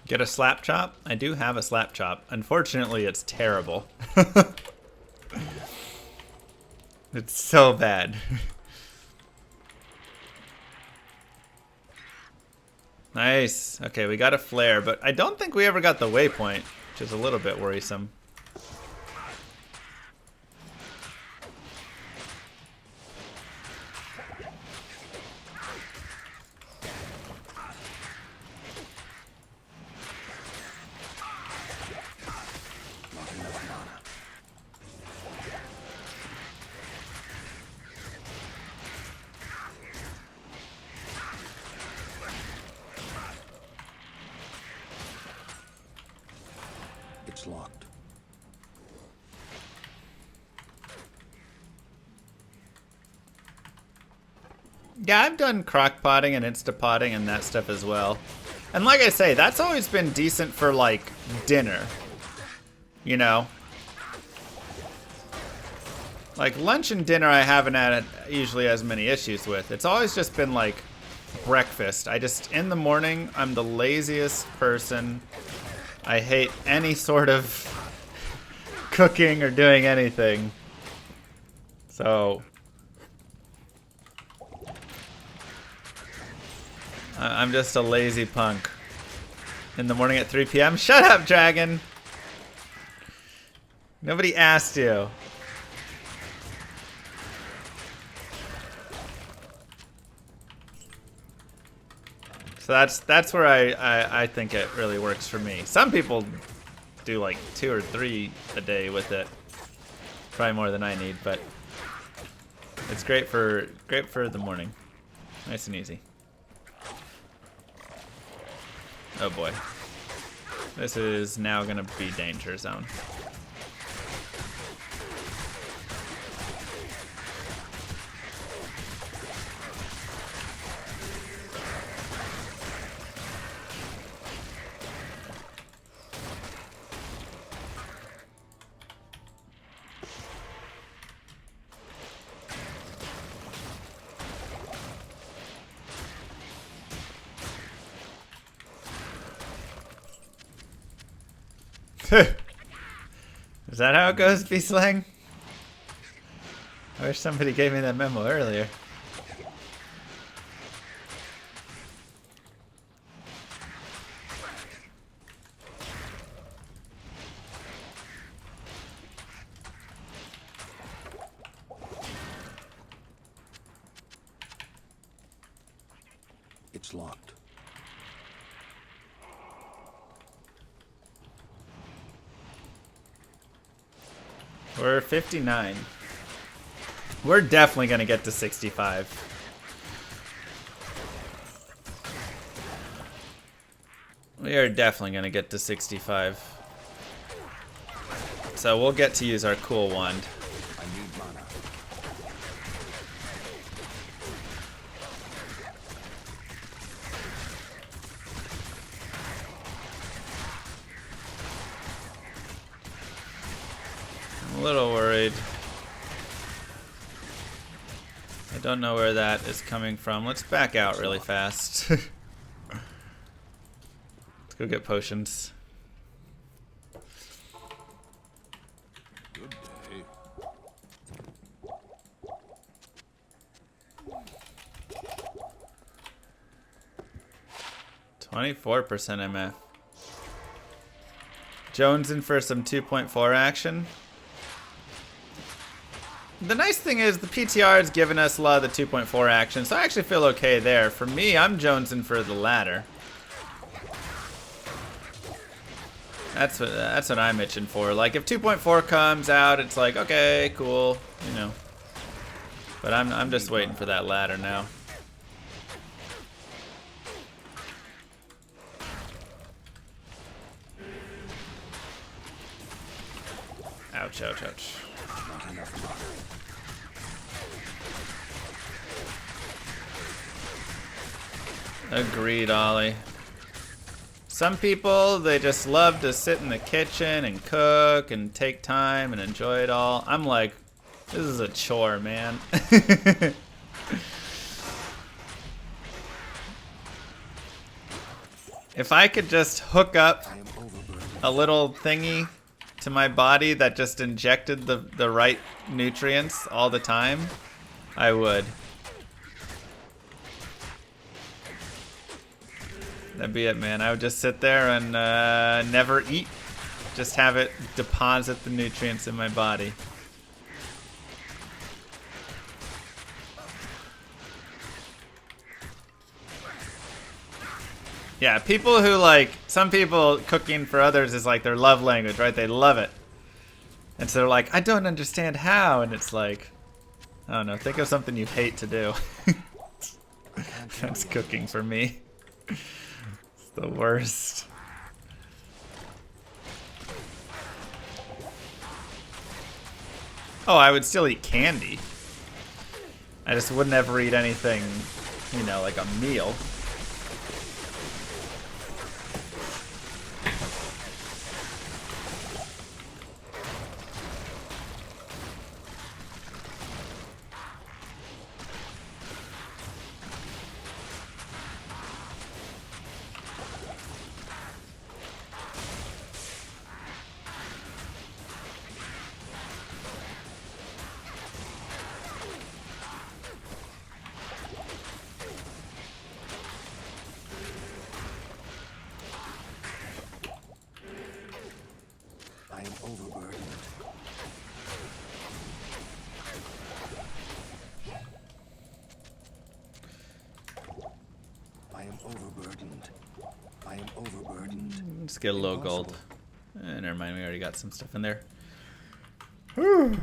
Get a slap chop? I do have a slap chop. Unfortunately, it's terrible. It's so bad. Nice. Okay, we got a flare, but I don't think we ever got the waypoint, which is a little bit worrisome. It's locked. Yeah, I've done crock potting and Instapotting and that stuff as well. And like I say, that's always been decent for like dinner. You know? Like lunch and dinner I haven't had usually as many issues with. It's always just been like breakfast. In the morning, I'm the laziest person. I hate any sort of cooking or doing anything. So I'm just a lazy punk. In the morning at 3 p.m. Shut up, dragon! Nobody asked you. So that's where I think it really works for me. Some people do like 2 or 3 a day with it. Probably more than I need, but it's great for the morning. Nice and easy. Oh boy. This is now gonna be danger zone. Is that how it goes, B-Slang? I wish somebody gave me that memo earlier. It's locked. We're 59. We're definitely gonna get to 65. We are definitely gonna get to 65. So we'll get to use our cool wand. I need mana. I'm a little worried. I don't know where that is coming from. Let's back out really fast. Let's go get potions. Good day. 24% MF. Jonesing for some 2.4 action. The nice thing is the PTR has given us a lot of the 2.4 action, so I actually feel okay there. For me, I'm jonesing for the latter. That's what I'm itching for. Like if 2.4 comes out, it's like okay, cool, you know. But I'm just waiting for that ladder now. Ouch, ouch, ouch. Agreed, Ollie. Some people, they just love to sit in the kitchen and cook and take time and enjoy it all. I'm like, this is a chore, man. If I could just hook up a little thingy to my body that just injected the right nutrients all the time, I would. That'd be it, man. I would just sit there and never eat. Just have it deposit the nutrients in my body. Yeah, people who like, some people cooking for others is like their love language, right? They love it. And so they're like, I don't understand how. And it's like, I don't know, think of something you hate to do. That's cooking for me. It's the worst. Oh, I would still eat candy. I just wouldn't ever eat anything, you know, like a meal. Let's get a little gold. Never mind, we already got some stuff in there. Whew.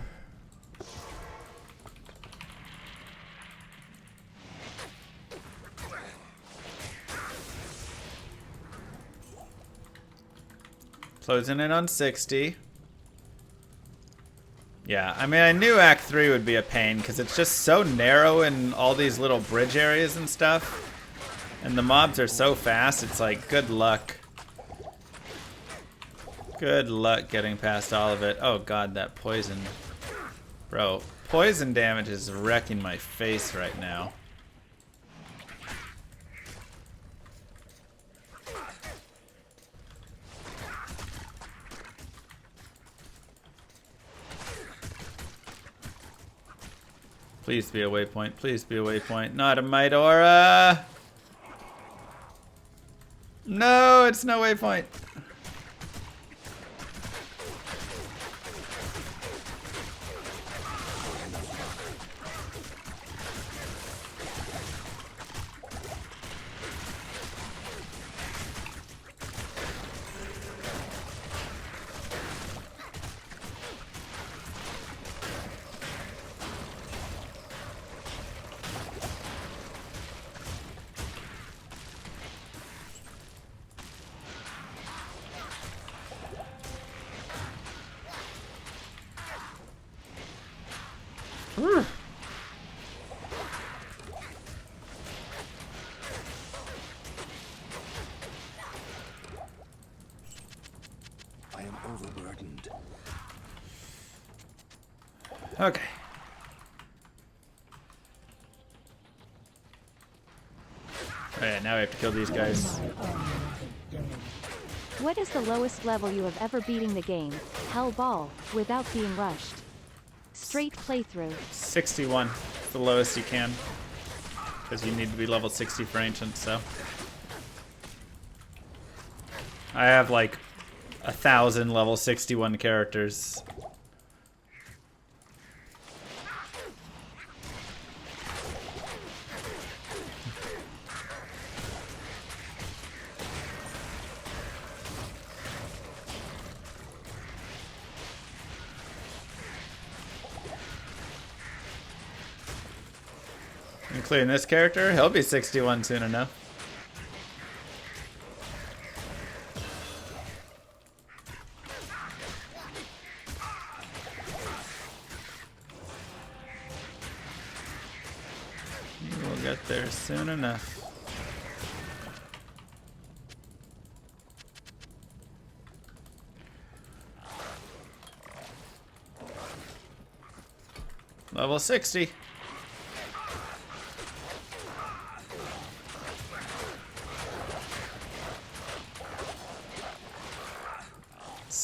Closing in on 60. Yeah, I mean, I knew Act 3 would be a pain because it's just so narrow in all these little bridge areas and stuff. And the mobs are so fast, it's like, good luck. Good luck getting past all of it. Oh god, that poison. Bro, poison damage is wrecking my face right now. Please be a waypoint. Please be a waypoint. Not a Midora. No, it's no waypoint. I am overburdened. Okay. Alright, now we have to kill these guys. What is the lowest level you have ever beating the game? Hell ball, without being rushed. Straight playthrough. 61. It's the lowest you can. Because you need to be level 60 for Ancient, so. I have like 1,000 level 61 characters. Including this character, he'll be 61 soon enough. We'll get there soon enough. Level 60.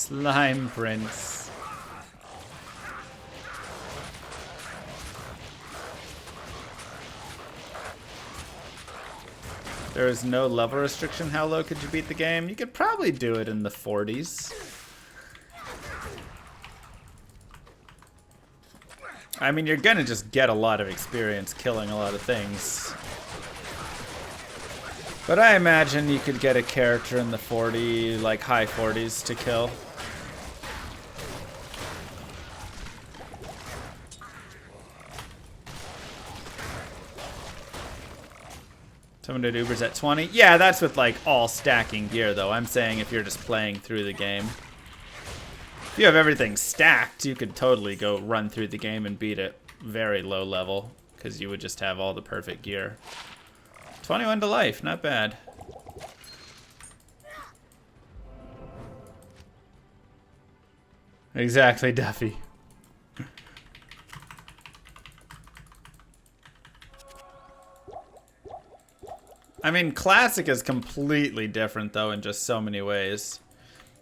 Slime Prince. There is no level restriction. How low could you beat the game? You could probably do it in the 40s. I mean, you're gonna just get a lot of experience killing a lot of things. But I imagine you could get a character in the 40, like high 40s to kill. Someone did Ubers at 20. Yeah, that's with like all stacking gear though. I'm saying if you're just playing through the game. If you have everything stacked, you could totally go run through the game and beat it very low level because you would just have all the perfect gear. 21 to life, not bad. Exactly, Duffy. I mean, Classic is completely different though in just so many ways.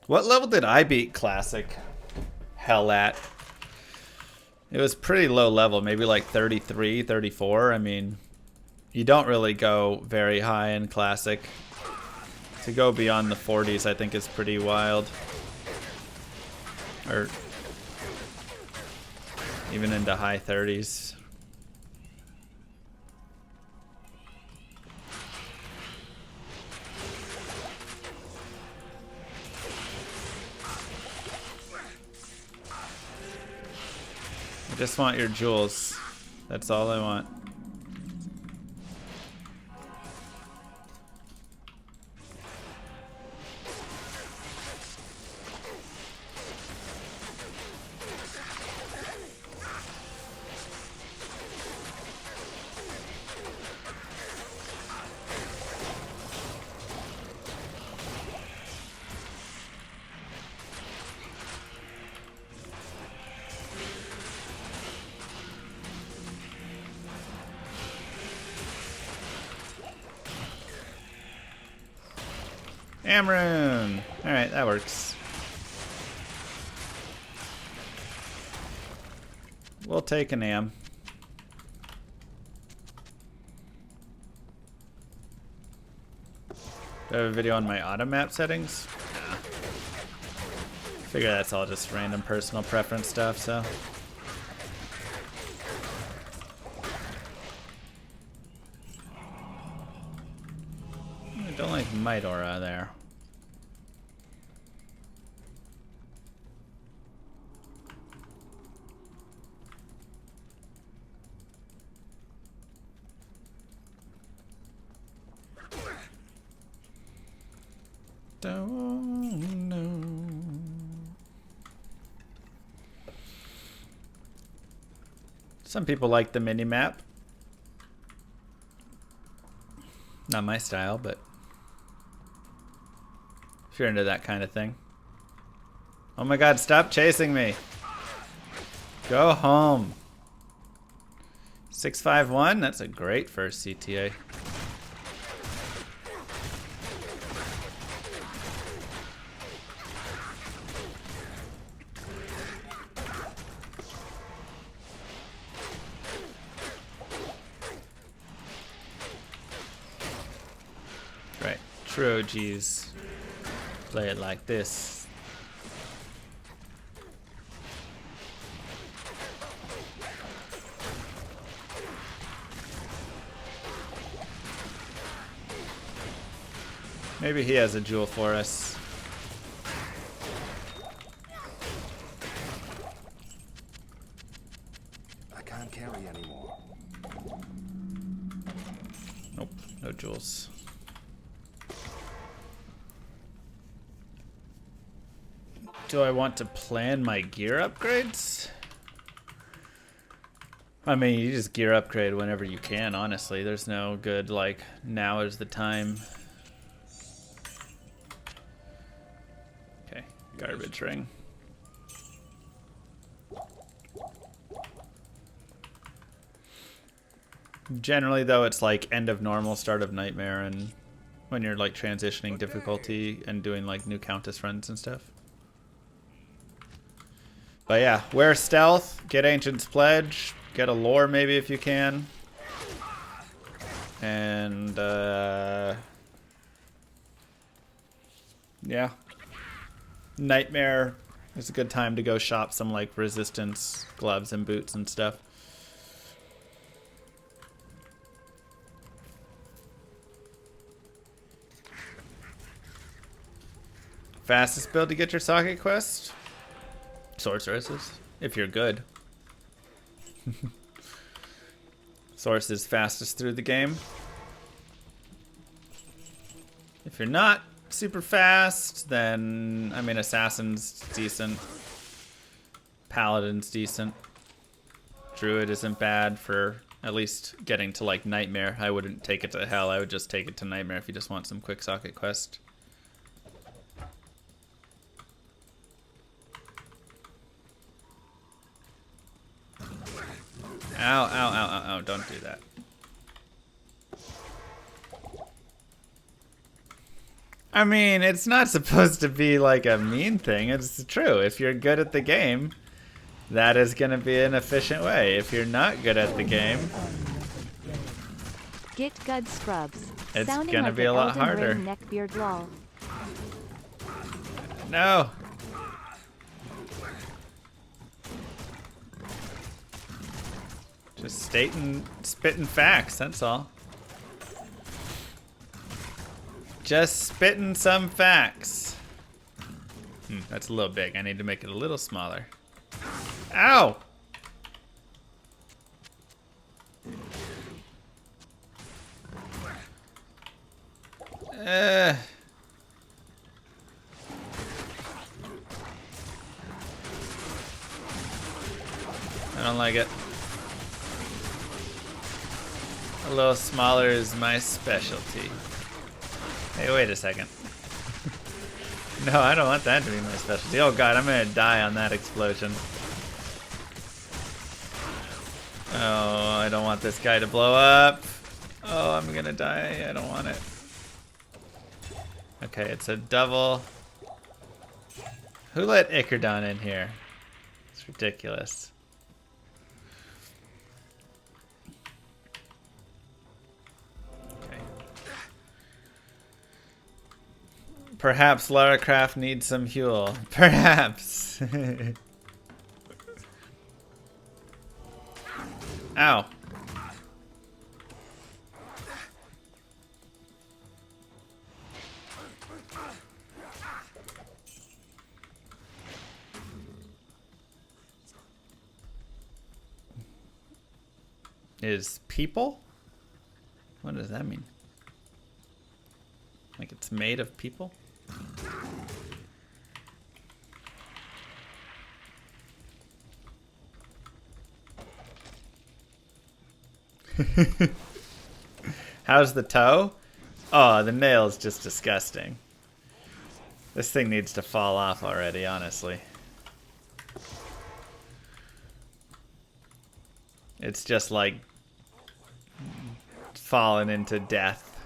What level did I beat Classic Hell at? It was pretty low level, maybe like 33, 34. I mean, you don't really go very high in Classic. To go beyond the 40s, I think is pretty wild. Or even into high 30s. I just want your jewels. That's all I want. Amrune! Alright, that works. We'll take an Am. Do I have a video on my auto map settings? Nah. Figure that's all just random personal preference stuff, so. I don't like Midora there. Don't know. Some people like the mini map. Not my style, but if you're into that kind of thing. Oh my god, stop chasing me. Go home. 651, that's a great first CTA. Right, true OGs play it like this. Maybe he has a jewel for us. I can't carry anymore. Nope, no jewels. Do I want to plan my gear upgrades? I mean, you just gear upgrade whenever you can, honestly. There's no good, like, now is the time. Okay, garbage ring. Generally, though, it's like end of normal, start of nightmare, and when you're like transitioning difficulty and doing like new Countess runs and stuff. But yeah, wear stealth, get Ancient's Pledge, get a lore maybe if you can. And yeah. Nightmare is a good time to go shop some like resistance gloves and boots and stuff. Fastest build to get your socket quest? Sorceresses, if you're good. Source is fastest through the game. If you're not super fast, then, I mean, Assassin's decent. Paladin's decent. Druid isn't bad for at least getting to, like, Nightmare. I wouldn't take it to Hell. I would just take it to Nightmare if you just want some quick socket quest. Ow, ow, ow, ow, ow, don't do that. I mean, it's not supposed to be like a mean thing. It's true. If you're good at the game, that is going to be an efficient way. If you're not good at the game, Get good scrubs. it's Sounding going to like be a an lot Elden harder. Ring neckbeard lol. No. Just spitting facts, that's all. Just spitting some facts. That's a little big. I need to make it a little smaller. Ow! I don't like it. A little smaller is my specialty. Hey, wait a second. No, I don't want that to be my specialty. Oh god, I'm gonna die on that explosion. Oh, I don't want this guy to blow up. Oh, I'm gonna die. I don't want it. Okay, it's a double. Who let Icardon in here? It's ridiculous. Perhaps Lara Croft needs some fuel. Perhaps. Ow. Is people? What does that mean? Like it's made of people? How's the toe? Oh, the nail's just disgusting. This thing needs to fall off already, honestly. It's just like fallen into death,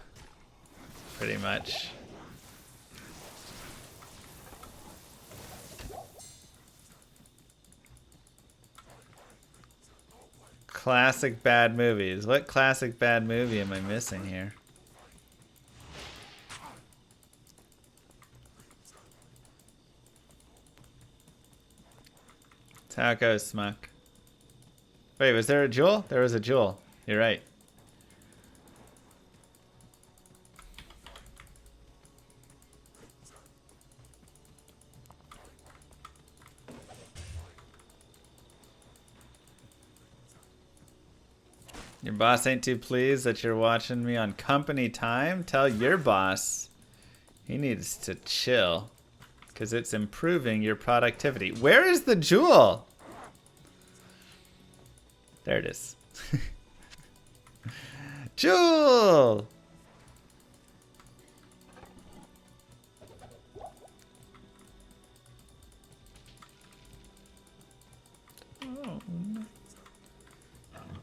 pretty much. Classic bad movies. What classic bad movie am I missing here? That's how it goes, Smuck. Wait, was there a jewel? There was a jewel. You're right. Your boss ain't too pleased that you're watching me on company time? Tell your boss he needs to chill, because it's improving your productivity. Where is the jewel? There it is. Jewel!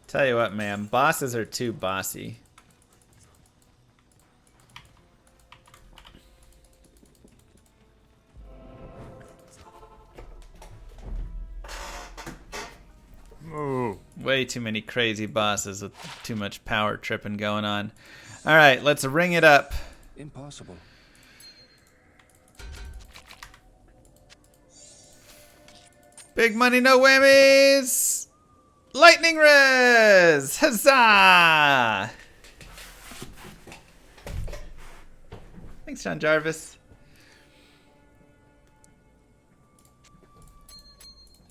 Tell you what, man, bosses are too bossy. Move. Way too many crazy bosses with too much power tripping going on. All right, let's ring it up. Impossible. Big money, no whammies! Lightning res! Huzzah! Thanks, John Jarvis.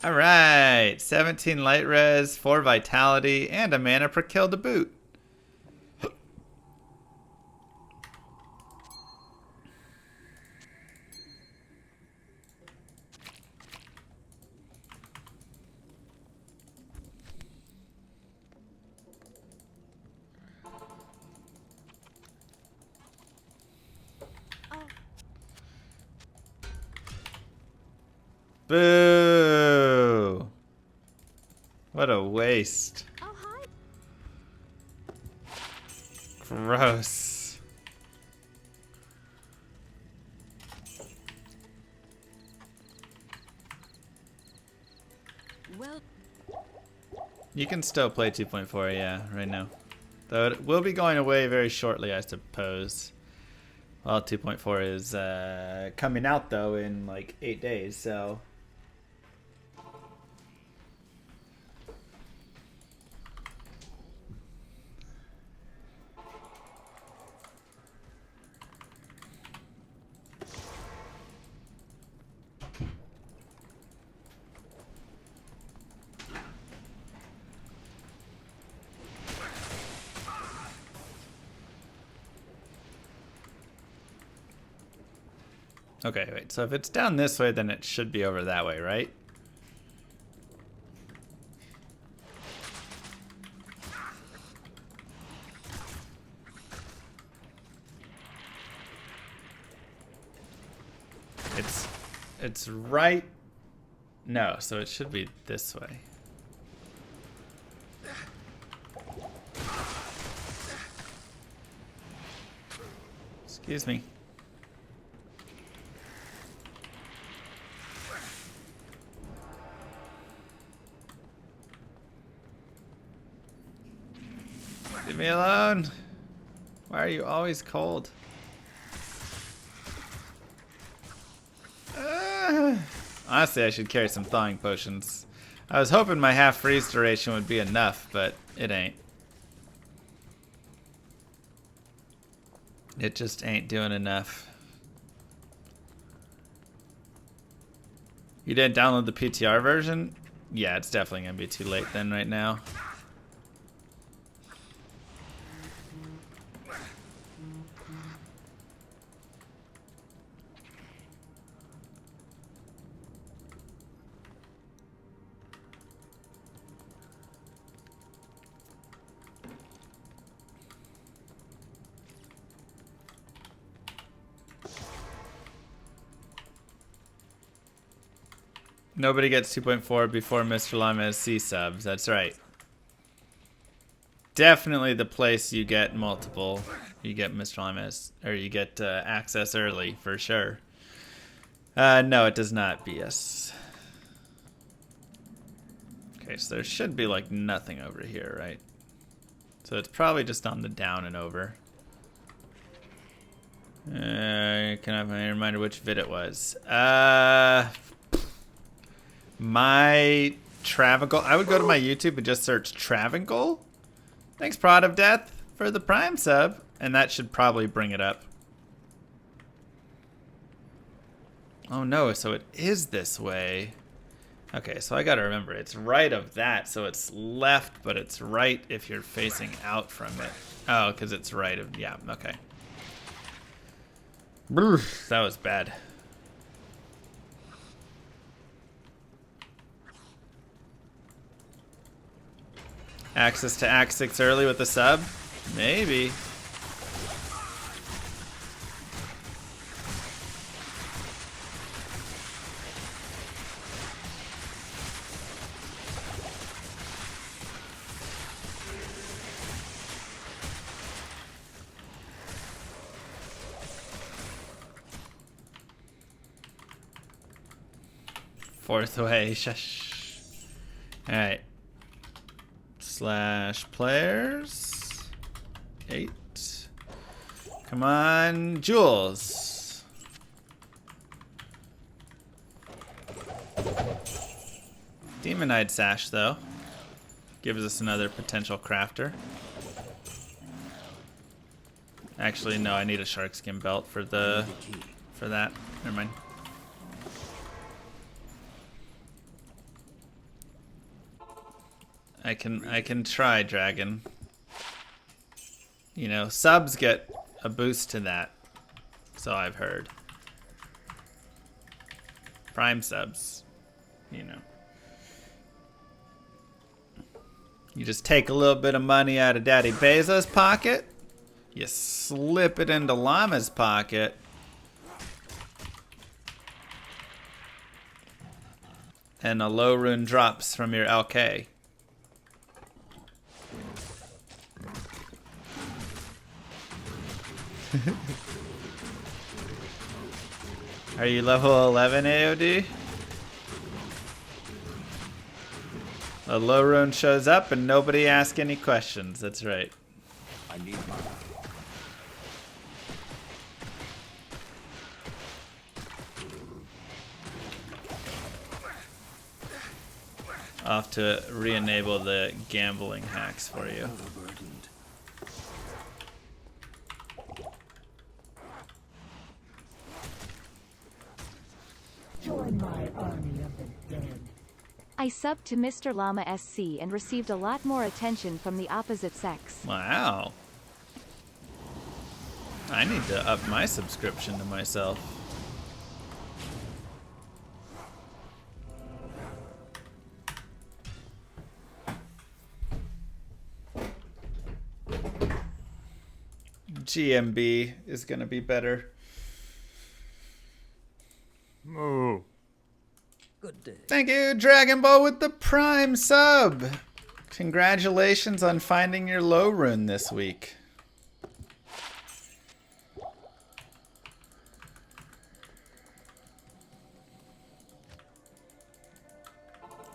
All right, 17 light res, 4 vitality, and a mana per kill to boot. Boo! What a waste. Oh, hi. Gross. Well, You can still play 2.4, yeah, right now. Though it will be going away very shortly, I suppose. Well, 2.4 is coming out, though, in like 8 days, so... Okay, wait, so if it's down this way, then it should be over that way, right? It's right... No, so it should be this way. Excuse me. Leave me alone. Why are you always cold? Honestly, I should carry some thawing potions. I was hoping my half freeze duration would be enough, but it ain't. It just ain't doing enough. You didn't download the PTR version? Yeah, it's definitely gonna be too late then right now. Nobody gets 2.4 before Mr. Llama has C subs. That's right. Definitely the place you get multiple. You get Mr. Llama, or you get access early for sure. No, it does not, BS. Okay, so there should be like nothing over here, right? So it's probably just on the down and over. Can I have a reminder which vid it was? My Travangle. I would go to my YouTube and just search Travangle. Thanks, Prod of Death, for the Prime sub. And that should probably bring it up. Oh no, so it is this way. Okay, so I gotta remember, it's right of that, so it's left, but it's right if you're facing out from it. Oh, because it's right of, yeah, okay. Brr, that was bad. Access to Act 6 early with the sub? Maybe. Fourth way, shush. Alright. Slash players. 8. Come on, Jules. Demonite Sash, though. Gives us another potential crafter. Actually, no, I need a shark skin belt for that. Never mind. I can try, Dragon. You know, subs get a boost to that. So I've heard. Prime subs, you know. You just take a little bit of money out of Daddy Bezos' pocket. You slip it into Llama's pocket. And a low rune drops from your LK. Are you level 11 AOD? A low rune shows up and nobody asks any questions. That's right. I need mana. Off to re-enable the gambling hacks for you. Overburdened. Join my army of the dead. I subbed to Mr. Llama SC and received a lot more attention from the opposite sex. Wow. I need to up my subscription to myself. GMB is gonna be better. Oh. Good day. Thank you, Dragon Ball, with the Prime sub. Congratulations on finding your low rune this week.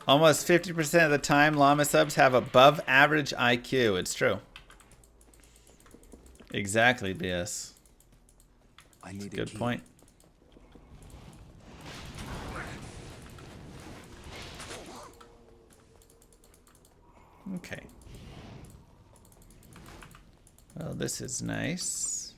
Almost 50% of the time, Llama subs have above average IQ. It's true. Exactly, BS. I need a Good key. point. Okay. Well, this is nice.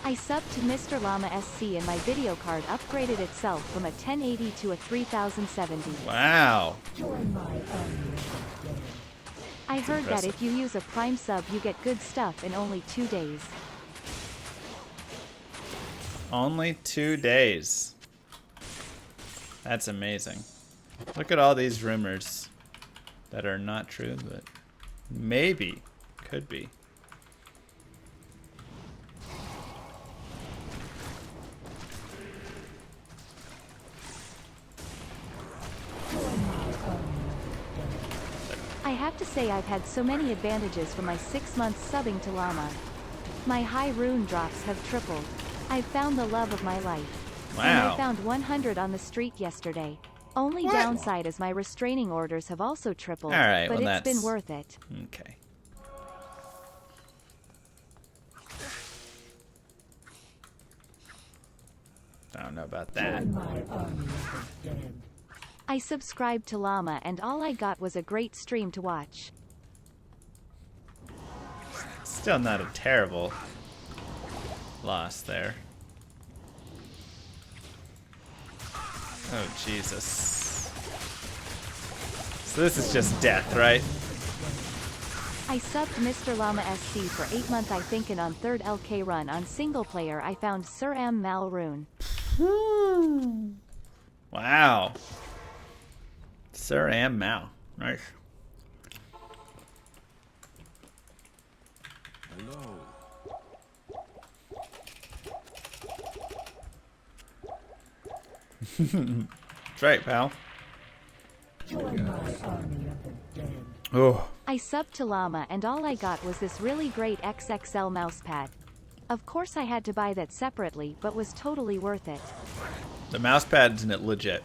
I subbed to Mr. Llama SC and my video card upgraded itself from a 1080 to a 3070. Wow. Join my army of the dead. I heard that impressive. if you use a Prime sub you get good stuff in only 2 days. Only 2 days. That's amazing. Look at all these rumors that are not true, but maybe could be. I have to say I've had so many advantages from my 6 months subbing to Llama. My high rune drops have tripled. I've found the love of my life. And I Wow. found 100 on the street yesterday. Only What? downside is my restraining orders have also tripled, All right, but well, it's been that's- worth it. Okay. I don't know about that. Join my army of the dead. I subscribed to Llama and all I got was a great stream to watch. Still not a terrible loss there. Oh, Jesus. So this is just death, right? I subbed Mr. Llama SC for 8 months I think, and on third LK run on single player I found Sir M. Malrune. Wow. Sir M. Mal. Nice. Hello. That's right, pal. Join my army of the dead. Oh. I subbed to Llama and all I got was this really great XXL mousepad. Of course I had to buy that separately, but was totally worth it. The mousepad's legit.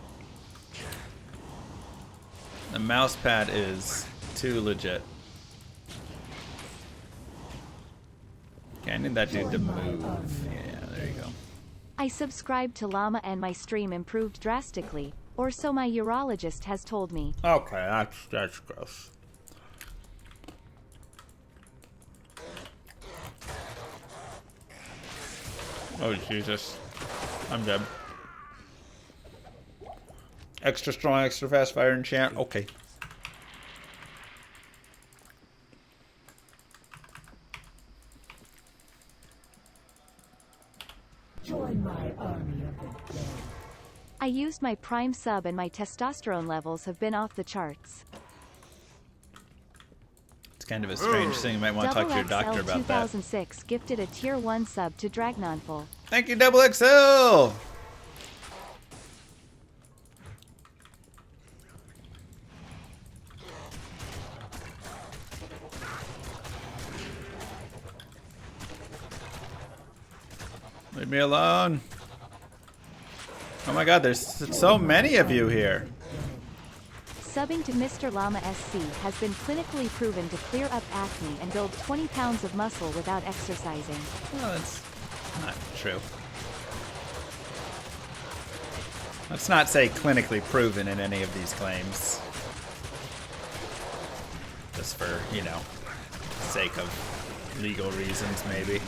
The mousepad is too legit. Okay, I need that dude to move. Yeah, there you go. I subscribed to Llama and my stream improved drastically, or so my urologist has told me. Okay, that's gross. Oh, Jesus. I'm dead. Extra strong, extra fast fire enchant. Okay. Join my army of the dead. I used my Prime sub and my testosterone levels have been off the charts. It's kind of a strange thing. You might want to talk to your doctor XL about that. 2006 gifted a tier 1 sub to Dragnonful. Thank you, Double XL! Leave me alone. Oh my god, there's so many of you here. Subbing to Mr. Llama SC has been clinically proven to clear up acne and build 20 pounds of muscle without exercising. Well, that's not true. Let's not say clinically proven in any of these claims. Just for, you know, sake of legal reasons, maybe.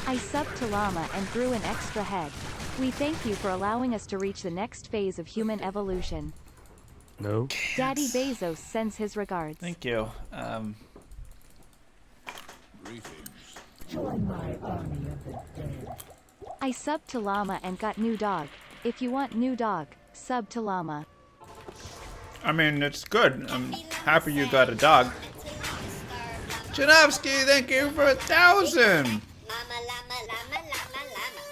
I subbed to Llama and grew an extra head. We thank you for allowing us to reach the next phase of human evolution. No. Daddy Bezos sends his regards. Thank you. Greetings. Join my army of the dead. I subbed to Llama and got new dog. If you want new dog, sub to Llama. I mean, it's good. I'm happy you got a dog. Janowski, thank you for 1,000! Llama, llama, llama, llama, llama.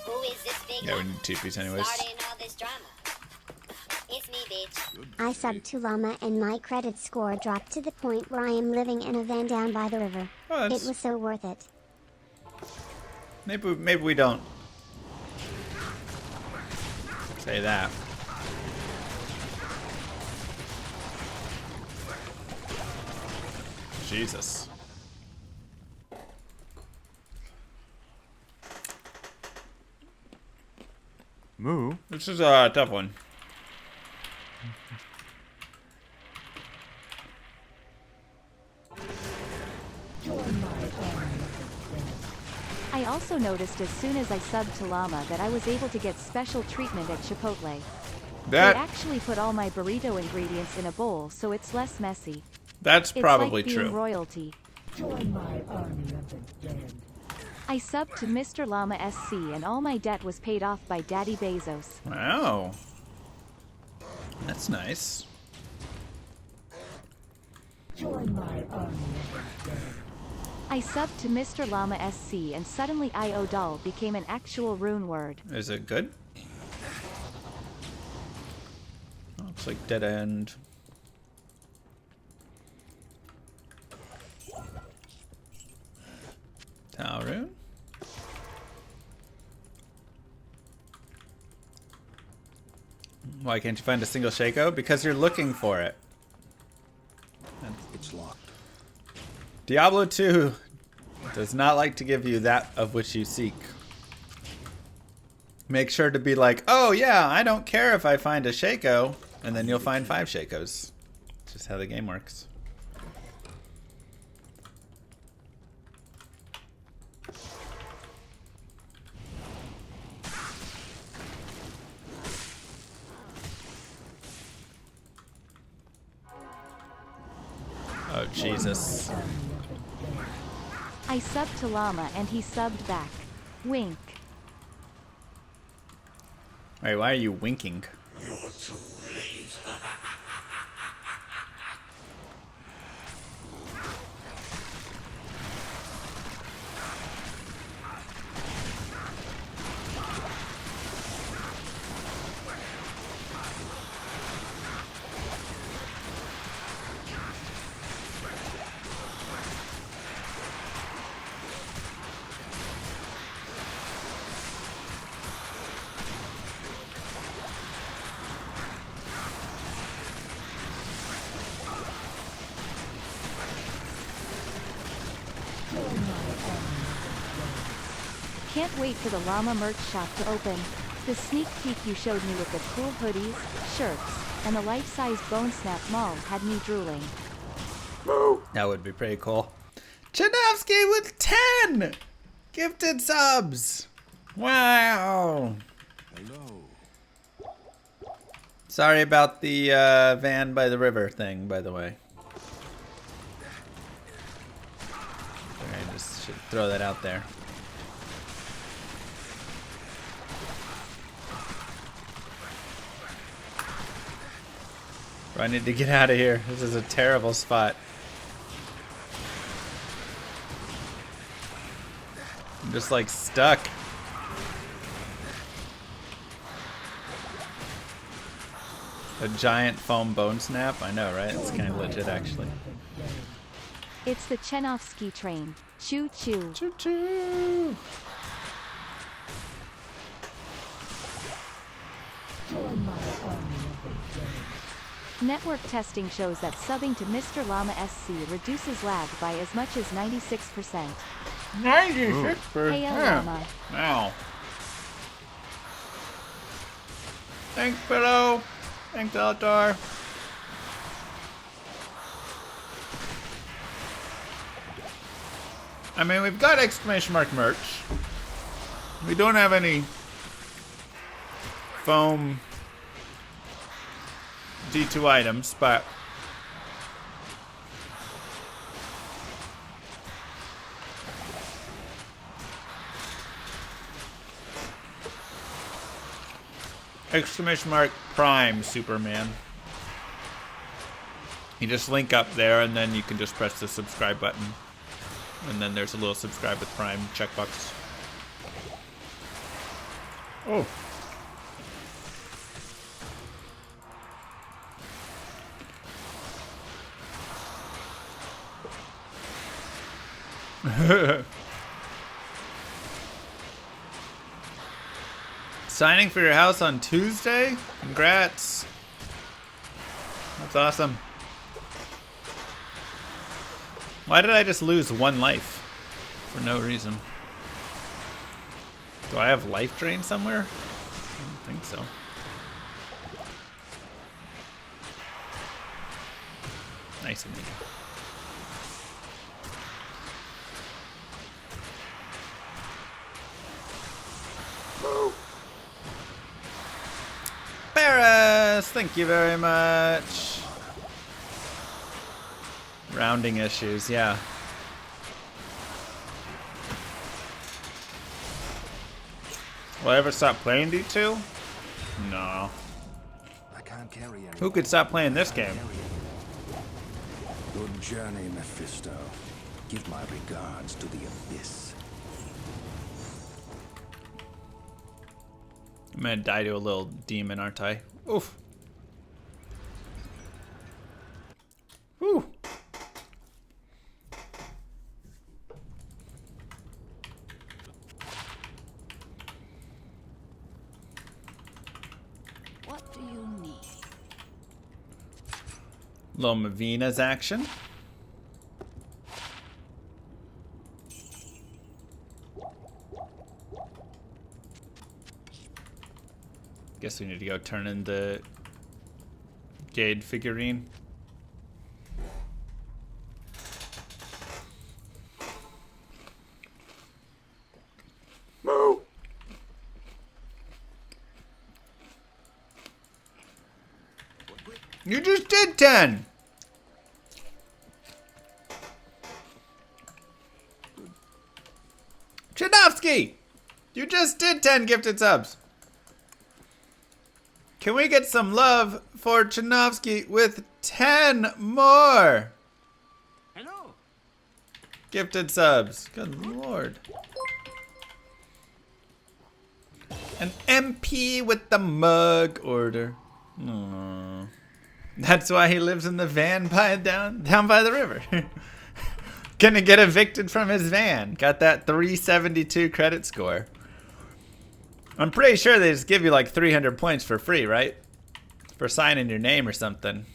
Who is this big Yeah, we llama? need TPs anyways. Starting all this drama. It's me, bitch. I subbed to Llama and my credit score dropped to the point where I am living in a van down by the river. Oh, It that's, was so worth it. maybe we don't say that. Jesus. Moo. This is a tough one. I also noticed as soon as I subbed to Llama that I was able to get special treatment at Chipotle. They That actually put all my burrito ingredients in a bowl so it's less messy. that's It's probably like being true. royalty. Join my army of the dead. I subbed to Mr. Llama SC and all my debt was paid off by Daddy Bezos. Wow. That's nice. Join my army of the dead. I subbed to Mr. Llama SC and suddenly IO-Doll became an actual rune word. Is it good? Oh, looks like dead end. Talrune? Why can't you find a single Shaco? Because you're looking for it. It's locked. Diablo 2 does not like to give you that of which you seek. Make sure to be like, oh yeah, I don't care if I find a Shaco, and then you'll find 5 Shacos. It's just how the game works. Oh, Jesus. I subbed to Llama and he subbed back. Wink. Wait, why are you winking? Can't wait for the Llama merch shop to open. The sneak peek you showed me with the cool hoodies, shirts, and the life-size Bone Snap Mall had me drooling. That would be pretty cool. Chanofsky with 10 gifted subs. Wow. Hello. Sorry about the van by the river thing, by the way. I just should throw that out there. I need to get out of here. This is a terrible spot. I'm just like stuck. A giant foam bone snap? I know, right? It's kind of legit, actually. It's the Chenovsky train. Choo choo. Choo choo! Network testing shows that subbing to Mr. Llama SC reduces lag by as much as 96%. 96%? Hey, Llama. Wow. Thanks, Pillow. Thanks, Altar. I mean, we've got exclamation mark merch. We don't have any foam D2 items, but exclamation mark Prime Superman. You just link up there and then you can just press the subscribe button. And then there's a little subscribe with Prime checkbox. Oh. Signing for your house on Tuesday? Congrats. That's awesome. Why did I just lose 1 life? For no reason. Do I have life drain somewhere? I don't think so. Nice of me. Barris, thank you very much. Rounding issues, yeah. Will I ever stop playing D2? No. I can't carry anymore. Who could stop playing this game? Good journey, Mephisto. Give my regards to the abyss. I'm gonna die to a little demon, aren't I? Oof. Whew. What do you Little Mavina's action. Guess we need to go turn in the Jade figurine. Moo! You just did 10! Chinovsky! You just did 10 gifted subs! Can we get some love for Chinovsky with 10 more Hello. gifted subs? Good lord. An MP with the mug order. Aww. That's why he lives in the van down by the river. Gonna get evicted from his van. Got that 372 credit score. I'm pretty sure they just give you like 300 points for free, right? For signing your name or something.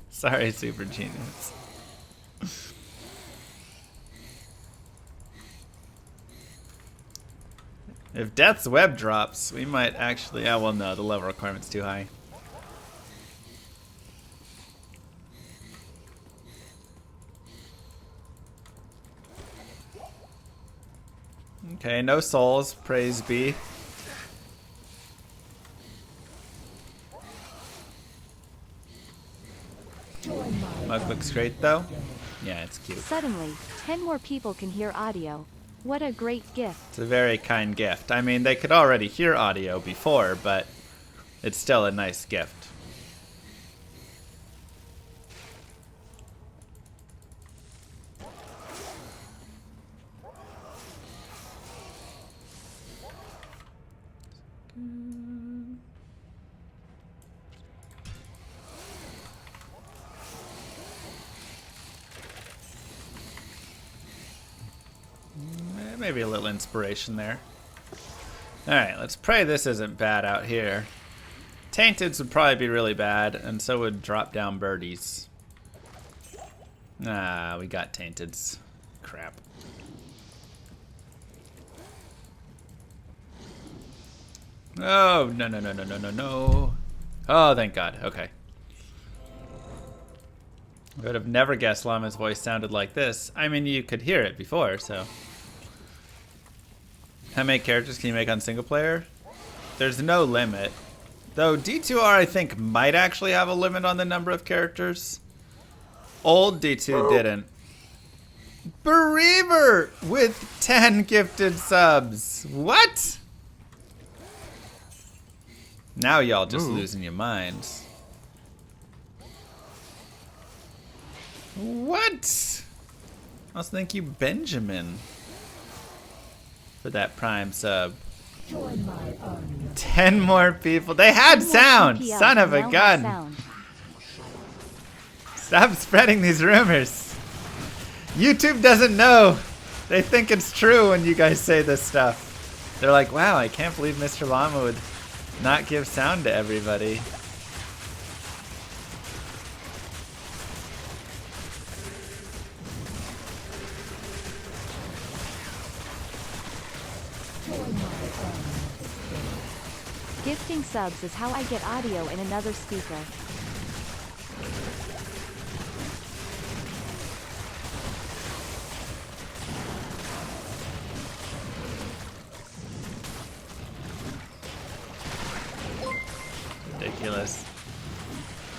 Sorry, Super Genius. If Death's Web drops, we might actually... Oh, well, no, the level requirement's too high. Okay, no souls, praise be. Mug looks great, though. Yeah, it's cute. Suddenly, 10 more people can hear audio. What a great gift. It's a very kind gift. I mean, they could already hear audio before, but it's still a nice gift. Maybe a little inspiration there. Alright, let's pray this isn't bad out here. Tainteds would probably be really bad, and so would drop down birdies. Ah, we got Tainteds. Crap. Oh, no, no, no, no, no, no, no. Oh, thank God. Okay. I would have never guessed Llama's voice sounded like this. I mean, you could hear it before, so... How many characters can you make on single player? There's no limit. Though D2R, I think, might actually have a limit on the number of characters. Old D2 didn't. Bereaver with 10 gifted subs. What? Now y'all just losing your minds. What? I was thank you, Benjamin, for that prime sub. 10 more people. They had sound. Son of a gun. Stop spreading these rumors. YouTube doesn't know. They think it's true when you guys say this stuff. They're like, wow, I can't believe Mr. Llama would not give sound to everybody. Gifting subs is how I get audio in another speaker. Ridiculous.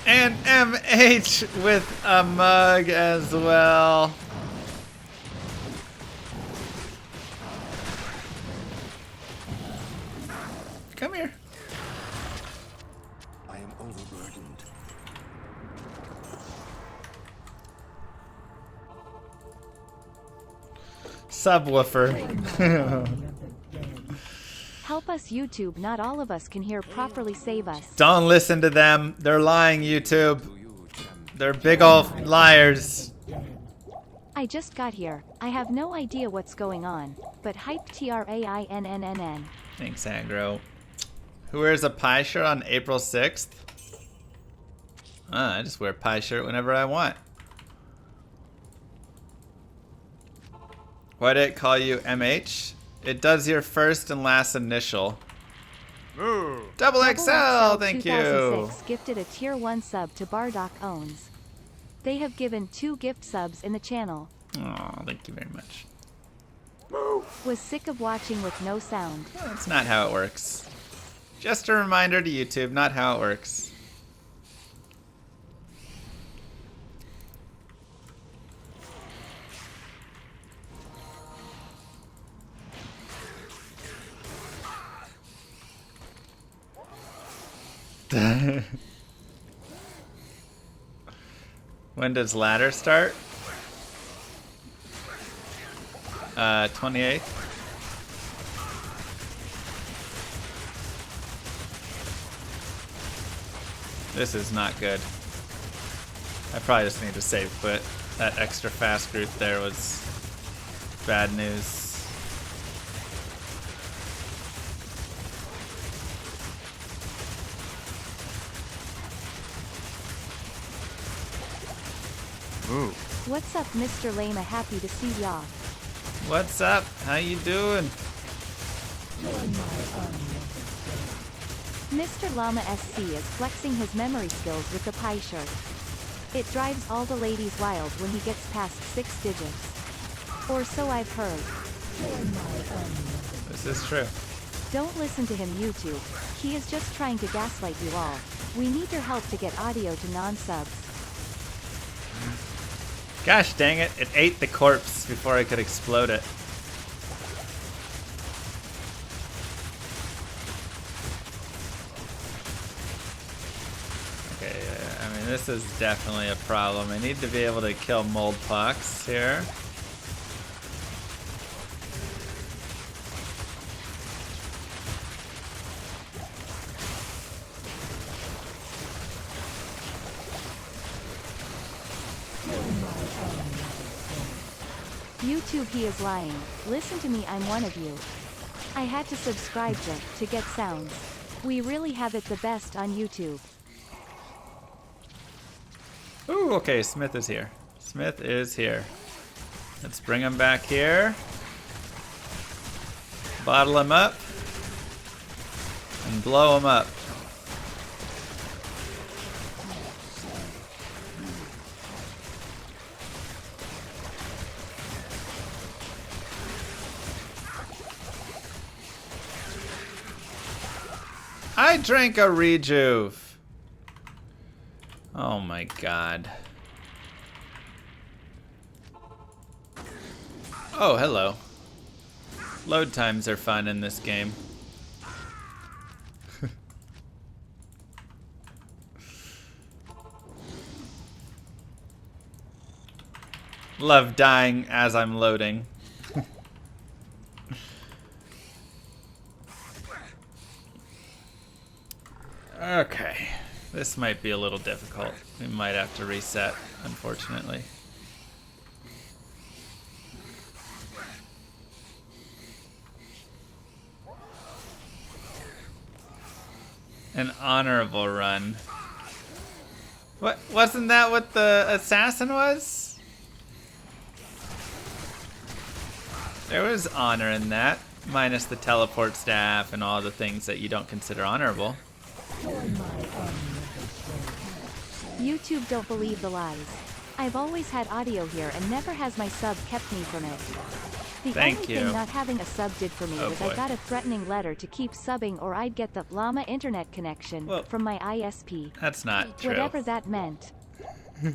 And MH with a mug as well. Come here. I am overburdened. Subwoofer. Help us, YouTube. Not all of us can hear properly. Save us. Don't listen to them. They're lying, YouTube. They're big old liars. I just got here. I have no idea what's going on, but hype TRAINNNN. Thanks, Aggro. Who wears a pie shirt on April 6th? I just wear a pie shirt whenever I want. Why did it call you MH? It does your first and last initial. Moo. Double XL, thank 2006 you. gifted a tier 1 sub to Bardock Owns. They have given 2 gift subs in the channel. Oh, thank you very much. Was sick of watching with no sound. That's not how it works. Just a reminder to YouTube, not how it works. When does ladder start? 28th. This is not good. I probably just need to save quit. That extra fast group there was bad news. Moo. What's up, Mr. Lama? Happy to see y'all. What's up? How you doing? Mr. Llama SC is flexing his memory skills with the pie shirt. It drives all the ladies wild when he gets past 6 digits. Or so I've heard. This is true. Don't listen to him, YouTube. He is just trying to gaslight you all. We need your help to get audio to non-subs. Gosh dang it, it ate the corpse before I could explode it. Okay, I mean this is definitely a problem. I need to be able to kill mold pox here. YouTube, he is lying. Listen to me, I'm one of you. I had to subscribe to get sounds. We really have it the best on YouTube. Ooh, okay, Smith is here. Smith is here. Let's bring him back here. Bottle him up. And blow him up. I drank a rejuve. Oh my god. Oh, hello. Load times are fun in this game. Love dying as I'm loading. Okay, this might be a little difficult. We might have to reset, unfortunately. An honorable run. What? Wasn't that what the assassin was? There was honor in that, minus the teleport staff and all the things that you don't consider honorable. YouTube, don't believe the lies. I've always had audio here and never has my sub kept me from it. The Thank only you. thing not having a sub did for me Oh, was boy. I got a threatening letter to keep subbing or I'd get the llama internet connection Well, from my ISP. That's not true. Whatever that meant. I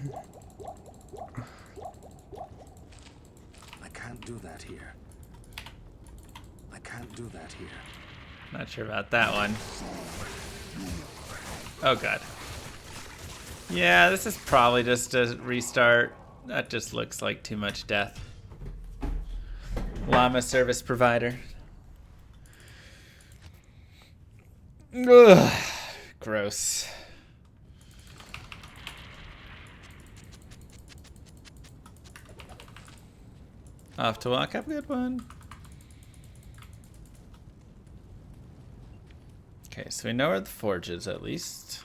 can't do that here. I can't do that here. Not sure about that one. Oh god. Yeah, this is probably just a restart. That just looks like too much death. Llama service provider. Ugh, gross. Off to walk. Have a good one. Okay, so we know where the forge is at least.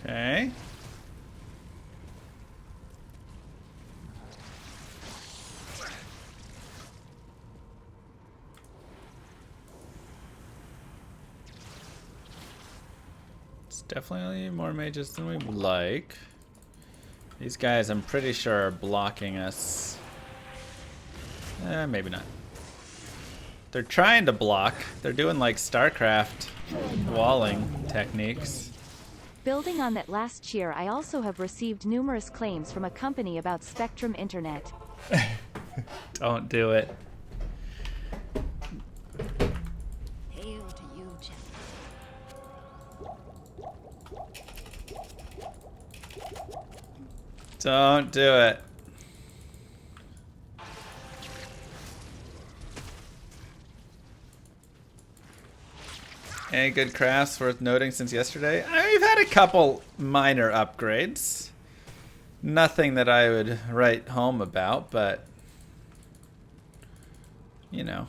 Okay. It's definitely more mages than we would like. These guys, I'm pretty sure, are blocking us. Maybe not. They're trying to block. They're doing like StarCraft walling techniques. Building on that last cheer, I also have received numerous claims from a company about Spectrum Internet. Don't do it. Hail to you, champion. Don't do it. Any good crafts worth noting since yesterday? We've had a couple minor upgrades. Nothing that I would write home about, but you know.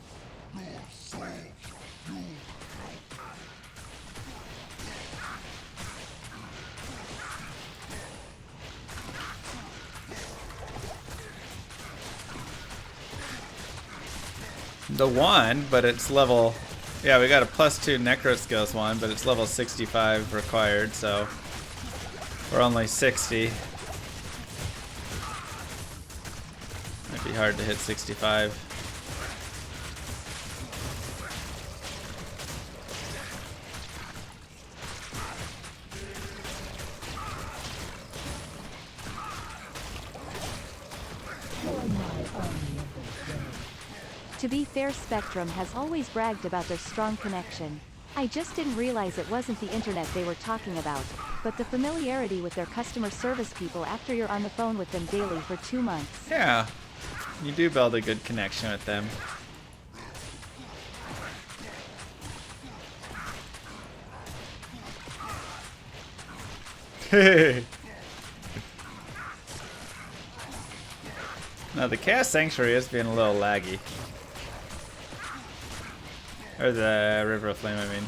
The one, but it's level... Yeah, we got a +2 Necro Skills one, but it's level 65 required, so we're only 60. Might be hard to hit 65. To be fair, Spectrum has always bragged about their strong connection. I just didn't realize it wasn't the internet they were talking about, but the familiarity with their customer service people after you're on the phone with them daily for 2 months. Yeah, you do build a good connection with them. Now the Chaos Sanctuary is being a little laggy. Or the River of Flame, I mean.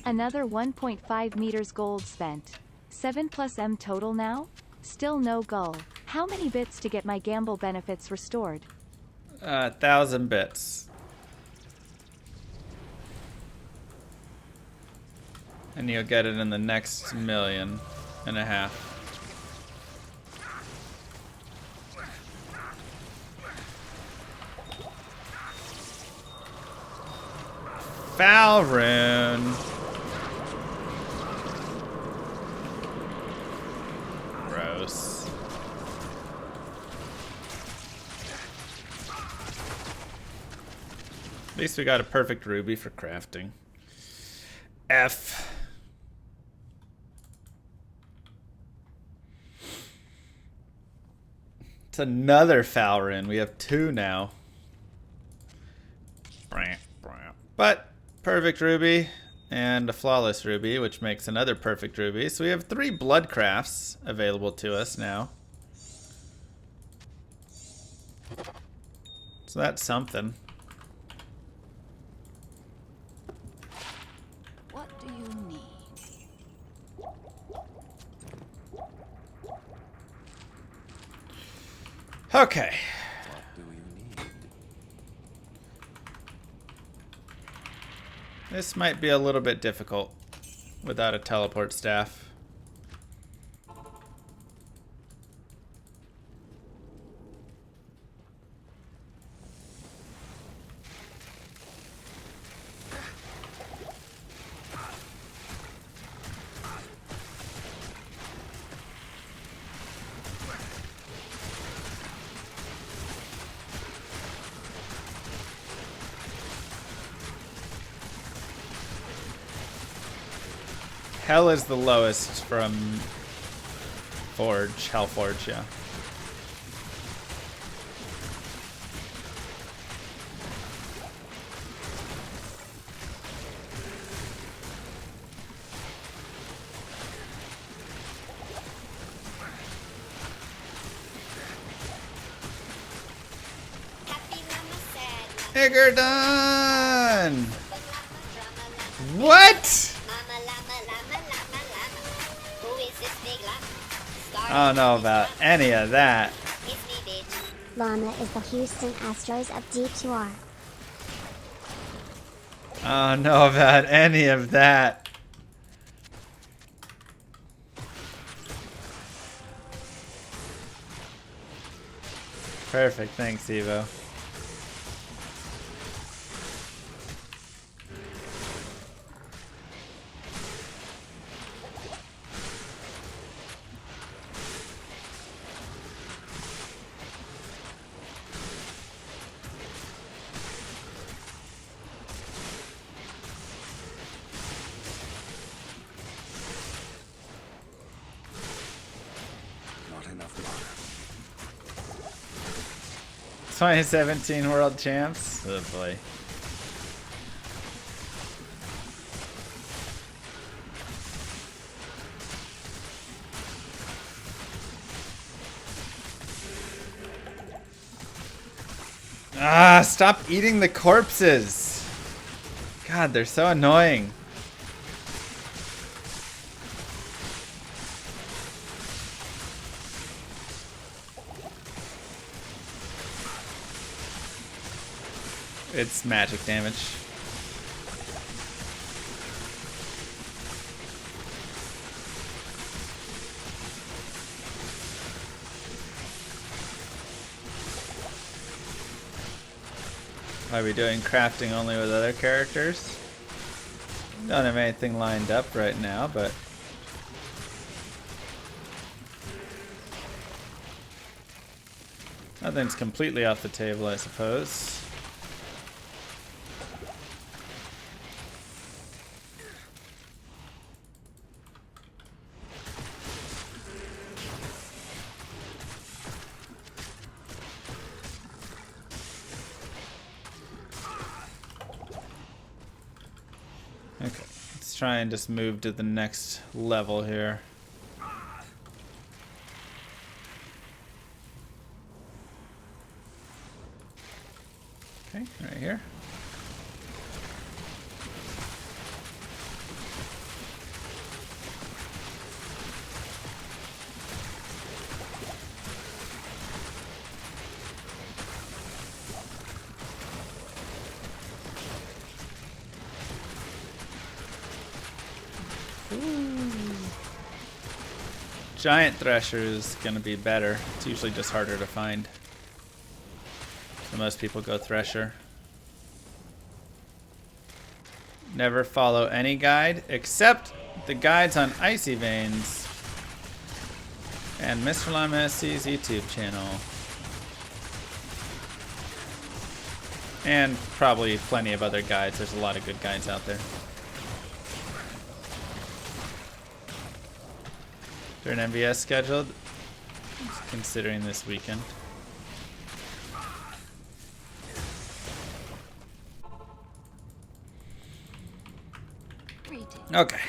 Another 1.5 meters gold spent. 7+M total now? Still no goal. How many bits to get my gamble benefits restored? 1,000 bits. And you'll get it in the next 1.5 million. Foul rune. Gross. At least we got a perfect ruby for crafting. F. It's another foul rune. We have 2 now. But perfect ruby and a flawless ruby, which makes another perfect ruby. So we have 3 blood crafts available to us now. So that's something. What do you need? Okay. What do you need? This might be a little bit difficult without a teleport staff. Hell is the lowest from Forge, Hellforge, yeah. Happy llama, sad Igerdon! llama. What? Mama llama, llama, llama, llama. Who is this big llama? Starting I don't know with this about llama. any of that. It's me, bitch. Llama is the Houston Astros of D2R. I don't know about any of that. Perfect, thanks, Evo. Not enough water. 2017 World Champs. Oh boy. Ah, stop eating the corpses. God, they're so annoying. It's magic damage. Are we doing crafting only with other characters? Don't have anything lined up right now, but nothing's completely off the table, I suppose. Okay, let's try and just move to the next level here. Okay, right here. Giant Thresher is going to be better. It's usually just harder to find. So most people go Thresher. Never follow any guide except the guides on Icy Veins and Mr. Lima SC's YouTube channel. And probably plenty of other guides. There's a lot of good guides out there. Is there an MVS scheduled? Just considering this weekend. Okay.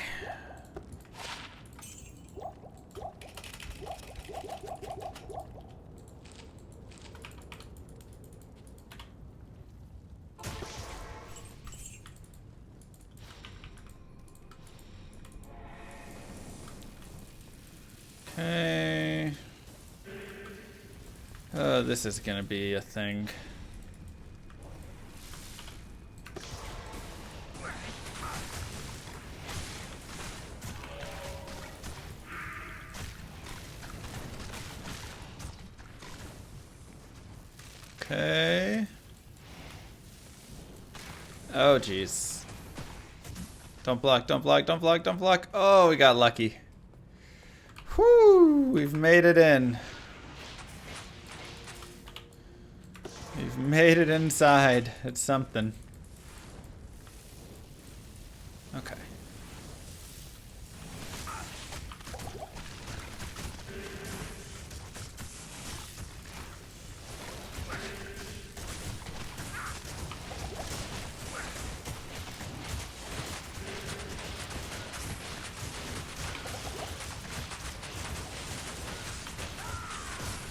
Okay. Oh, this is gonna be a thing. Okay. Oh, jeez. Don't block, don't block, don't block, don't block. Oh, we got lucky. Whew, we've made it in. We've made it inside. It's something. Okay.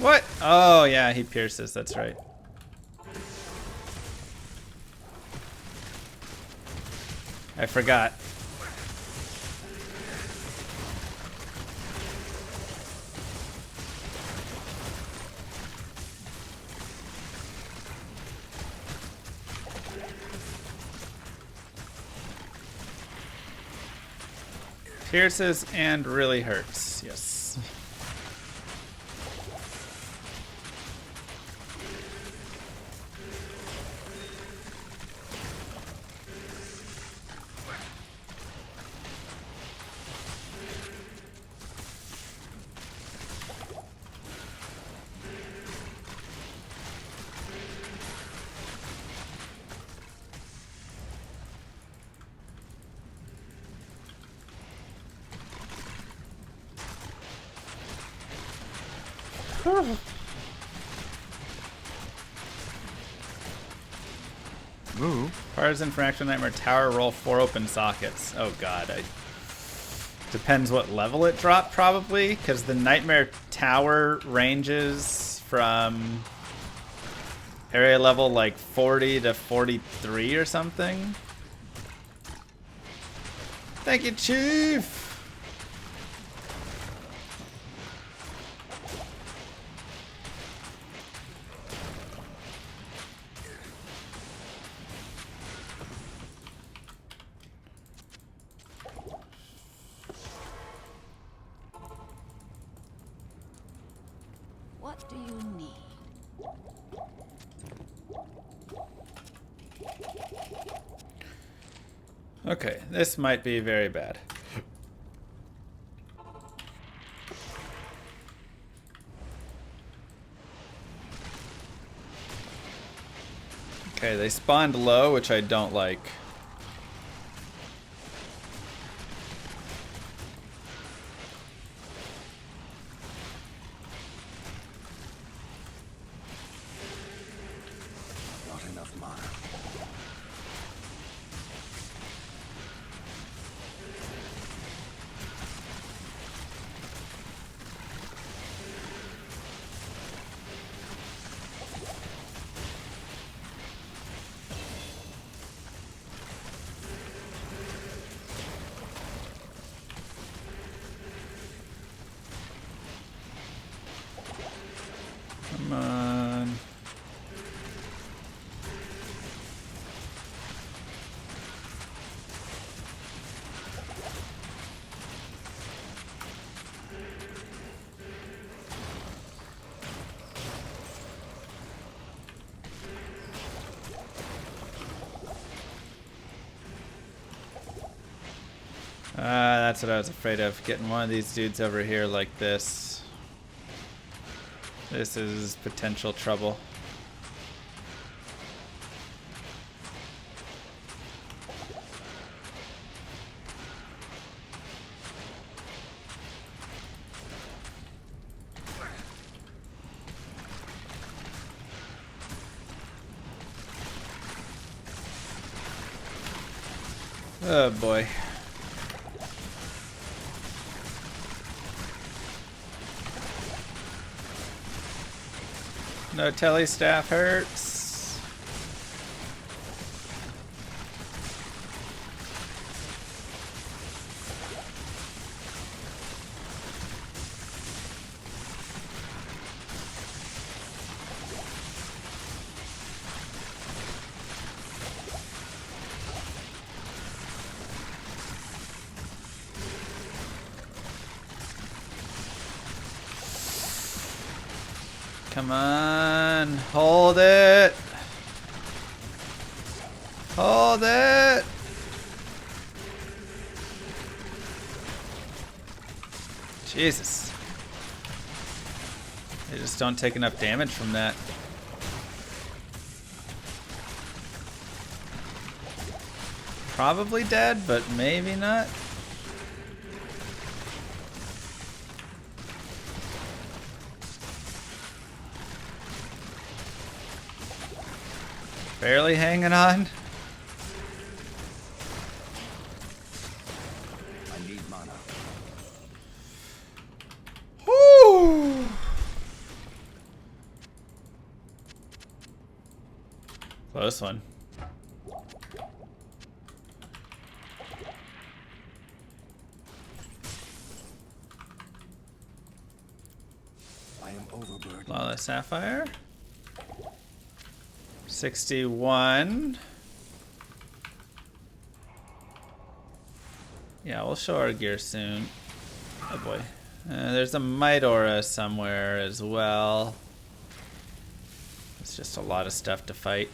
What? Oh, yeah, he pierces. That's right. I forgot. Pierces and really hurts. Yes. Move. Partisan for Action Nightmare Tower, roll 4 open sockets. Oh god, depends what level it dropped probably, because the Nightmare Tower ranges from area level like 40 to 43 or something. Thank you, Chief! What do you need? Okay, this might be very bad. Okay, they spawned low, which I don't like. Not enough mana. Come on. That's what I was afraid of, getting one of these dudes over here like this. This is potential trouble. Oh boy. No telly staff hurts. Come on, hold it. Hold it. Jesus. They just don't take enough damage from that. Probably dead, but maybe not. Barely hanging on. I need mana. Woo! Close one. I am overburdened. Flawless Sapphire. 61. Yeah, we'll show our gear soon. Oh boy. There's a Might Aura somewhere as well. It's just a lot of stuff to fight.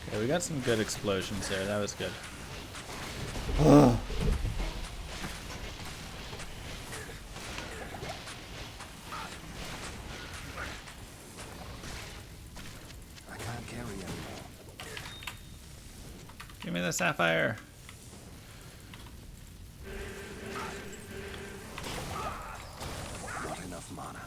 Okay, we got some good explosions there. That was good. I can't carry anymore. Give me the sapphire. Not enough mana.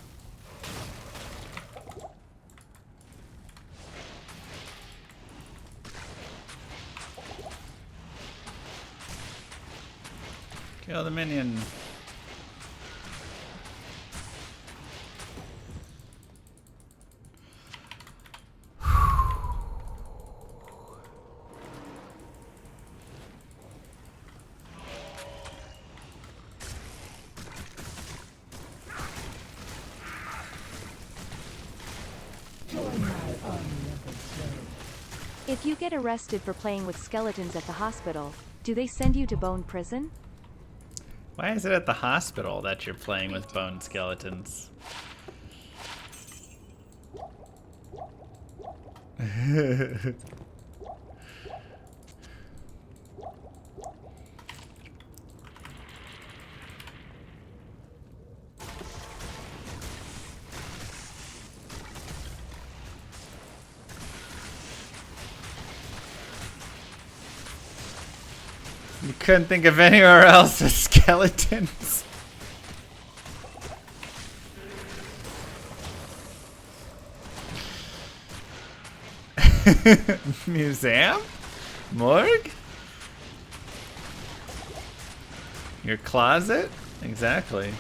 Kill the minion. If you get arrested for playing with skeletons at the hospital, do they send you to bone prison? Why is it at the hospital that you're playing with bone skeletons? You couldn't think of anywhere else with skeletons. Museum? Morgue? Your closet? Exactly.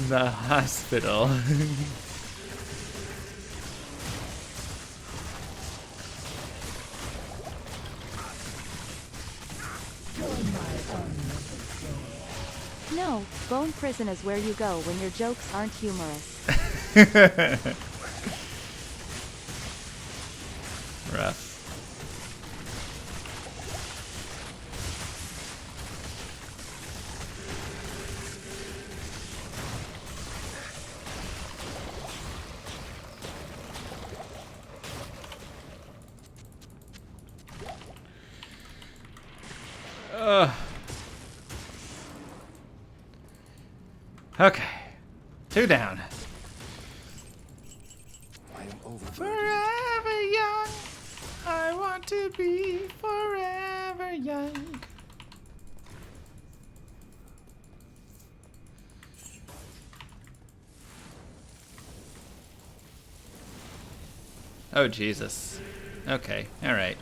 The hospital. No, bone prison is where you go when your jokes aren't humorous. Rough. Okay. 2 down. I am overburdened. Forever young. I want to be forever young. Oh, Jesus. Okay. All right.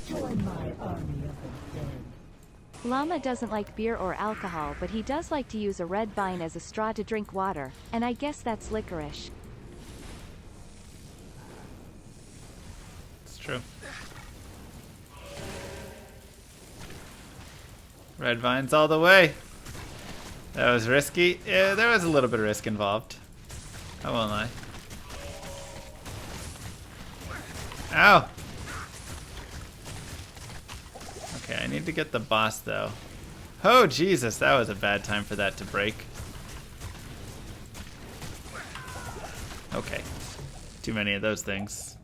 Join my army of the dead. Llama doesn't like beer or alcohol, but he does like to use a red vine as a straw to drink water, and I guess that's licorice. It's true. Red vines all the way. That was risky. Yeah, there was a little bit of risk involved. I won't lie. Ow! Okay, I need to get the boss though. Oh Jesus, that was a bad time for that to break. Okay. Too many of those things.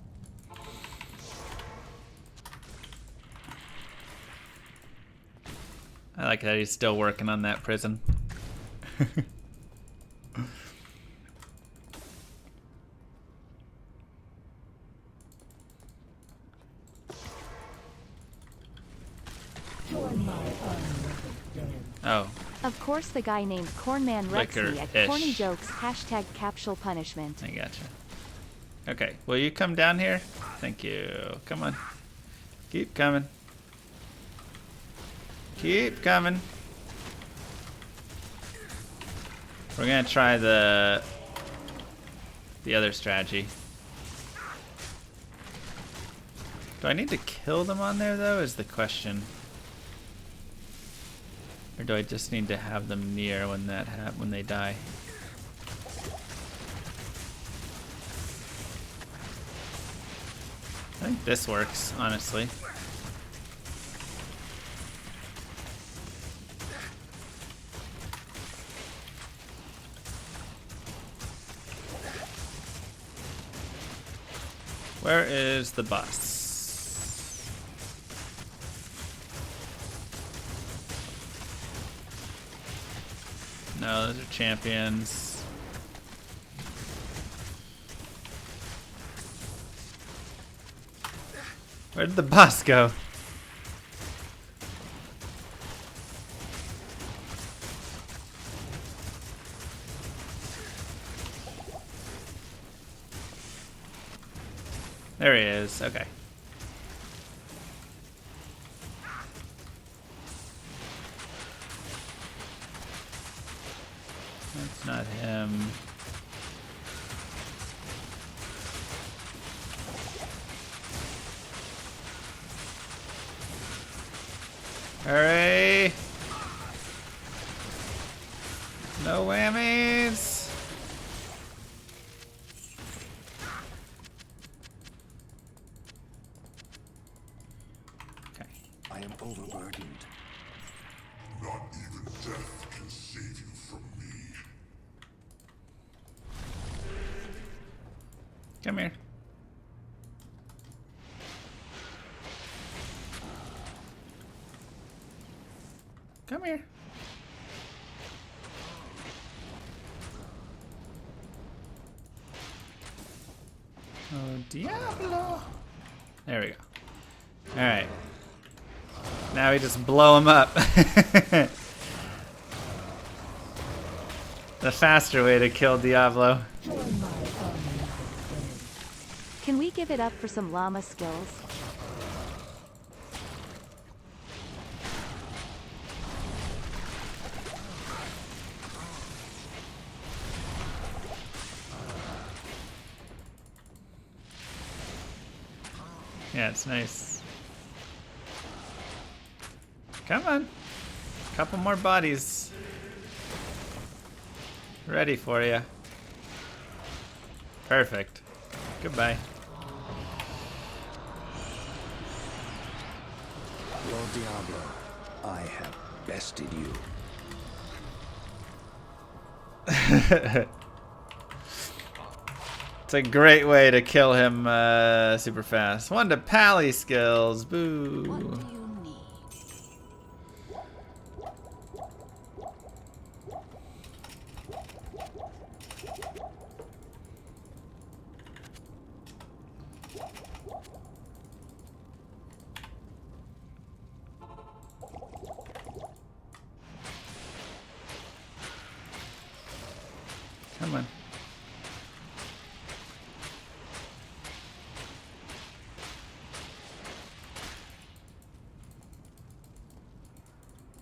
I like that he's still working on that prison. Oh. Of course the guy named Cornman wrecks me at Liquor-ish. corny jokes hashtag capsule punishment. I gotcha. Okay, will you come down here? Thank you. Come on. Keep coming. Keep coming. We're gonna try the other strategy. Do I need to kill them on there though, is the question. Or do I just need to have them near when that when they die? I think this works, honestly. Where is the boss? No, those are champions. Where did the boss go? There he is. Okay. That's not him. Hurry! No whammies! Okay. I am overburdened. Not even death can save you from me. Come here. Come here. Oh, Diablo. There we go. Alright. Now we just blow him up. The faster way to kill Diablo. Can we give it up for some llama skills? Yeah, it's nice. Come on. Couple more bodies. Ready for you. Perfect. Goodbye. Lord Diablo, I have bested you. It's a great way to kill him super fast. One to pally skills. Boo. What do you need? Come on.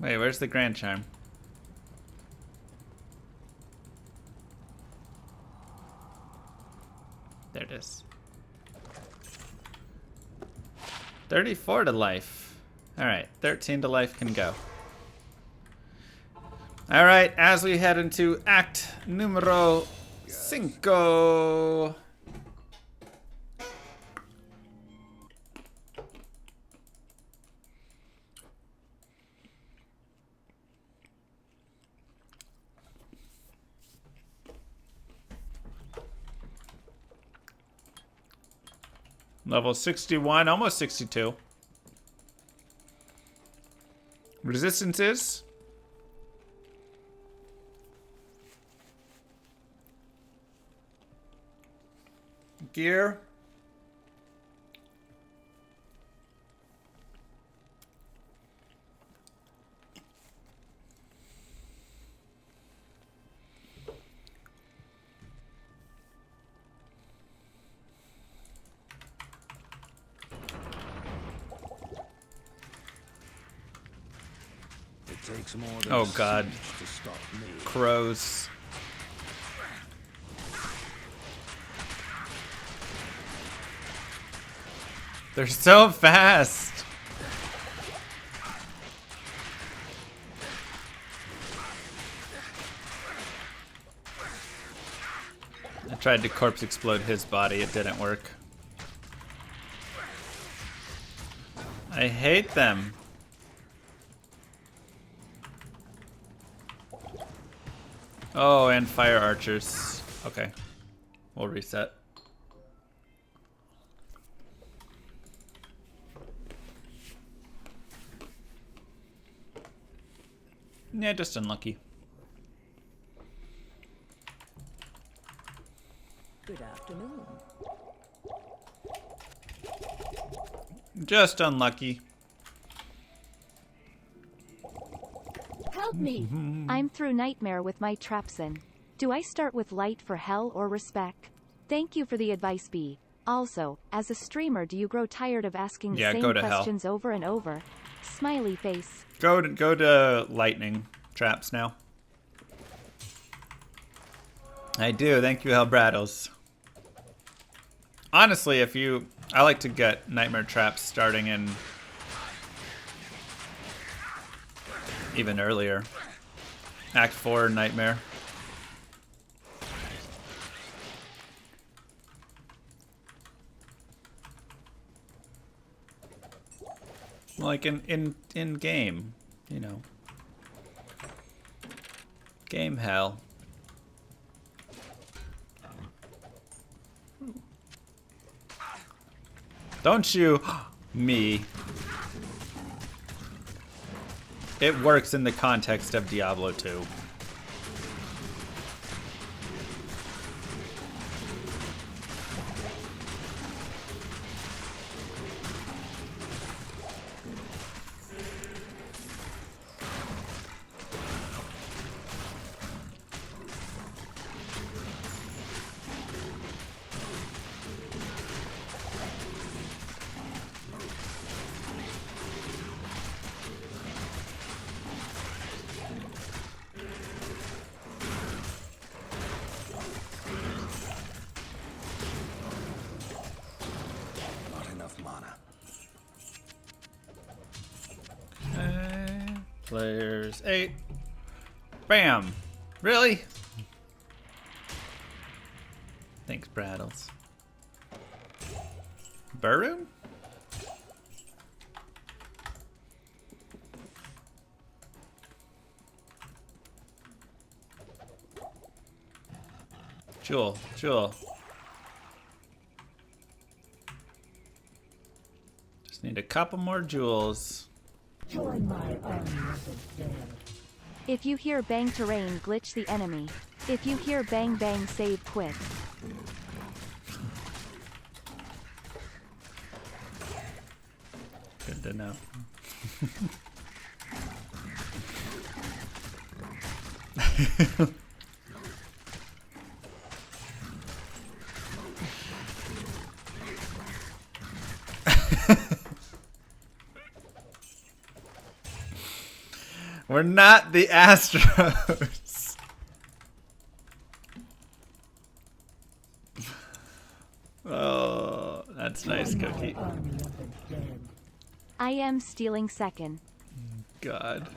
Wait, where's the Grand Charm? There it is. 34 to life. Alright, 13 to life can go. All right, as we head into act numero 5. Level 61, almost 62. Resistances. Gear. It takes more than Oh a God. siege to stop me. Crows. They're so fast. I tried to corpse explode his body. It didn't work. I hate them. Oh, and fire archers. Okay. We'll reset. Yeah, just unlucky. Good afternoon. Just unlucky. Help me! I'm through Nightmare with my traps in. Do I start with light for hell or respec? Thank you for the advice, B. Also, as a streamer, do you grow tired of asking the Yeah, same go to hell. questions over and over? Smiley face. Go to lightning traps now. I do. Thank you, Hellbrattles. Honestly, I like to get nightmare traps starting in even earlier. Act 4 nightmare. Like in game, you know. Game hell. Don't you me. It works in the context of Diablo 2. Not enough mana. Players 8. Bam! Really? Thanks, Brattles. Burroom? Jewel. Just need a couple more jewels. Join my army of the dead. If you hear bang terrain, glitch the enemy. If you hear bang bang, save quick. Good to know. We're not the Astros. Oh, that's nice, Cookie. Army of the dead. I am stealing second. God.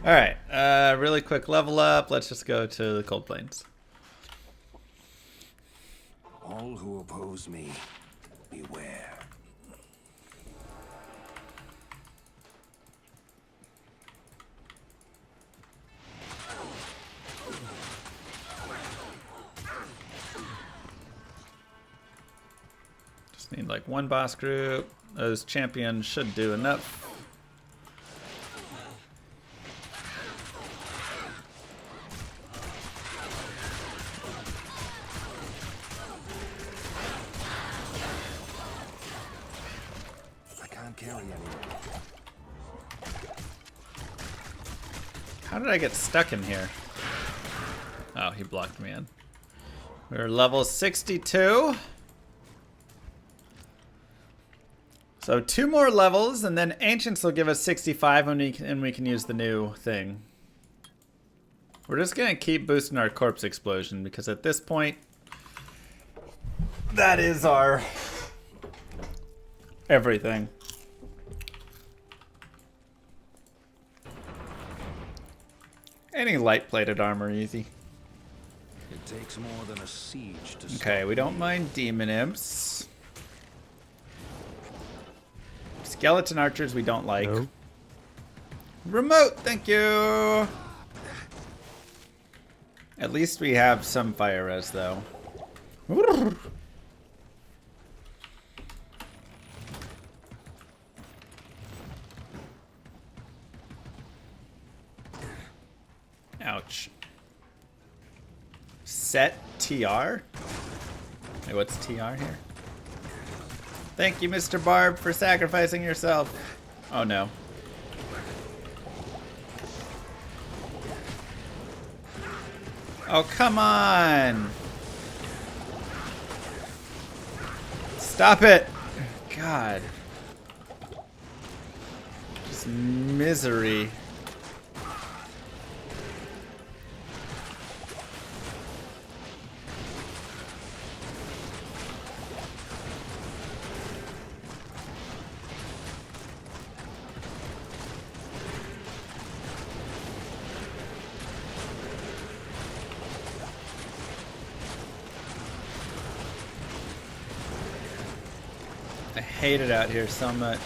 All right, really quick level up. Let's just go to the Cold Plains. All who oppose me, beware. Just need like one boss group. Those champions should do enough. Carry anymore. How did I get stuck in here? Oh, he blocked me in. We're level 62. So 2 more levels, and then Ancients will give us 65, and we can use the new thing. We're just gonna keep boosting our Corpse Explosion, because at this point, that is our everything. Any light-plated armor, easy. It takes more than a siege to Okay, we don't mind demon imps. Skeleton archers we don't like. No. Remote, thank you! At least we have some fire res, though. Ouch. Set TR? Hey, what's TR here? Thank you, Mr. Barb, for sacrificing yourself. Oh no. Oh, come on! Stop it! God. Just misery. I hate it out here so much.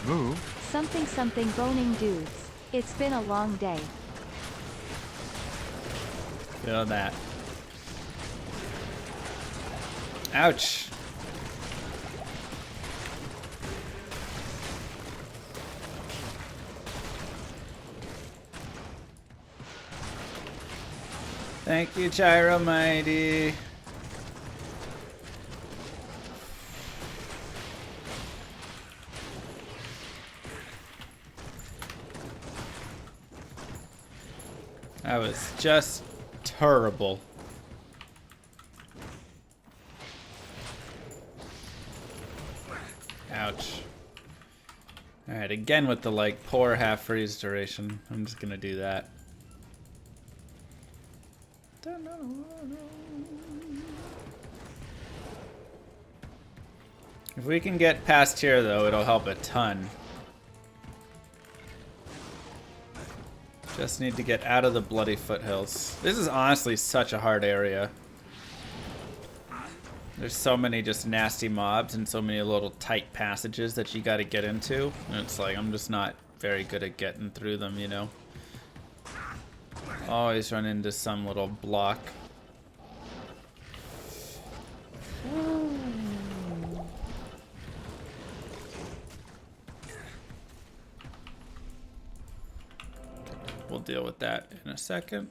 Move. Something something boning dudes. It's been a long day. Feel that. Ouch. Thank you, Gyro Mighty. That was just terrible. Ouch. Alright, again with the like poor half freeze duration. I'm just gonna do that. If we can get past here though, it'll help a ton. Just need to get out of the bloody foothills. This is honestly such a hard area. There's so many just nasty mobs and so many little tight passages that you gotta get into. And it's like, I'm just not very good at getting through them, you know? Always run into some little block. We'll deal with that in a second.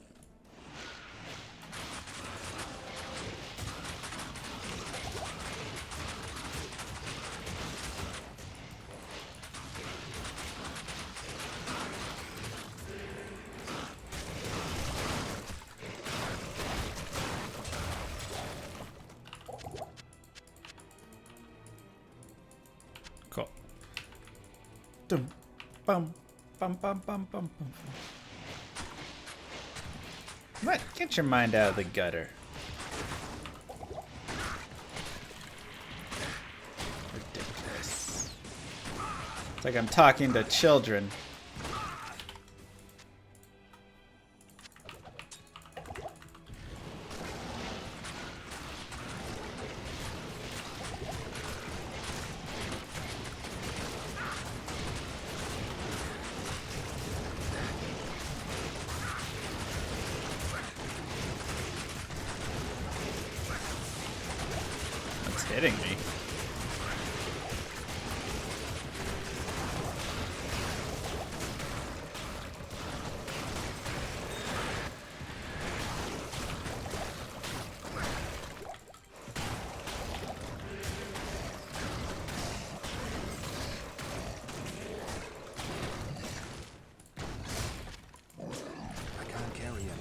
Dum, bum, bum, bum, bum, bum, bum. What? Get your mind out of the gutter. Ridiculous. It's like I'm talking to children. It's hitting me. I can't carry anymore.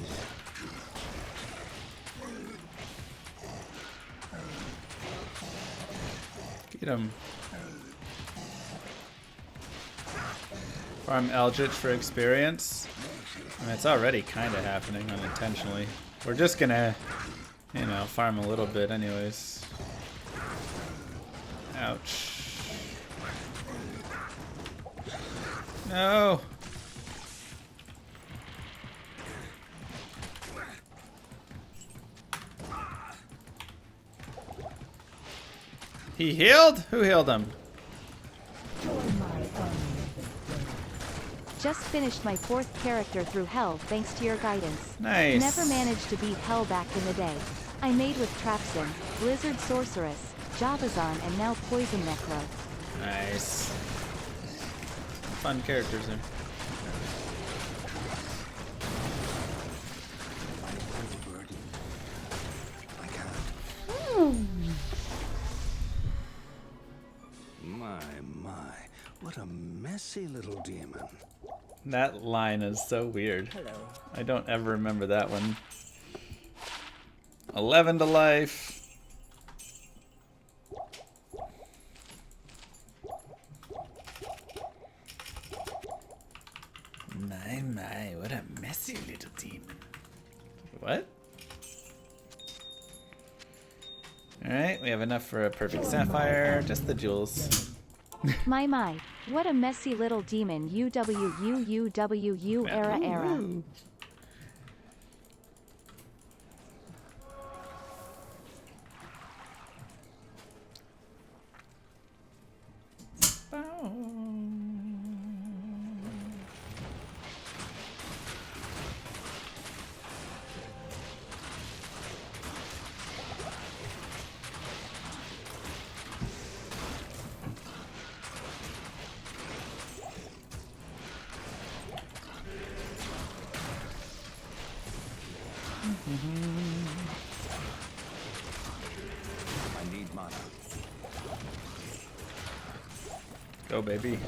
Get him. Farm Eldritch for experience. I mean, it's already kind of happening unintentionally. We're just gonna, you know, farm a little bit anyways. Ouch. No. He healed? Who healed him? Just finished my 4th character through Hell thanks to your guidance. Nice. Never managed to beat Hell back in the day. I made with Trapsin, Blizzard Sorceress, Javazon, and now Poison Necro. Nice. Fun characters there. I'm overburdened. I can't. My, what a messy little demon. That line is so weird. Hello. I don't ever remember that one. 11 to life. My, what a messy little demon. What? Alright, we have enough for a perfect sapphire. Just the jewels. My, what a messy little demon. UWUUWU era. Ooh. I need mana. Go, baby.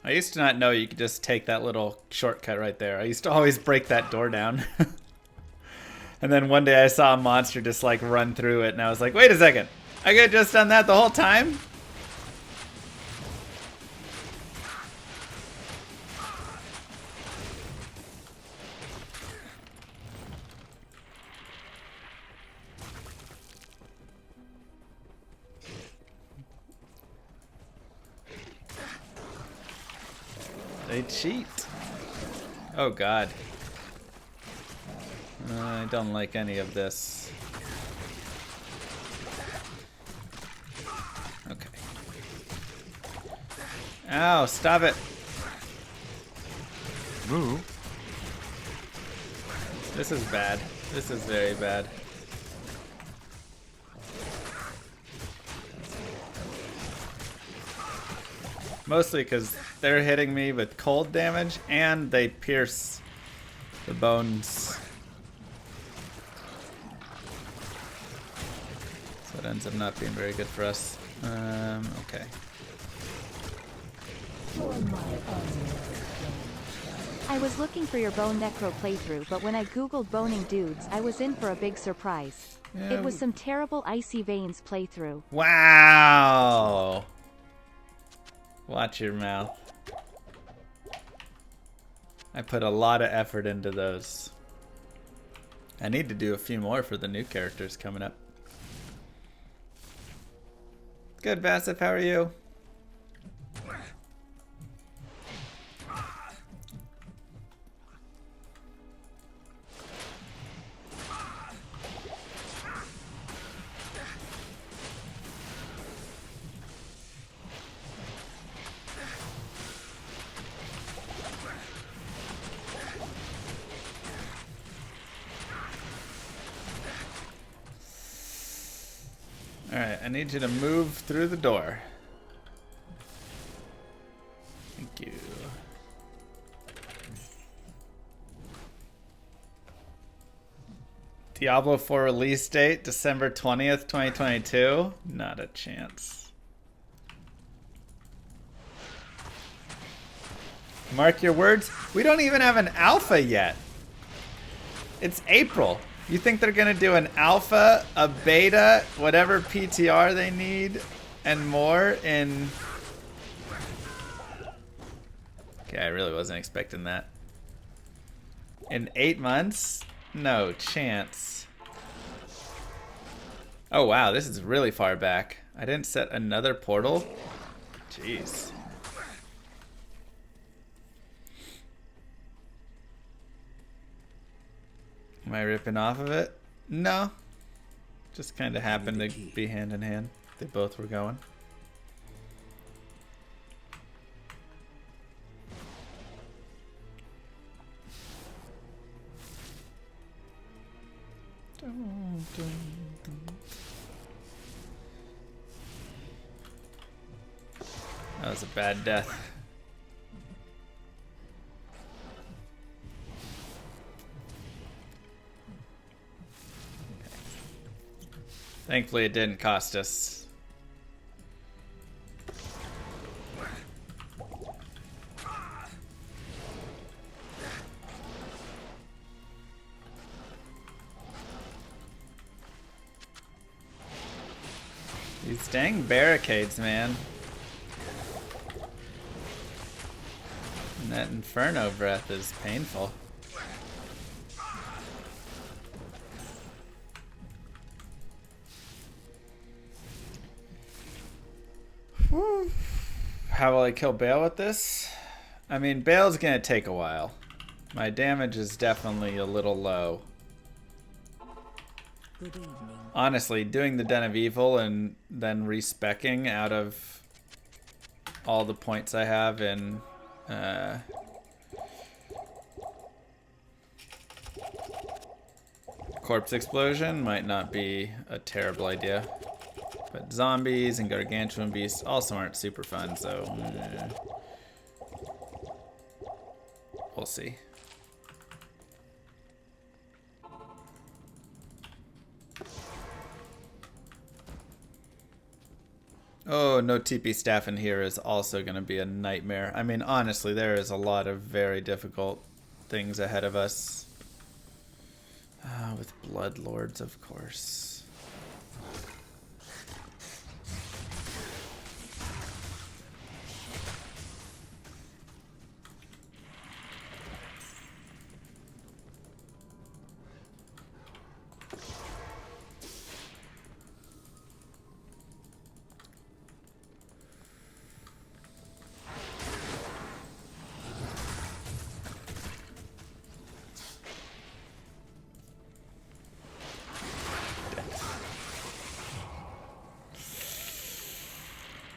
I used to not know you could just take that little shortcut right there. I used to always break that door down. And then one day I saw a monster just like run through it and I was like, wait a second. I could have just done that the whole time? They cheat. Oh god. I don't like any of this. Okay. Ow, stop it. Move. This is bad. This is very bad. Mostly because they're hitting me with cold damage and they pierce the bones. So it ends up not being very good for us. Okay. Join my army. I was looking for your Bone Necro playthrough, but when I googled boning dudes, I was in for a big surprise. Yeah. It was some terrible Icy Veins playthrough. Wow. Watch your mouth. I put a lot of effort into those. I need to do a few more for the new characters coming up. Good, Vassif, how are you? Alright, I need you to move through the door. Thank you. Diablo 4 release date, December 20th, 2022? Not a chance. Mark your words, we don't even have an alpha yet. It's April. You think they're gonna do an alpha, a beta, whatever PTR they need, and more in... Okay, I really wasn't expecting that. In 8 months? No chance. Oh wow, this is really far back. I didn't set another portal? Jeez. Am I ripping off of it? No. Just kind of happened to be hand in hand. They both were going. That was a bad death. Thankfully it didn't cost us. These dang barricades, man. And that inferno breath is painful. How will I kill Bale with this? I mean, Bale's gonna take a while. My damage is definitely a little low. Good evening. Honestly, doing the Den of Evil and then respecking out of all the points I have in Corpse Explosion might not be a terrible idea. But zombies and gargantuan beasts also aren't super fun, so we'll see. Oh, no TP staff in here is also going to be a nightmare. I mean, honestly, there is a lot of very difficult things ahead of us. With Bloodlords, of course.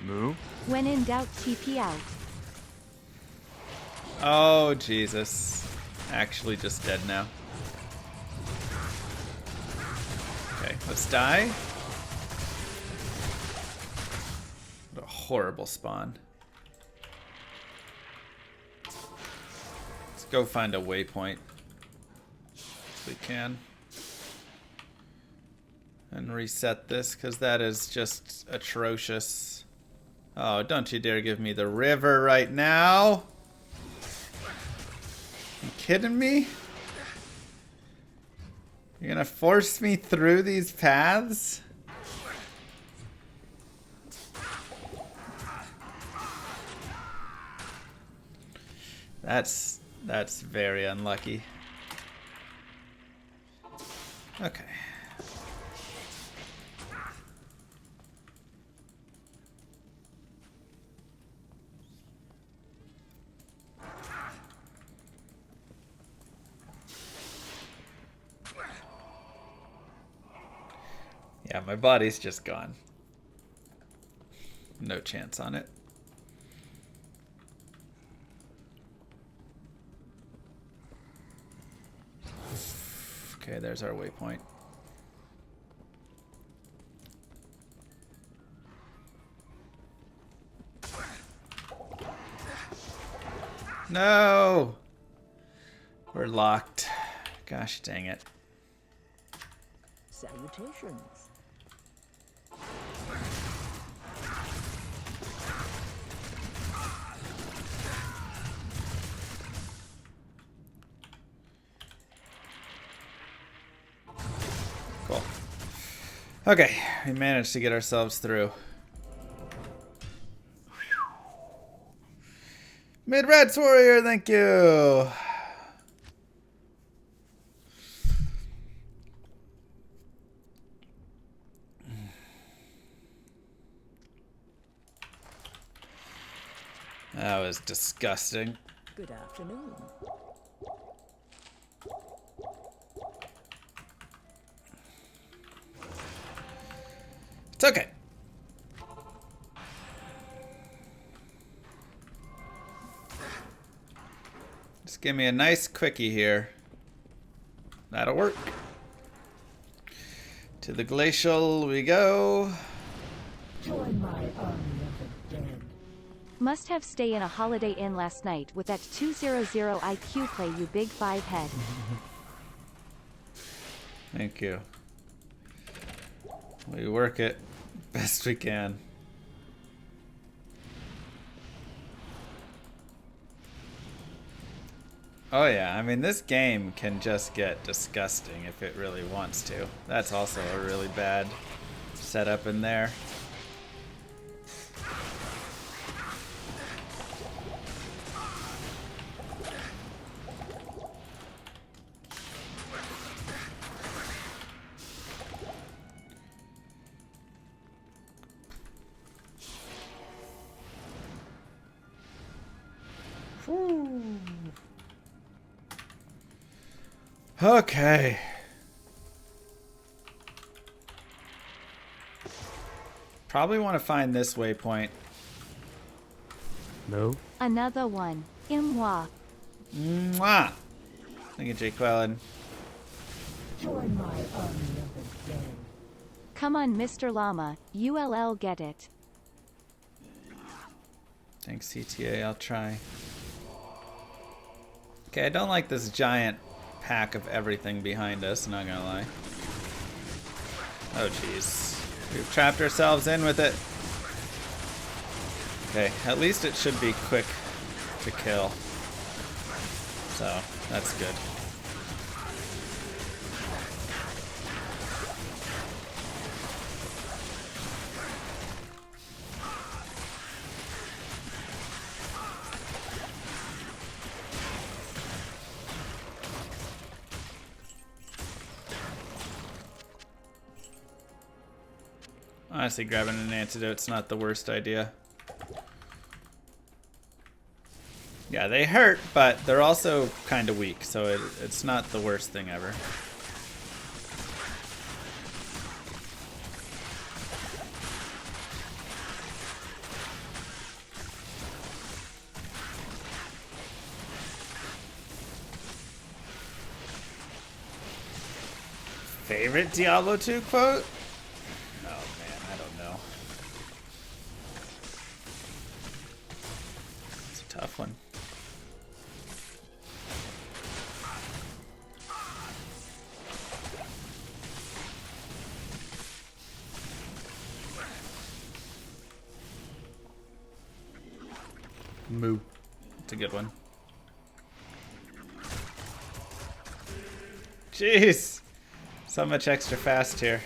Move. When in doubt, TP out. Oh, Jesus. Actually just dead now. Okay, let's die. What a horrible spawn. Let's go find a waypoint. If we can. And reset this, because that is just atrocious. Oh, don't you dare give me the river right now. You kidding me? You're gonna force me through these paths? That's very unlucky. Okay. Yeah, my body's just gone. No chance on it. Okay, there's our waypoint. No! We're locked. Gosh dang it. Salutations. Cool. Okay, we managed to get ourselves through. Mid-Rats Warrior, thank you! That was disgusting. Good afternoon. It's okay. Just give me a nice quickie here. That'll work. To the glacial we go. Join my army of the dead. Must have stay in a Holiday Inn last night with that 200 IQ play, you big 5 head. Thank you. We work it best we can. Oh yeah, I mean this game can just get disgusting if it really wants to. That's also a really bad setup in there. Okay. Probably want to find this waypoint. No. Another one. Imwa. Mwah! Thank you, Jake Quellen. Join my army of the dead. Come on, Mr. Llama. ULL get it. Thanks, CTA. I'll try. Okay, I don't like this giant pack of everything behind us, not gonna lie. Oh, jeez. We've trapped ourselves in with it. Okay, at least it should be quick to kill. So, that's good. Honestly, grabbing an antidote's not the worst idea. Yeah, they hurt, but they're also kind of weak, so it's not the worst thing ever. Favorite Diablo 2 quote? Oh man, I don't know. It's a tough one. Moo. It's a good one. Jeez. So much extra fast here.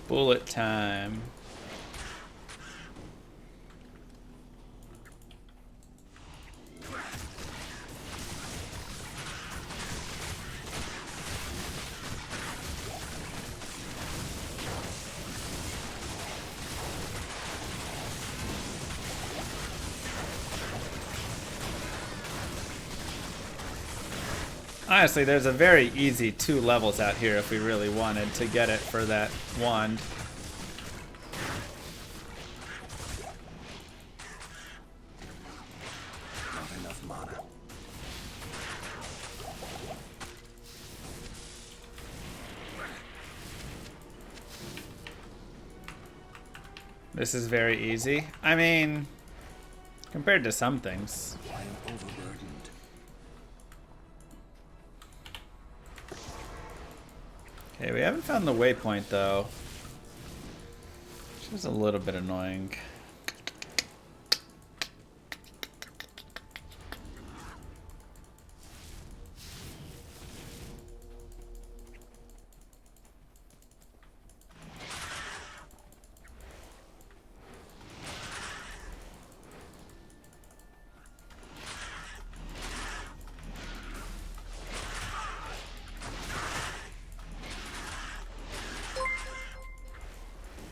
Bullet time. Honestly, there's a very easy 2 levels out here if we really wanted to get it for that wand. Not enough mana. This is very easy. I mean, compared to some things. I am overburdened. Okay, we haven't found the waypoint though. Which is a little bit annoying.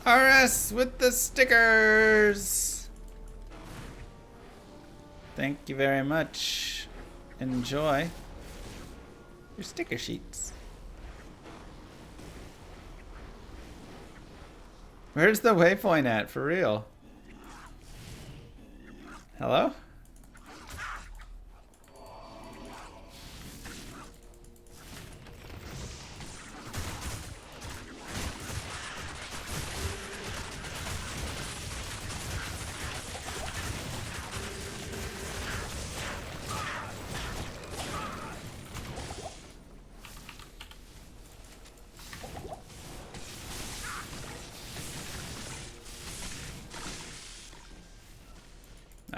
RS with the stickers! Thank you very much. Enjoy your sticker sheets. Where's the waypoint at, for real? Hello?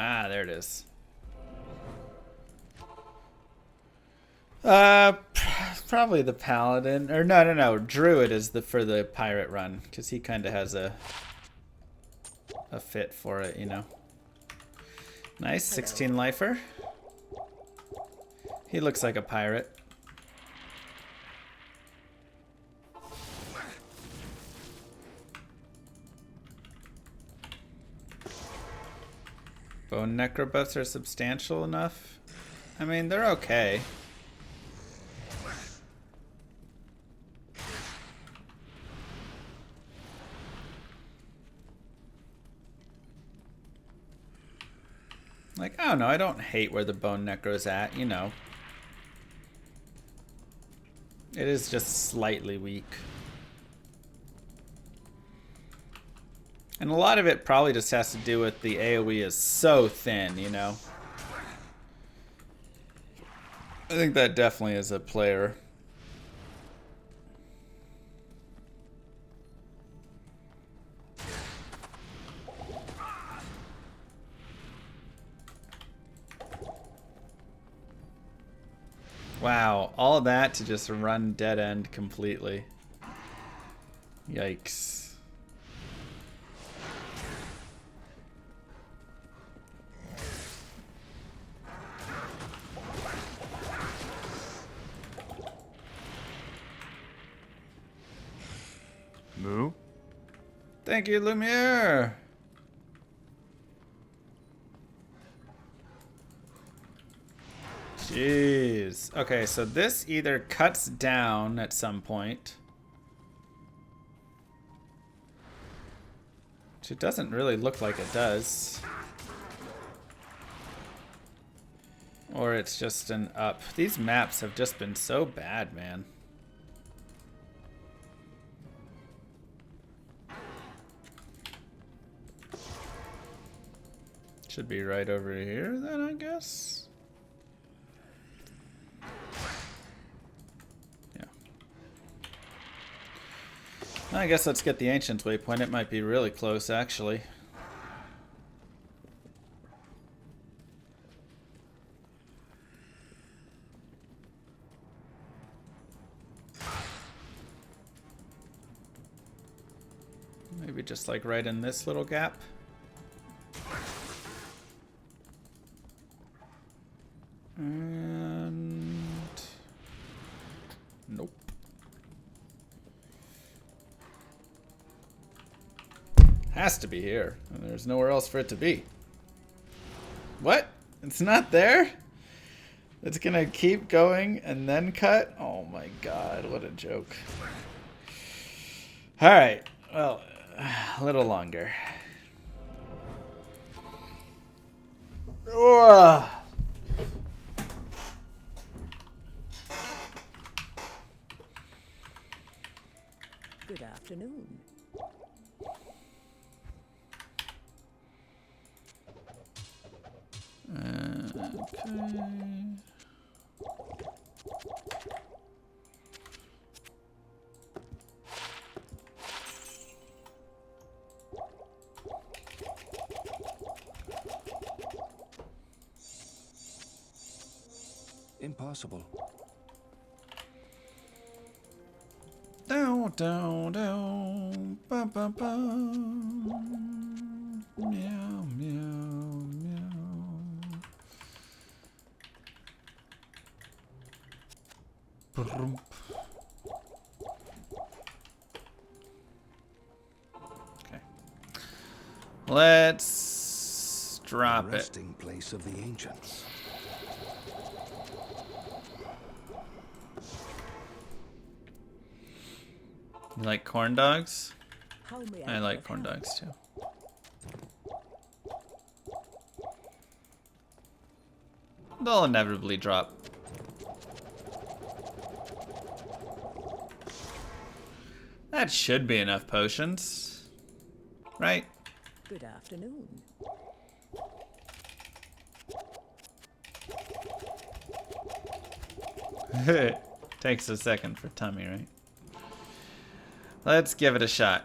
Ah, there it is. Probably the paladin, or no, druid is for the pirate run, because he kind of has a fit for it, you know. Nice, 16 lifer. He looks like a pirate. Bone necro buffs are substantial enough. I mean, they're okay. Like, I don't know, I don't hate where the bone necro's at, you know. It is just slightly weak. And a lot of it probably just has to do with the AoE is so thin, you know. I think that definitely is a player. Wow, all that to just run dead end completely. Yikes. Moo. Thank you, Lumiere. Jeez. Okay, so this either cuts down at some point, which it doesn't really look like it does, or it's just an up. These maps have just been so bad, man. Should be right over here then, I guess. I guess let's get the Ancient Waypoint. It might be really close, actually. Maybe just like right in this little gap. And nope. Has to be here. And there's nowhere else for it to be. What? It's not there? It's gonna keep going and then cut? Oh my god, what a joke. Alright, well, a little longer. Ugh. Good afternoon. Okay. Impossible. Down, down, down. Bum, bum, bum. Meow, meow, meow. Brum. Okay. Let's drop it. Resting place of the ancients. You like corn dogs? How may I like corn dogs too. They'll inevitably drop. That should be enough potions. Right? Good afternoon. Takes a second for tummy, right? Let's give it a shot.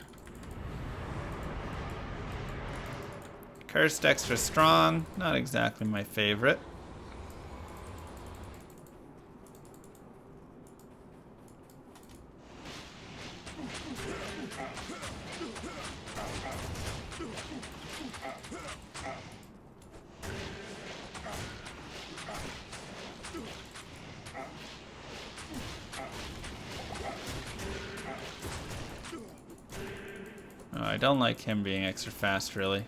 Cursed extra strong. Not exactly my favorite. Oh, I don't like him being extra fast, really.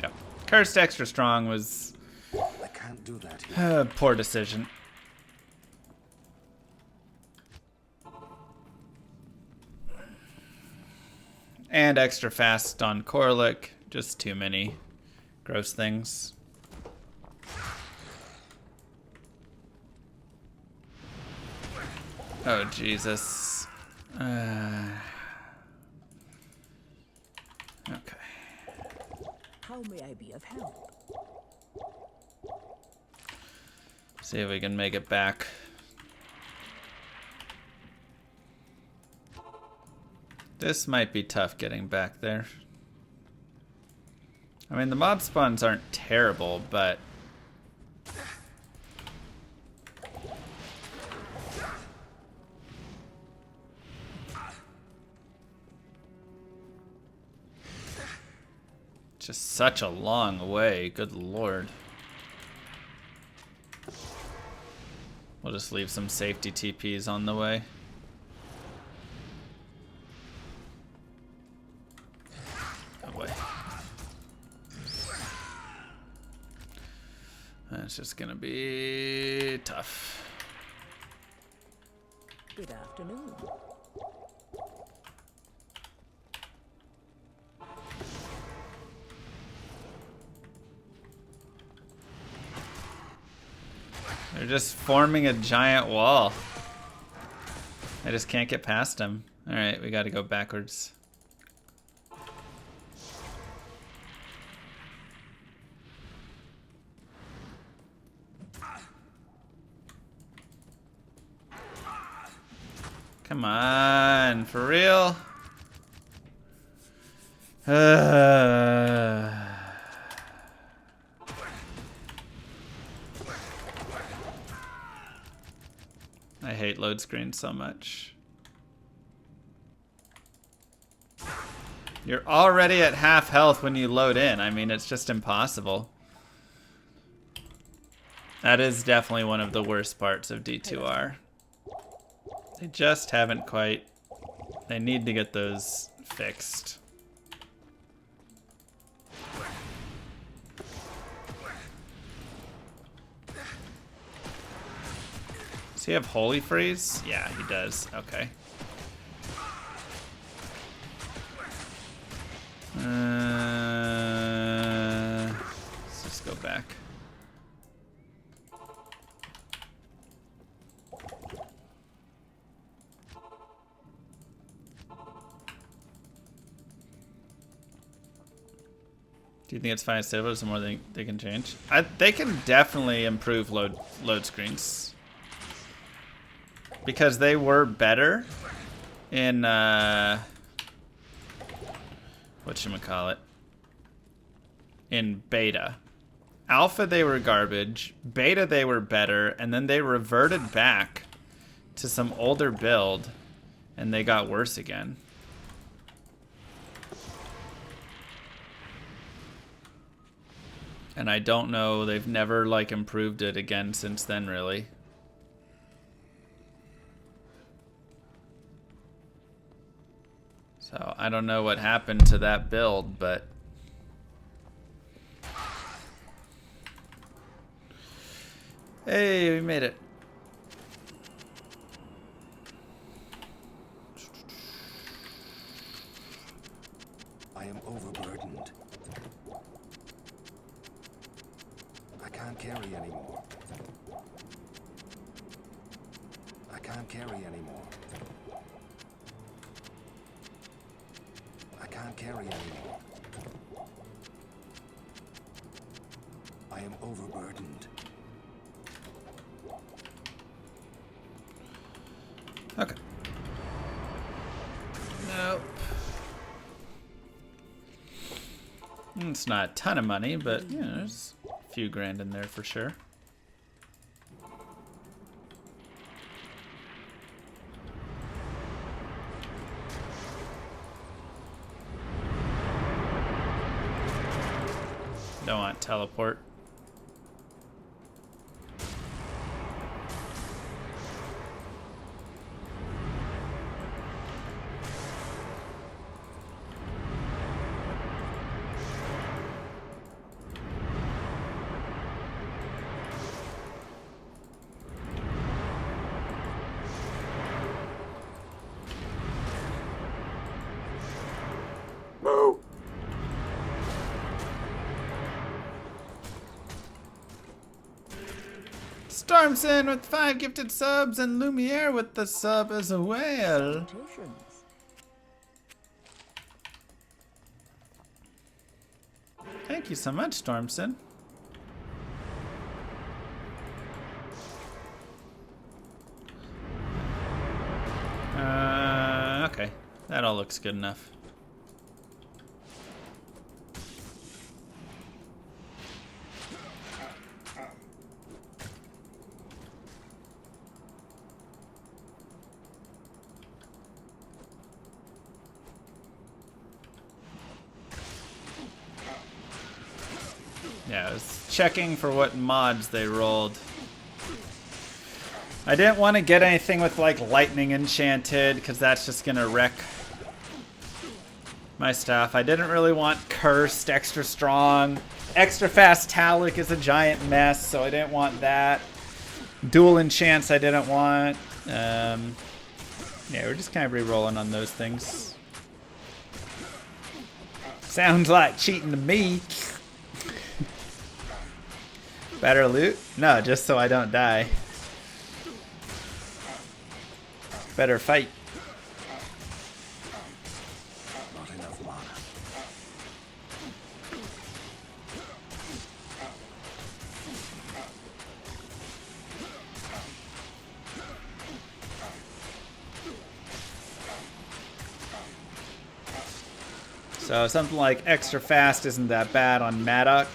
Yep. Cursed extra strong was I can't do that here. a poor decision. And extra fast on Corlick. Just too many gross things. Oh, Jesus. Okay. How may I be of help? See if we can make it back. This might be tough getting back there. I mean, the mob spawns aren't terrible, but... just such a long way, good lord. We'll just leave some safety TPs on the way. Oh boy. That's just gonna be tough. Good afternoon. They're just forming a giant wall. I just can't get past them. Alright, we gotta go backwards. Come on, for real? I hate load screens so much. You're already at half health when you load in. I mean, it's just impossible. That is definitely one of the worst parts of D2R. They just haven't quite... They need to get those fixed. Does he have Holy Freeze? Yeah, he does. Okay. Let's just go back. Do you think it's fine as stable? Is there more they can change? They can definitely improve load screens. Because they were better in whatchamacallit, in beta. Alpha they were garbage, beta they were better, and then they reverted back to some older build and they got worse again. And I don't know, they've never like improved it again since then, really. So I don't know what happened to that build, but hey, we made it. I am overburdened. I can't carry anymore. I can't carry anymore. I can't carry anymore. I am overburdened. Okay. Nope. It's not a ton of money, but you know, there's a few grand in there for sure. Don't want teleport. Stormson with 5 gifted subs and Lumiere with the sub as well. Thank you so much, Stormson. Okay. That all looks good enough. Yeah, I was checking for what mods they rolled. I didn't want to get anything with like lightning enchanted because that's just gonna wreck my stuff. I didn't really want cursed extra strong. Extra fast Talic is a giant mess, so I didn't want that. Dual enchants I didn't want. Yeah, we're just kind of re-rolling on those things. Sounds like cheating to me. Better loot? No, just so I don't die. Better fight. So something like extra fast isn't that bad on Maddock.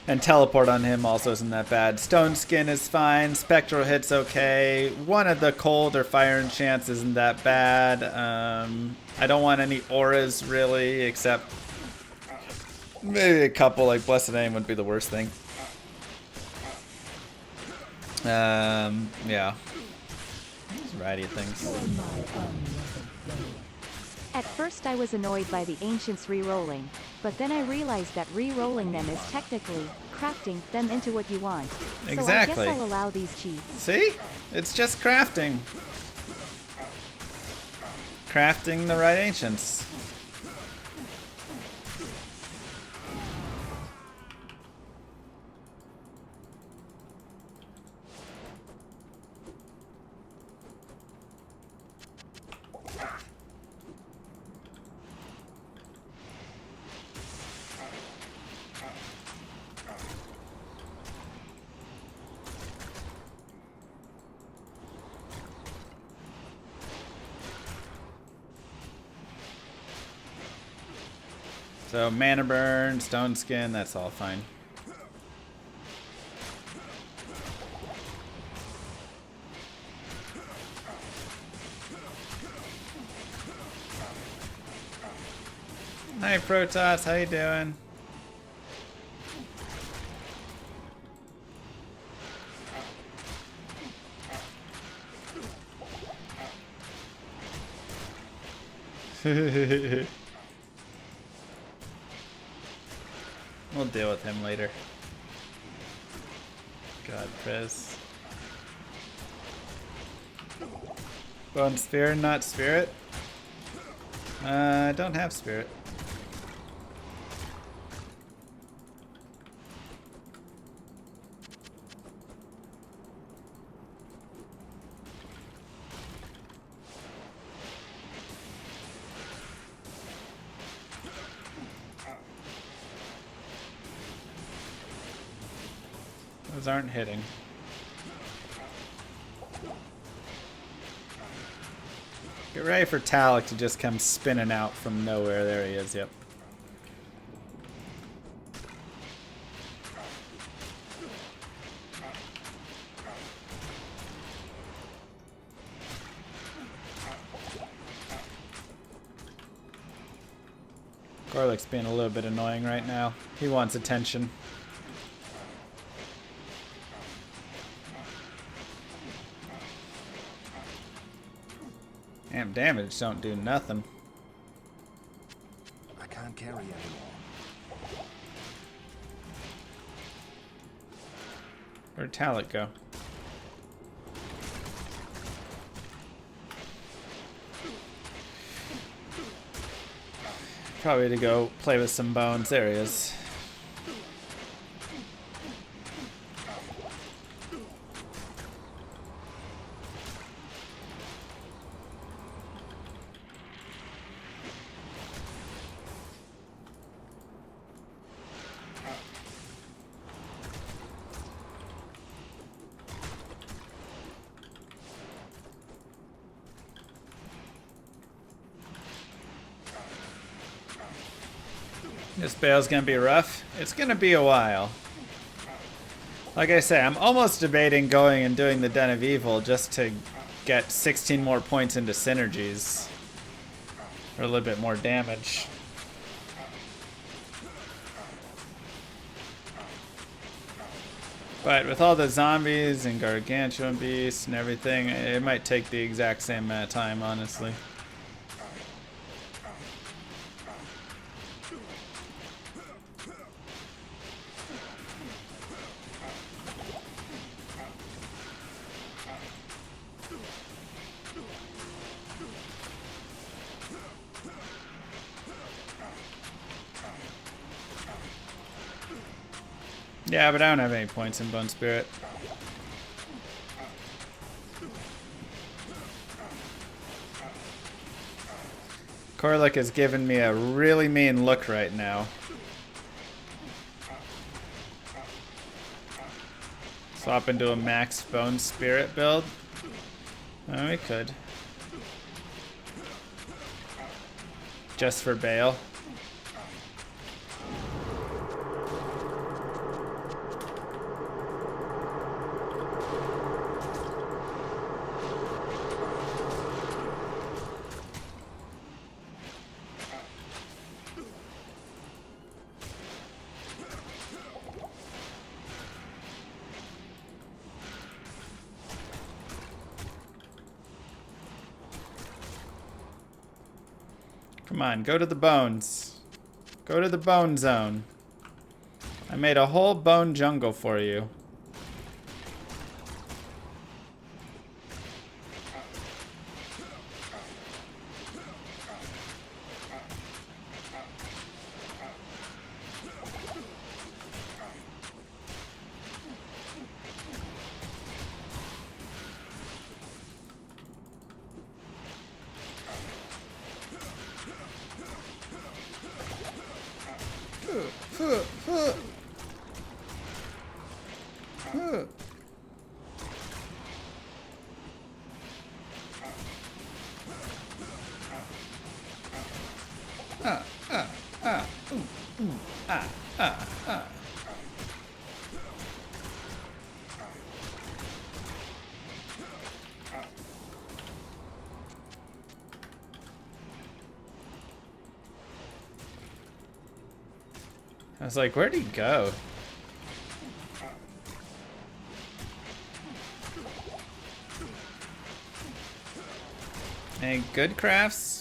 And teleport on him also isn't that bad. Stone Skin is fine. Spectral hit's okay. One of the cold or fire enchants isn't that bad. I don't want any auras really, except maybe a couple, like Blessed Aim would be the worst thing. Yeah. There's a variety of things. At first I was annoyed by the ancients re-rolling, but then I realized that re-rolling them is technically crafting them into what you want. Exactly. So I guess I'll allow these cheats. See? It's just crafting. Crafting the right ancients. So mana burn, stone skin, that's all fine. Hi Protoss, how you doing? We'll deal with him later. God, Prez. Bone Sphere, not Spirit? I don't have Spirit. Those aren't hitting. Get ready for Talik to just come spinning out from nowhere. There he is, yep. Garlic's being a little bit annoying right now. He wants attention. Damn, damage don't do nothing. I can't carry anymore. Where'd Talik go? Probably to go play with some bones. There he is. This bale's gonna be rough. It's gonna be a while. Like I say, I'm almost debating going and doing the Den of Evil just to get 16 more points into synergies. Or a little bit more damage. But with all the zombies and gargantuan beasts and everything, it might take the exact same amount of time, honestly. Yeah, but I don't have any points in Bone Spirit. Korlik is giving me a really mean look right now. Swap into a max Bone Spirit build? Oh, we could. Just for Bale. Come on, go to the bones. Go to the bone zone. I made a whole bone jungle for you. I was like, where'd he go? Any good crafts?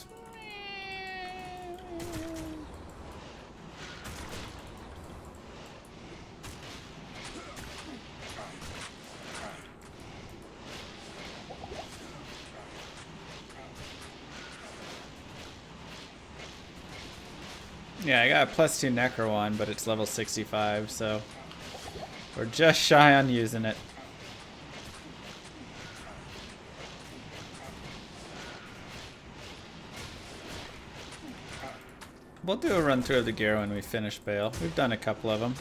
Yeah, I got a +2 Necro one, but it's level 65, so we're just shy on using it. We'll do a run through of the gear when we finish Bale. We've done a couple of them.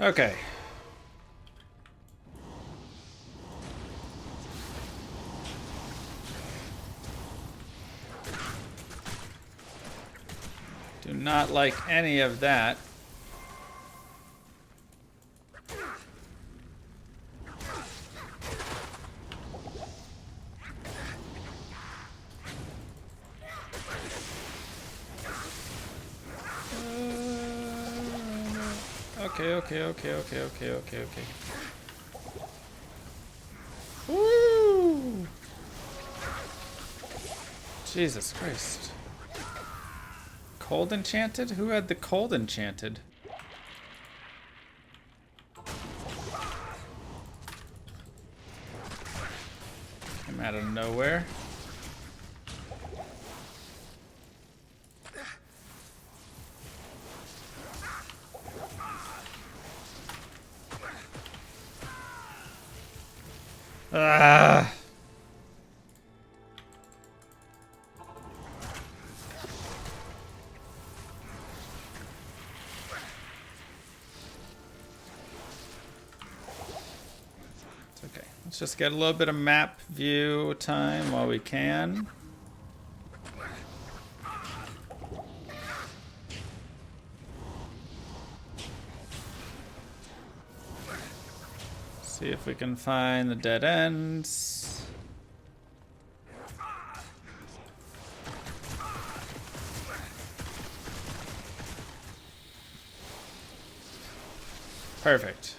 Okay. Do not like any of that. Okay. Woo! Jesus Christ. Cold enchanted? Who had the cold enchanted? Came out of nowhere. Ah. It's okay. Let's just get a little bit of map view time while we can. See if we can find the dead ends. Perfect.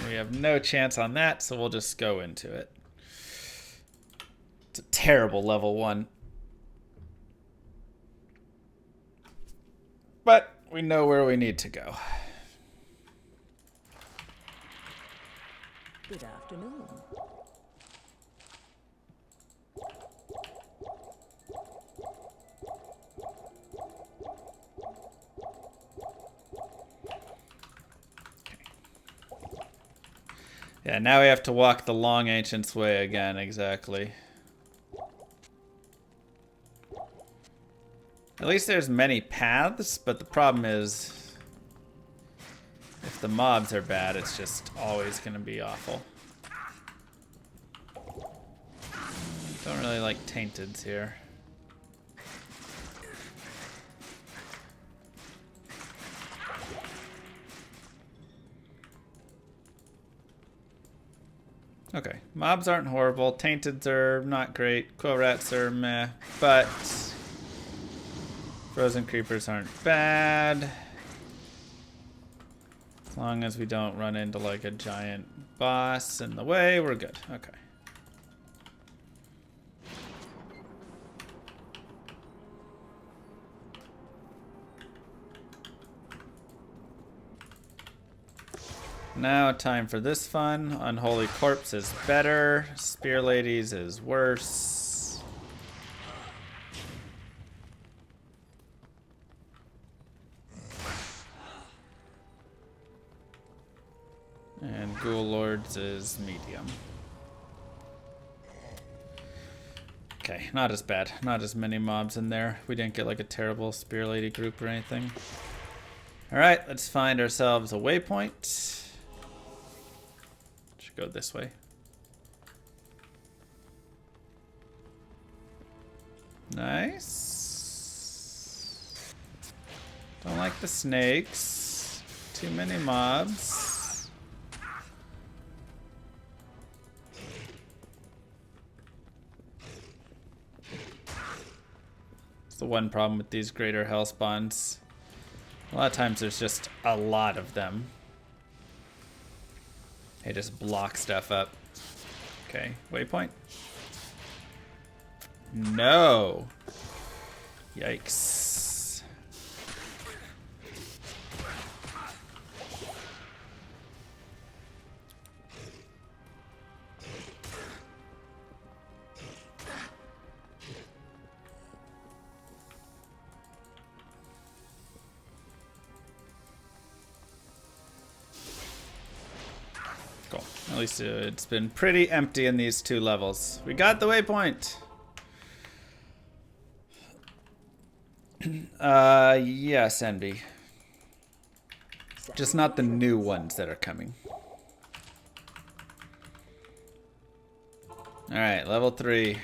We have no chance on that, so we'll just go into it. It's a terrible level 1. But we know where we need to go. Good afternoon. Yeah, now we have to walk the long ancient's way again, exactly. At least there's many paths, but the problem is if the mobs are bad, it's just always going to be awful. Don't really like tainteds here. Okay, Mobs aren't horrible. Tainteds are not great. Quill rats are meh. But frozen creepers aren't bad. As long as we don't run into like a giant boss in the way, we're good. Okay. Now time for this fun. Unholy Corpse is better. Spear Ladies is worse. And Ghoul Lords is medium. Okay, not as bad. Not as many mobs in there. We didn't get like a terrible Spear Lady group or anything. Alright, let's find ourselves a waypoint. Go this way. Nice. Don't like the snakes. Too many mobs. It's the one problem with these greater hell spawns. A lot of times there's just a lot of them. They just block stuff up. Okay, waypoint. No. Yikes. Cool. At least it's been pretty empty in these 2 levels. We got the waypoint. Yes, Envy. Just not the new ones that are coming. Alright, level 3.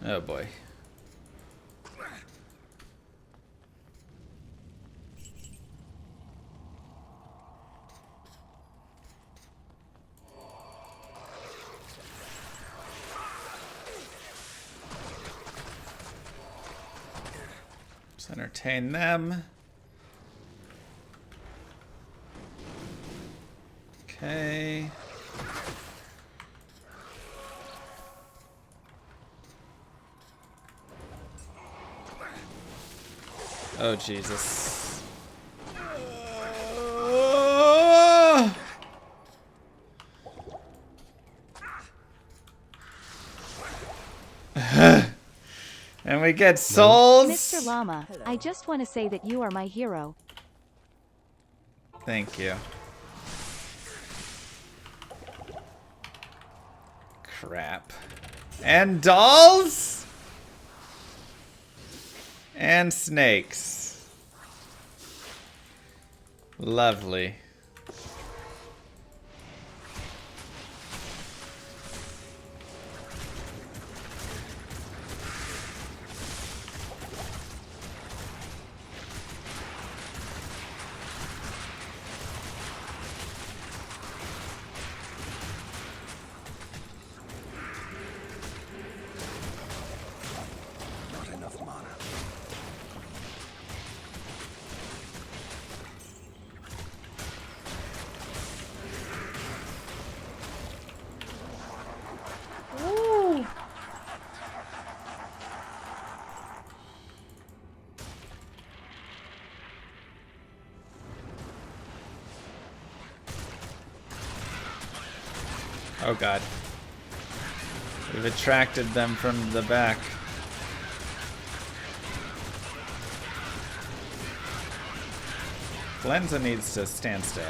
Oh boy. Let's entertain them. Okay. Oh, Jesus. And we get souls. Mr. Llama, I just want to say that you are my hero. Thank you. Crap. And dolls? And snakes. Lovely. Not enough mana. Oh god. We've attracted them from the back. Lenza needs to stand still.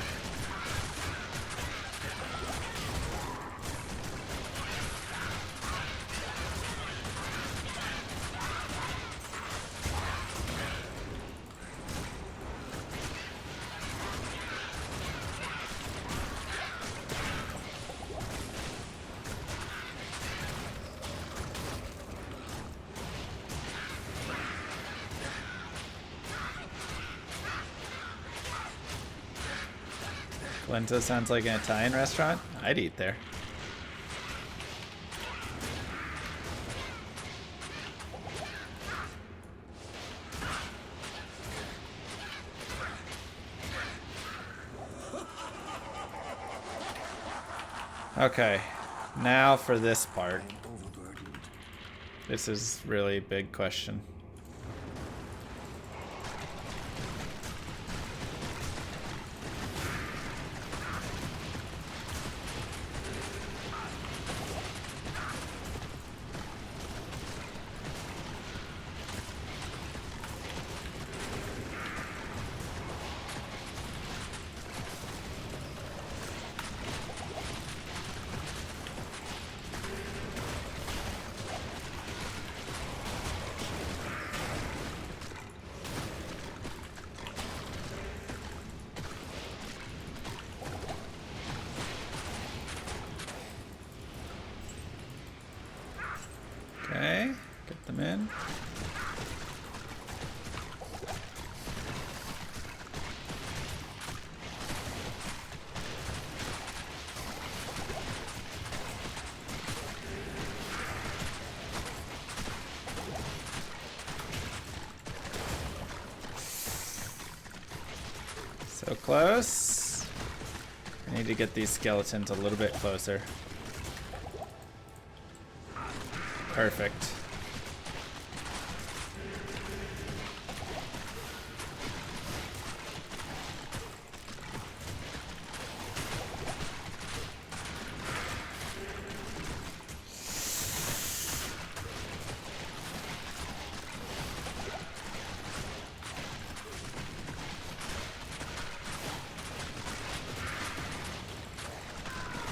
Glento sounds like an Italian restaurant. I'd eat there. Okay, now for this part. This is really a big question. Okay, get them in. So close. I need to get these skeletons a little bit closer. Perfect.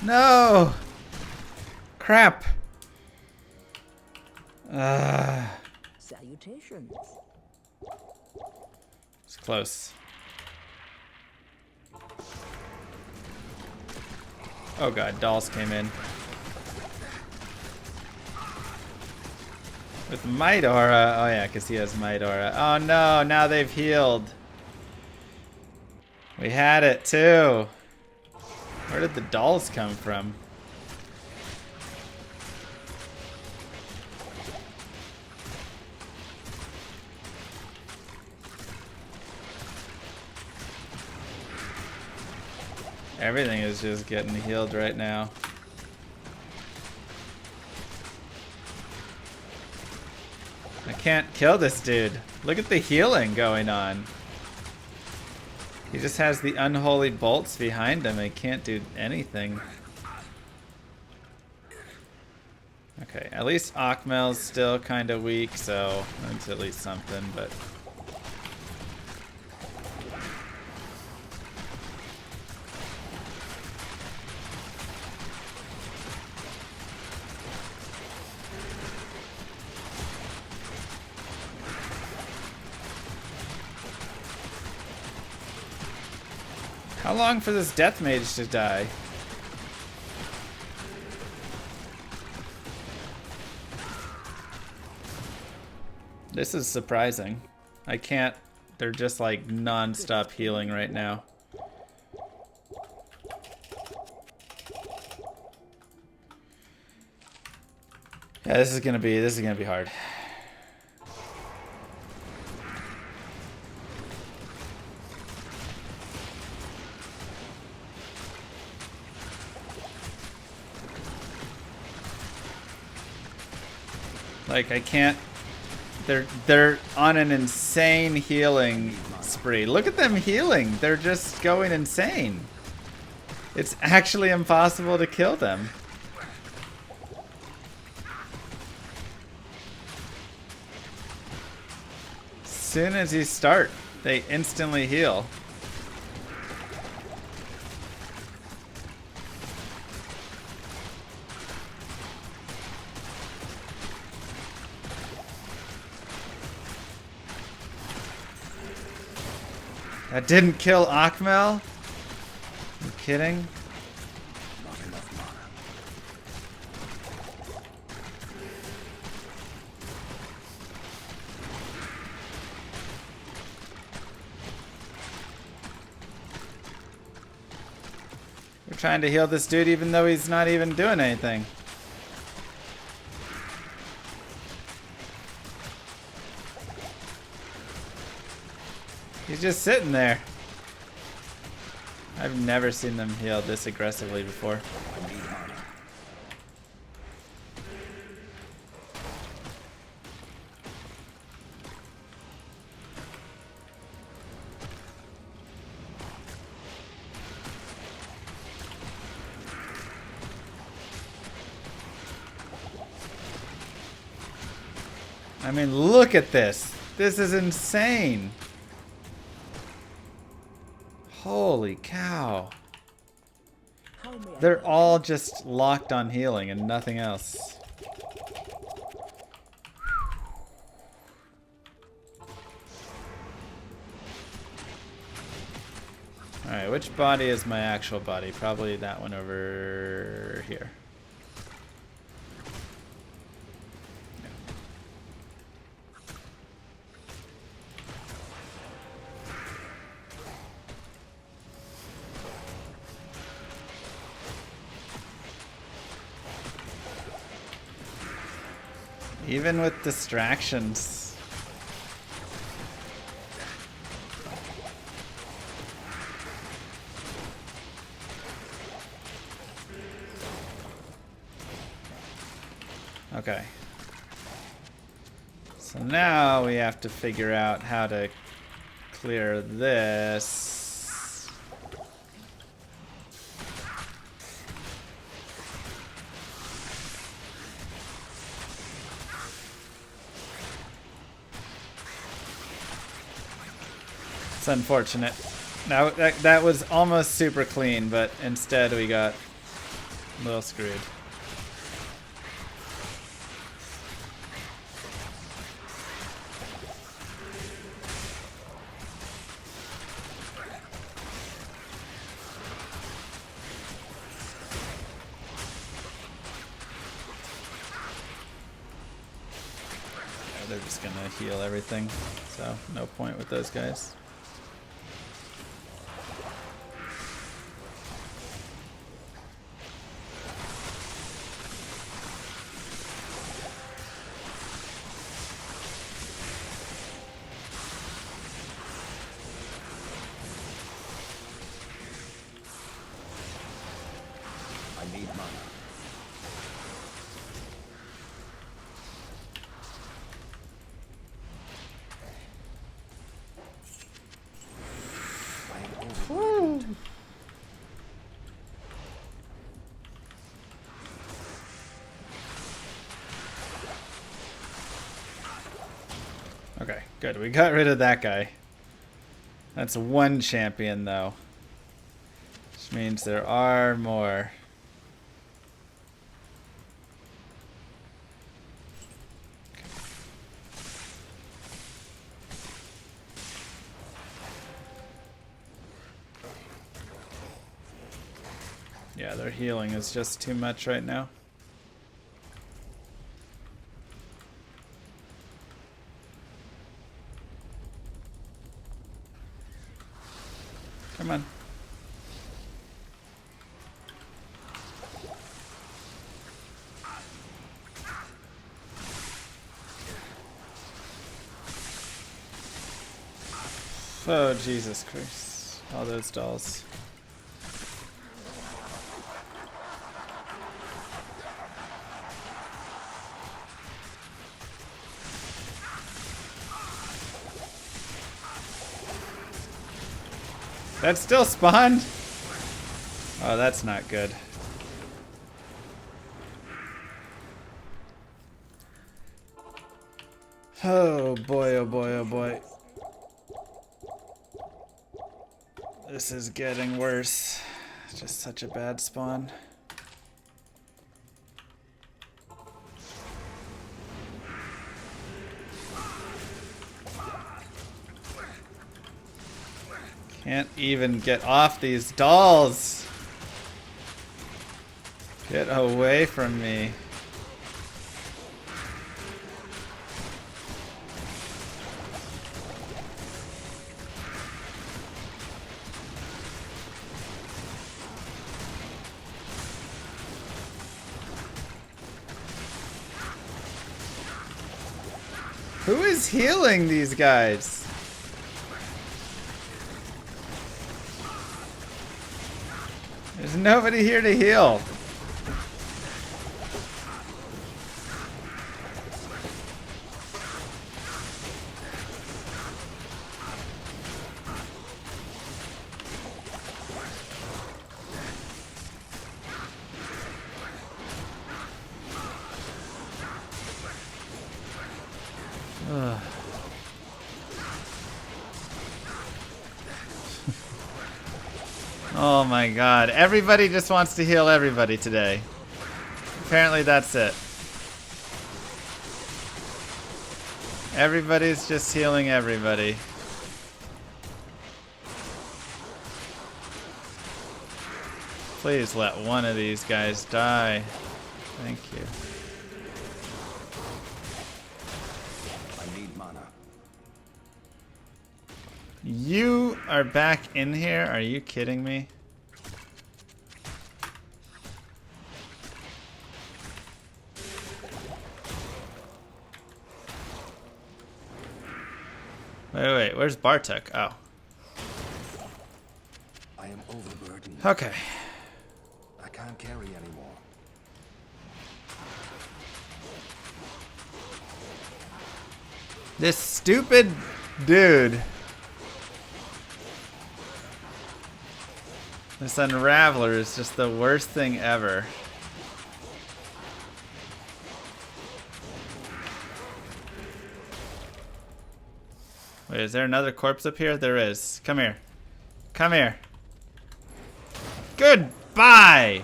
No! Crap! Salutations. It's close. Oh god, dolls came in. With Might Aura. Oh yeah, because he has Might Aura. Oh no, now they've healed. We had it too. Where did the dolls come from? Everything is just getting healed right now. I can't kill this dude. Look at the healing going on. He just has the unholy bolts behind him. He can't do anything. Okay, at least Akmel's still kind of weak, so that's at least something, but... How long for this death mage to die? This is surprising. I can't... They're just like non-stop healing right now. Yeah, this is gonna be hard. Like, I can't... They're on an insane healing spree. Look at them healing. They're just going insane. It's actually impossible to kill them. As soon as you start, they instantly heal. That didn't kill Akmel? You kidding? Not enough mana. trying to heal this dude even though he's not even doing anything. He's just sitting there. I've never seen them heal this aggressively before. I mean, look at this. This is insane. Holy cow. They're all just locked on healing and nothing else. Alright, which body is my actual body? Probably that one over here. Even with distractions. Okay. So now we have to figure out how to clear this. It's unfortunate. Now that was almost super clean, but instead we got a little screwed. Yeah, they're just gonna heal everything, so no point with those guys. I need mana. Okay, good. We got rid of that guy. That's one champion, though. Which means there are more. Yeah, their healing is just too much right now. Come on. Oh, Jesus Christ. All those dolls. That still spawned? Oh, that's not good. Oh boy, oh boy, oh boy. This is getting worse. Just such a bad spawn. Can't even get off these dolls. Get away from me. Who is healing these guys? There's nobody here to heal. Ugh. Oh my god. Everybody just wants to heal everybody today. Apparently that's it. Everybody's just healing everybody. Please let one of these guys die. Thank you. I need mana. You are back in here? Are you kidding me? Wait, where's Bartek? Oh. I am overburdened. Okay. I can't carry anymore. This stupid dude. This Unraveler is just the worst thing ever. Wait, is there another corpse up here? There is. Come here. Come here. Goodbye!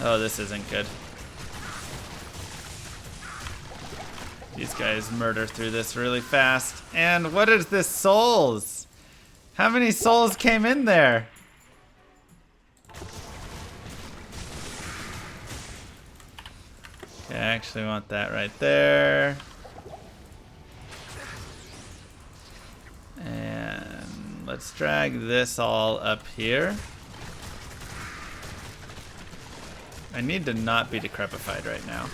Oh, this isn't good. These guys murder through this really fast. And what is this? Souls? How many souls came in there? Okay, I actually want that right there. And let's drag this all up here. I need to not be decrepified right now.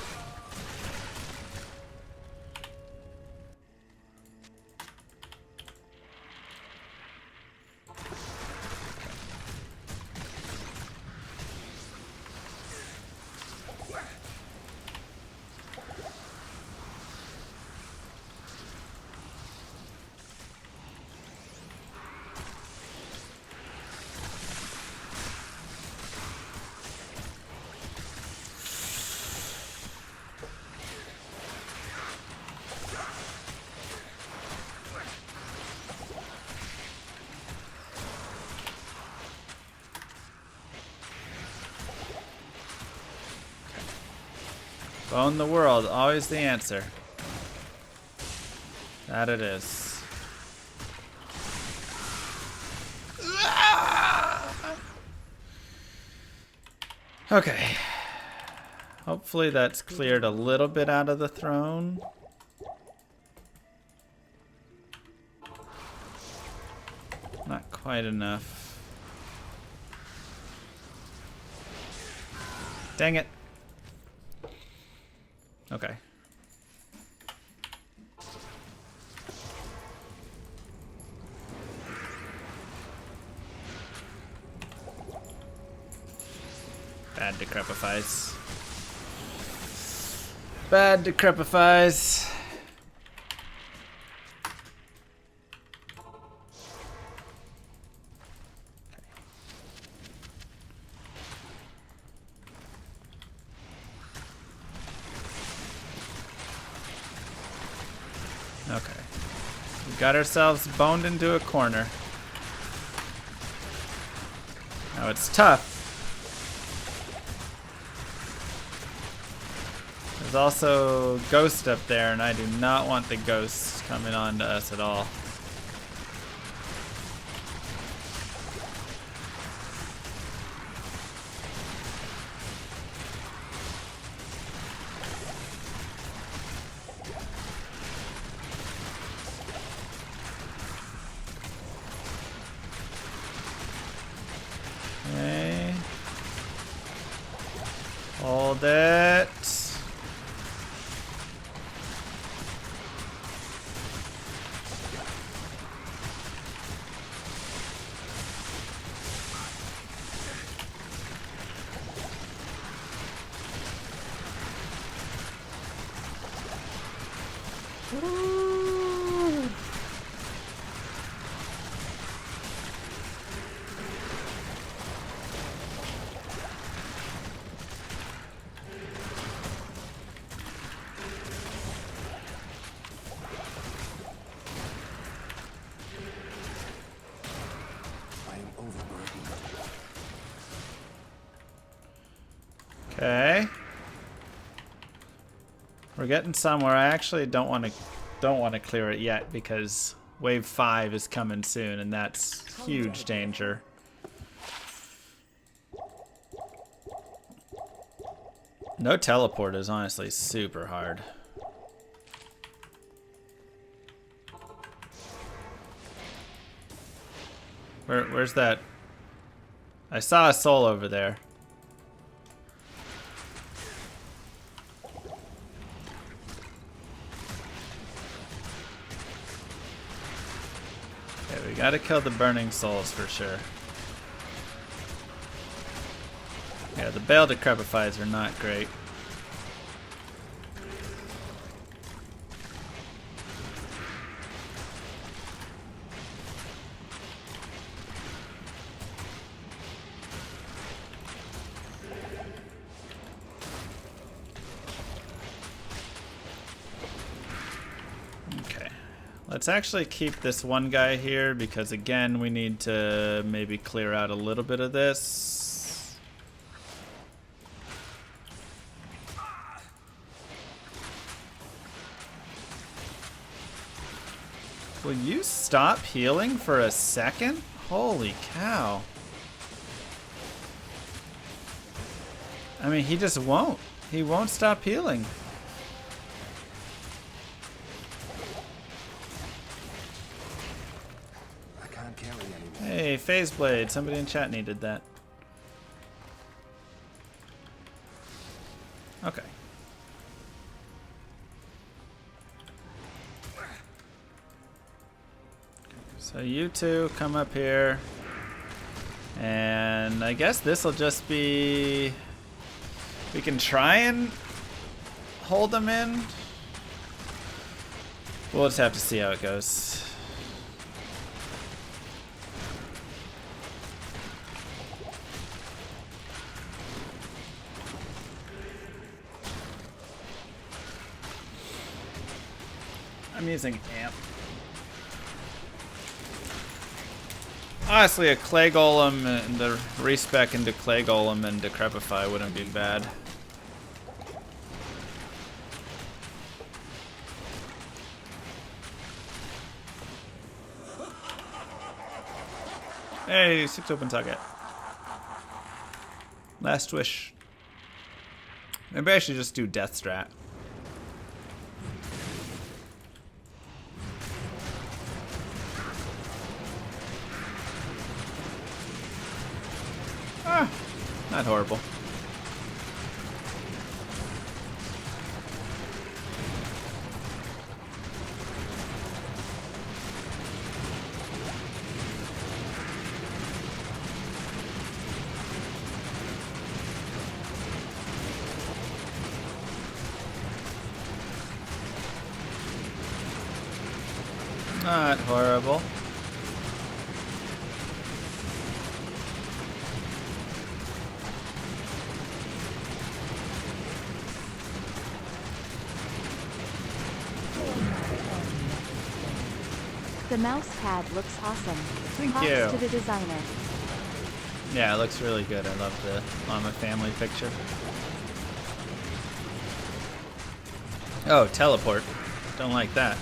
Bone the world, always the answer. That it is. Okay. Hopefully that's cleared a little bit out of the throne. Not quite enough. Dang it. Okay. Bad decrepifies. Bad decrepifies. Okay. We got ourselves boned into a corner. Now it's tough. There's also Ghost up there, and I do not want the Ghost coming on to us at all. Okay. We're getting somewhere. I actually don't want to clear it yet because wave 5 is coming soon and that's huge danger. No teleport is honestly super hard. Where's that? I saw a soul over there. Okay, we gotta kill the burning souls for sure. Yeah, the Bale Decrepifies are not great. Okay, let's actually keep this one guy here because again we need to maybe clear out a little bit of this. Will you stop healing for a second? Holy cow. I mean, he just won't. He won't stop healing. I can't carry anymore. Hey, Phase Blade. Somebody in chat needed that. Okay. So you two come up here, and I guess this will just be, we can try and hold them in. We'll just have to see how it goes. I'm using amp. Honestly, a Clay Golem and the respec into Clay Golem and Decrepify wouldn't be bad. Hey, 6 open socket. Last wish. Maybe I should just do Death Strat. Not horrible. Not horrible. The mouse pad looks awesome. Thank Props you. to the designer. Yeah, it looks really good. I love the Llama family picture. Oh, teleport. Don't like that.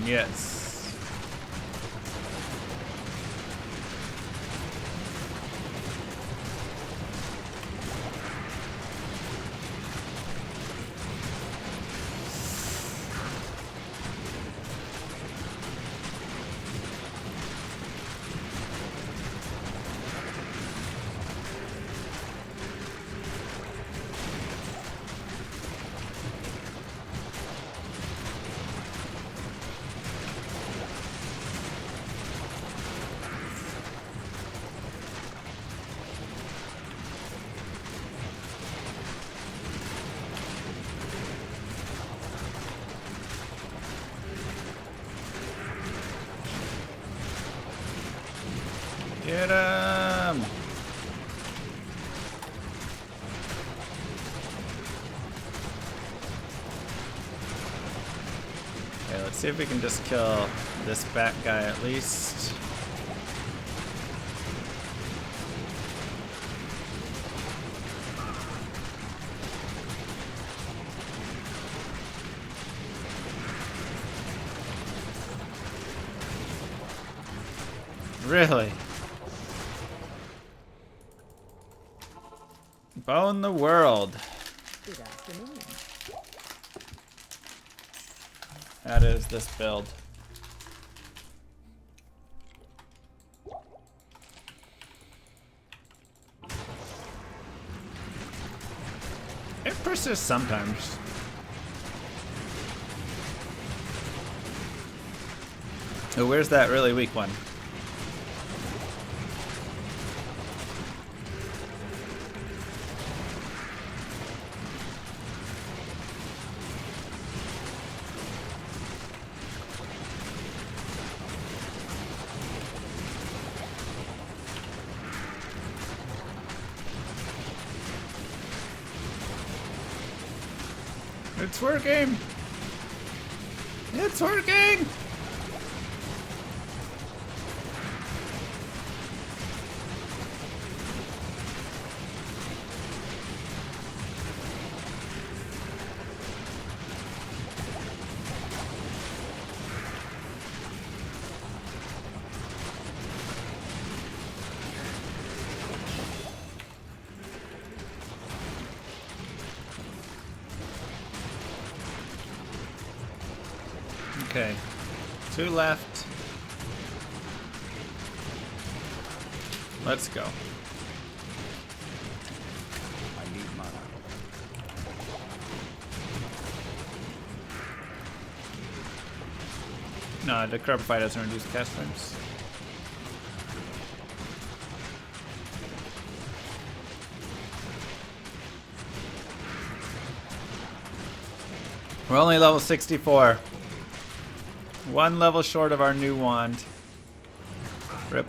Yes. Get him! Okay, let's see if we can just kill this bat guy at least. Really? Bone the world. Good afternoon. That is this build. It persists sometimes. Oh, where's that really weak one? It's working! It's working! Okay, 2 left. Let's go. I need mana. No, the Crabify doesn't reduce cast frames. We're only level 64. 1 level short of our new wand. Rip.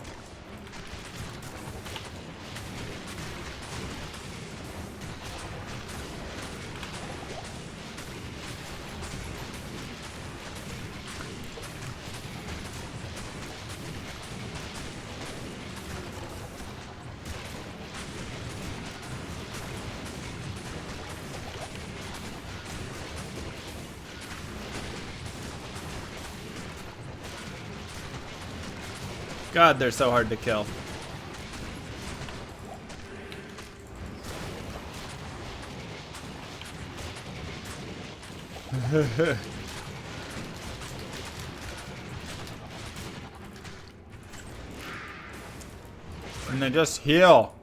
God, they're so hard to kill. And they just heal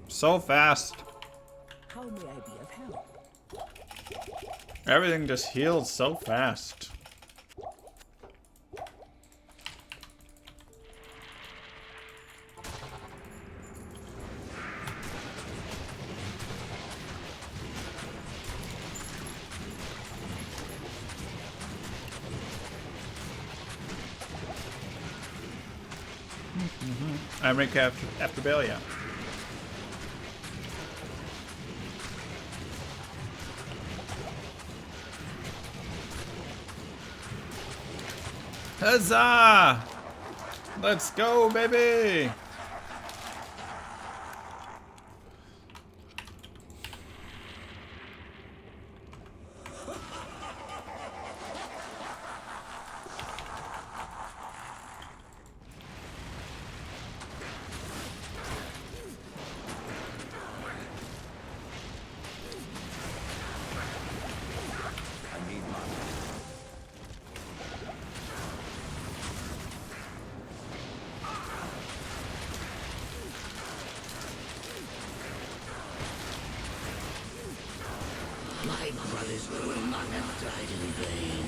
so fast. How may I be of help? Everything just heals so fast. I'm rank after Bail, yeah. Huzzah! Let's go, baby! I need mana. My brothers will not have died in vain.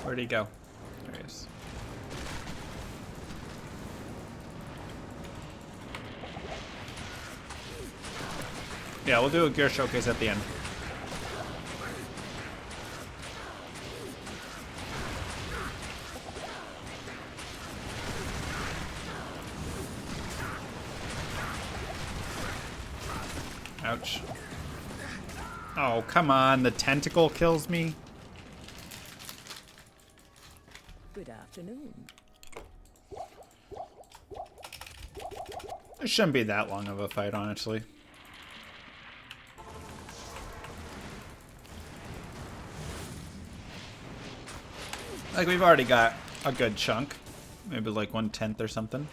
Where'd he go? Yeah, we'll do a gear showcase at the end. Ouch. Oh, come on. The tentacle kills me. Good afternoon. It shouldn't be that long of a fight, honestly. Like, we've already got a good chunk. Maybe like 1/10 or something.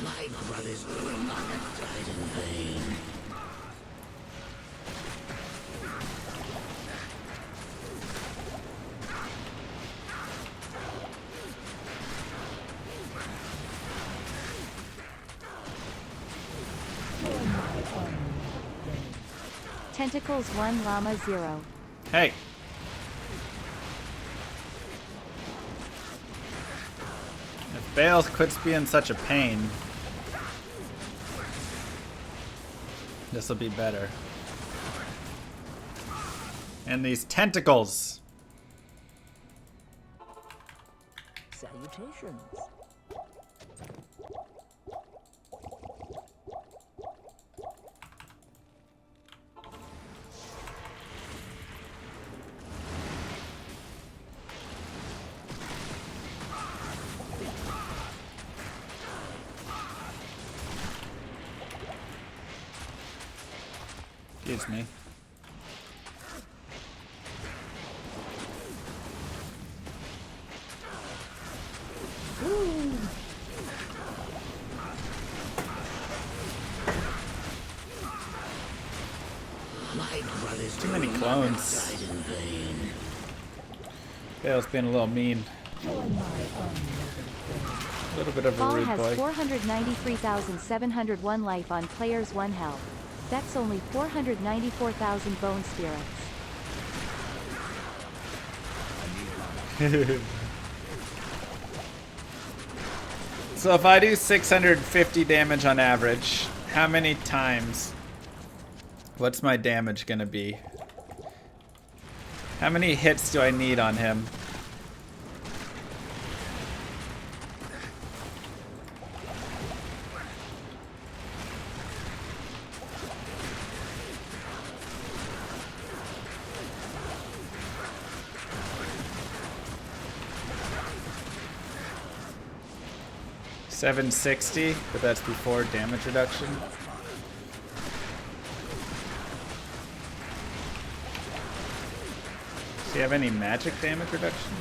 My brothers will not have died in vain. Tentacles 1 Llama 0. Hey. If Bale quits being such a pain, this will be better. And these tentacles. Salutations. Excuse me. My brothers Too many clones. died in vain. Bale's being a little mean. A little bit of a Ball rude has boy. 493,701 life on player's 1 health. That's only 494,000 bone spirits. So if I do 650 damage on average, how many times? What's my damage gonna be? How many hits do I need on him? $760, but that's before damage reduction. Does he have any magic damage reduction?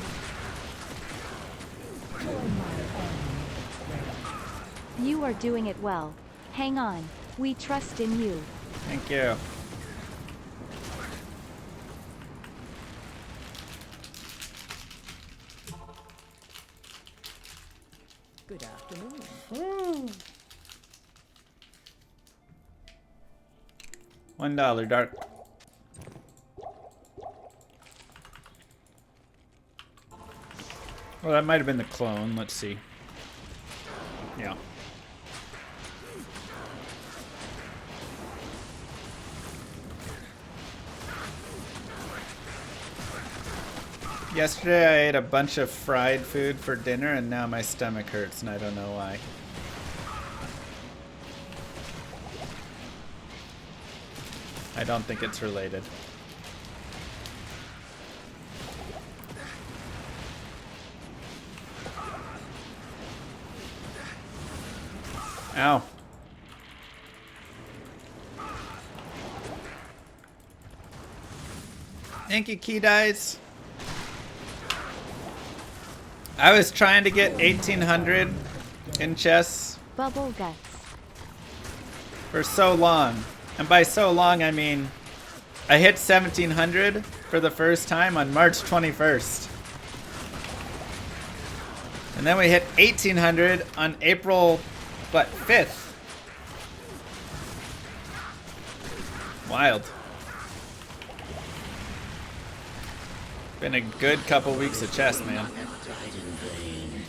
You are doing it well. Hang on. We trust in you. Thank you. Good afternoon. $1, Dark. Well, that might have been the clone. Let's see. Yeah. Yesterday I ate a bunch of fried food for dinner and now my stomach hurts and I don't know why. I don't think it's related. Ow. Thank you, Key Dice. I was trying to get 1800 in chess Bubble guts. for so long. And by so long, I mean I hit 1700 for the first time on March 21st. And then we hit 1800 on April, what, 5th. Wild. Been a good couple weeks of chess, man. Died in vain.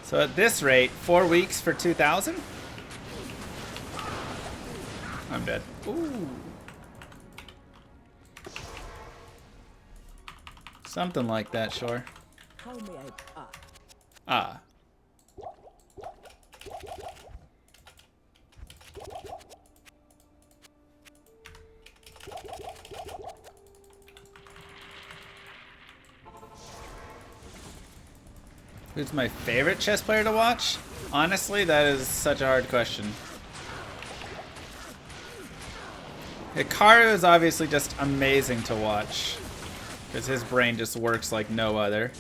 So at this rate, 4 weeks for 2,000? I'm dead. Ooh. Something like that, sure. How may I? Ah. Who's my favorite chess player to watch? Honestly, that is such a hard question. Hikaru is obviously just amazing to watch, because his brain just works like no other.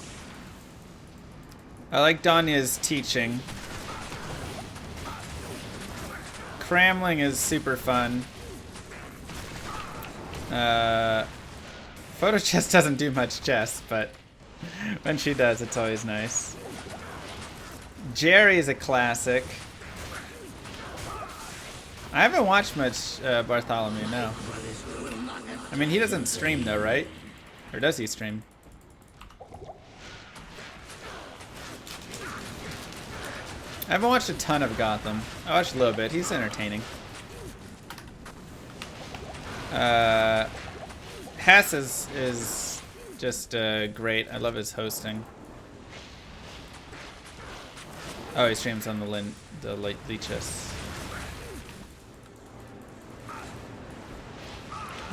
I like Danya's teaching. Cramling is super fun. Photo chess doesn't do much chess, but when she does, it's always nice. Jerry is a classic. I haven't watched much Bartholomew, no. I mean, he doesn't stream though, right? Or does he stream? I haven't watched a ton of Gotham. I watched a little bit. He's entertaining. Hess is just great. I love his hosting. Oh, he streams on the late Leeches.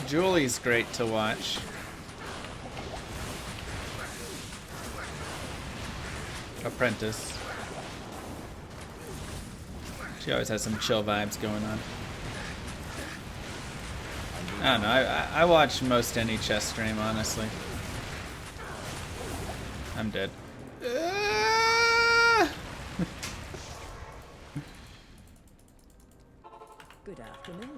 Julie's great to watch. Apprentice. She always has some chill vibes going on. I don't know. I watch most any chess stream, honestly. I'm dead. Good afternoon.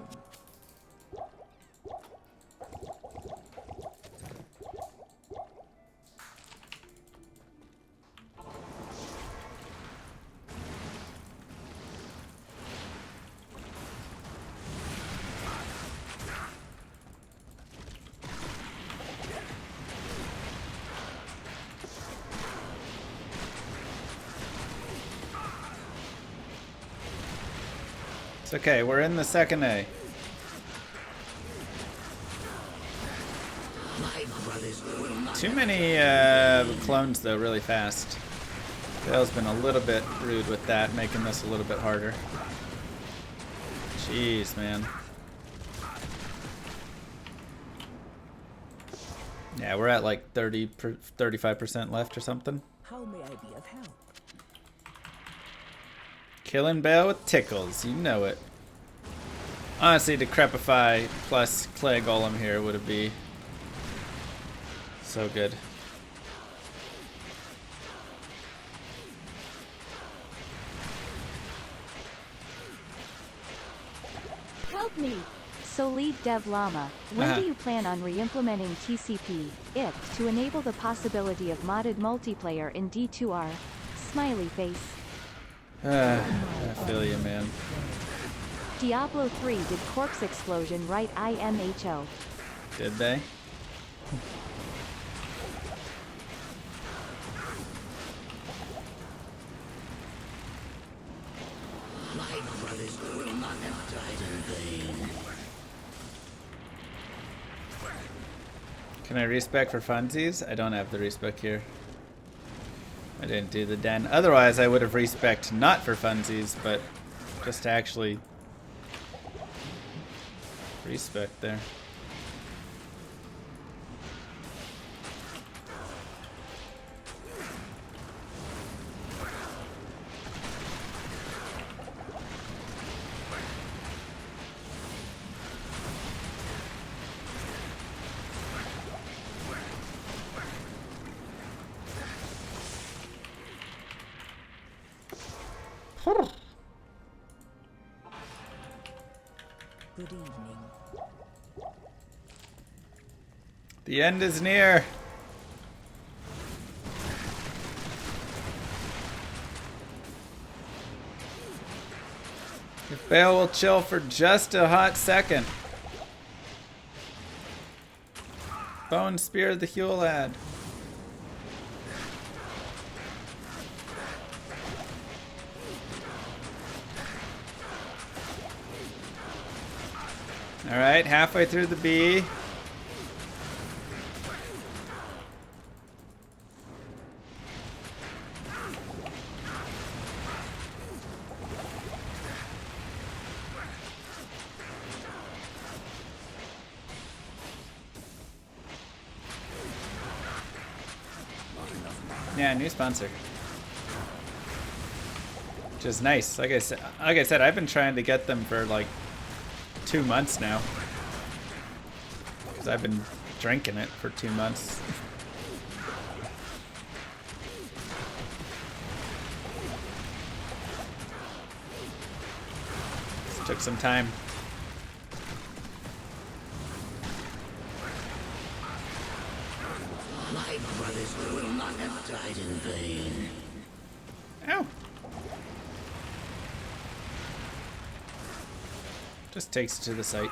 It's okay, we're in the second A. Too many clones though, really fast. Dale's been a little bit rude with that, making this a little bit harder. Jeez, man. Yeah, we're at like 35% left or something. How may I be of help? Killing Bale with tickles, you know it. Honestly, Decrepify plus Clay Golem here would be so good. Help me! So lead Dev Llama, when do you plan on re-implementing TCP, if, to enable the possibility of modded multiplayer in D2R? Smiley face. I feel you, man. Diablo 3 did Corpse Explosion write IMHO? Did they? My brothers will not have died in vain. Can I respec for funsies? I don't have the respec here. I didn't do the den. Otherwise, I would have respec'd not for funsies, but just to actually respec there. Good evening. The end is near. If Bale will chill for just a hot second. Bone Spear the Huel lad. All right, halfway through the B. Yeah, new sponsor. Which is nice. Like I said, I've been trying to get them for like 2 months now. Because I've been drinking it for 2 months. Just took some time. My brothers will not have died in vain. Ow. Just takes it to the site.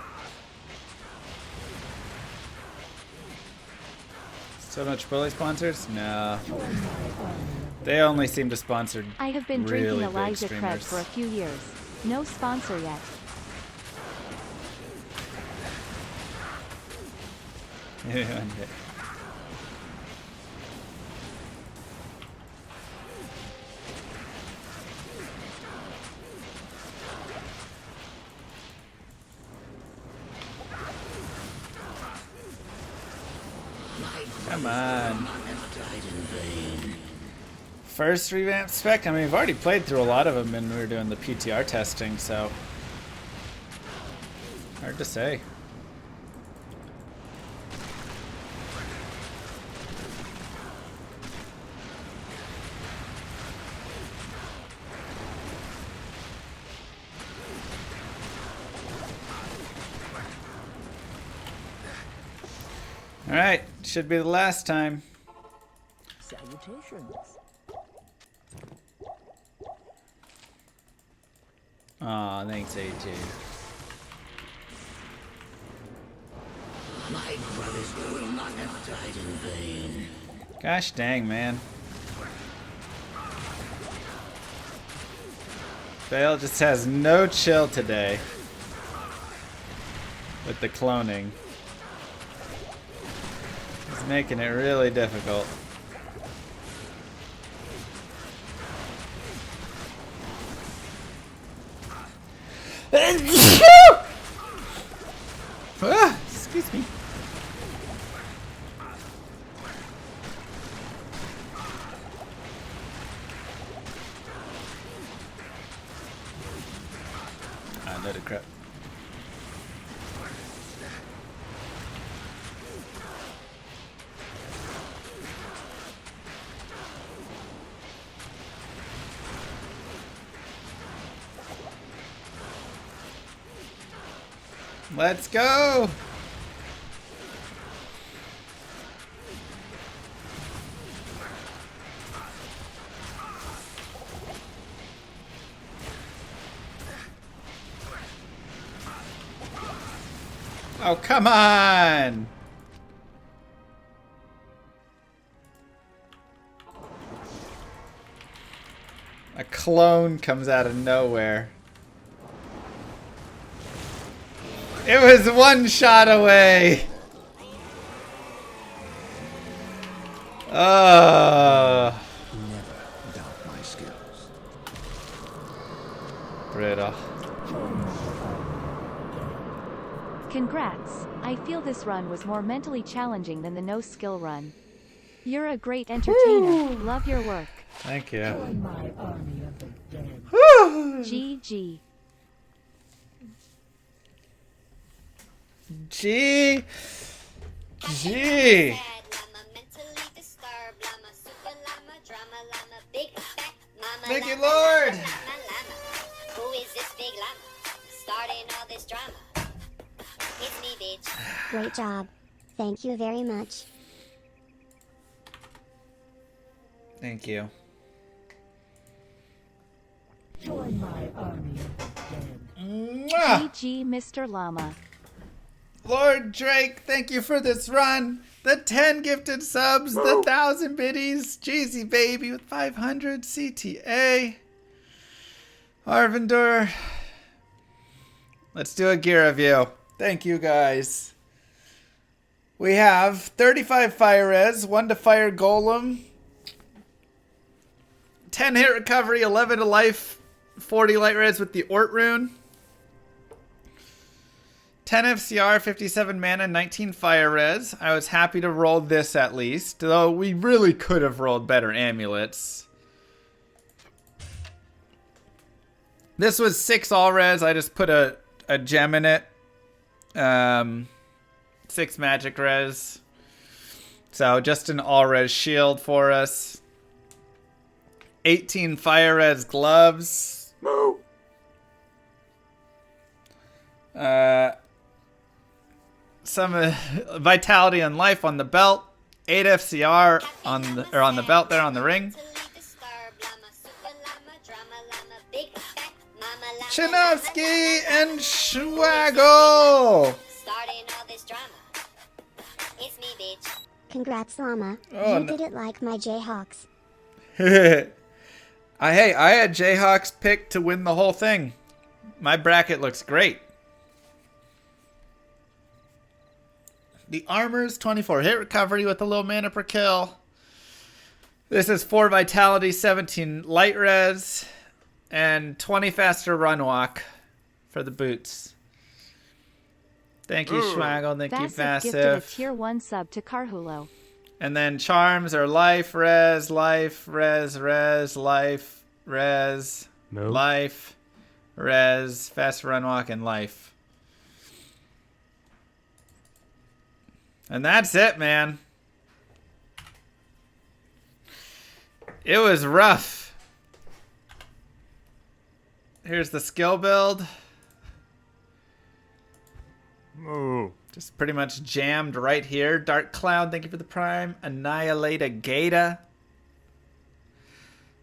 So much bully sponsors? No. They only seem to sponsor I have been really drinking big Elijah Craig streamers. for a few years. No sponsor yet. Come on. First revamp spec? I mean, we've already played through a lot of them when we were doing the PTR testing, so hard to say. Alright, should be the last time. Salutations. Aw, thanks, AJ. My brothers will not have died in vain. Gosh dang, man. Bale just has no chill today with the cloning. He's making it really difficult. Ah, excuse me. Load of crap. Let's go! Oh, come on! A clone comes out of nowhere. It was one shot away! Oh. Never doubt my skills. Brutal. Congrats. I feel this run was more mentally challenging than the no skill run. You're a great entertainer. Love your work. Thank you. Join my army of the dead. GG. G. G. Llama, mentally disturbed llama, super llama, drama llama, big fat mama. Thank you, llama, Lord. llama, llama. Who is this big llama? Starting all this drama. It's me, bitch. Great job. Thank you very much. Thank you. Join my army of the dead. Mwah! GG, Mr. Llama. Lord Drake, thank you for this run. The 10 gifted subs, the 1,000 biddies, Jeezy Baby with 500, CTA. Arvindur. Let's do a gear review. Thank you, guys. We have 35 fire res, 1 to fire golem, 10 hit recovery, 11 to life, 40 light res with the Ort rune, 10 FCR, 57 mana, 19 fire res. I was happy to roll this at least, though we really could have rolled better amulets. This was 6 all res. I just put a gem in it. 6 magic res. So just an all res shield for us. 18 fire res gloves. Moo. Some vitality and life on the belt. 8 FCR on the belt there on the ring. Chinovsky and Schwaggle. Congrats, Llama. Oh, You did it like my Jayhawks. I had Jayhawks picked to win the whole thing. My bracket looks great. The armor's 24 hit recovery with a low mana per kill. This is 4 vitality, 17 light res, and 20 faster run walk for the boots. Thank you, Schwaggle. Thank you, Vassive gifted a Vassive. tier 1 sub to Carhulo. And then charms are life, res, life, res, res, life, res, Nope. life, res, fast run walk, and life. And that's it, man. It was rough. Here's the skill build. Moo. Just pretty much jammed right here. Dark Cloud, thank you for the prime. Annihilate a Gata.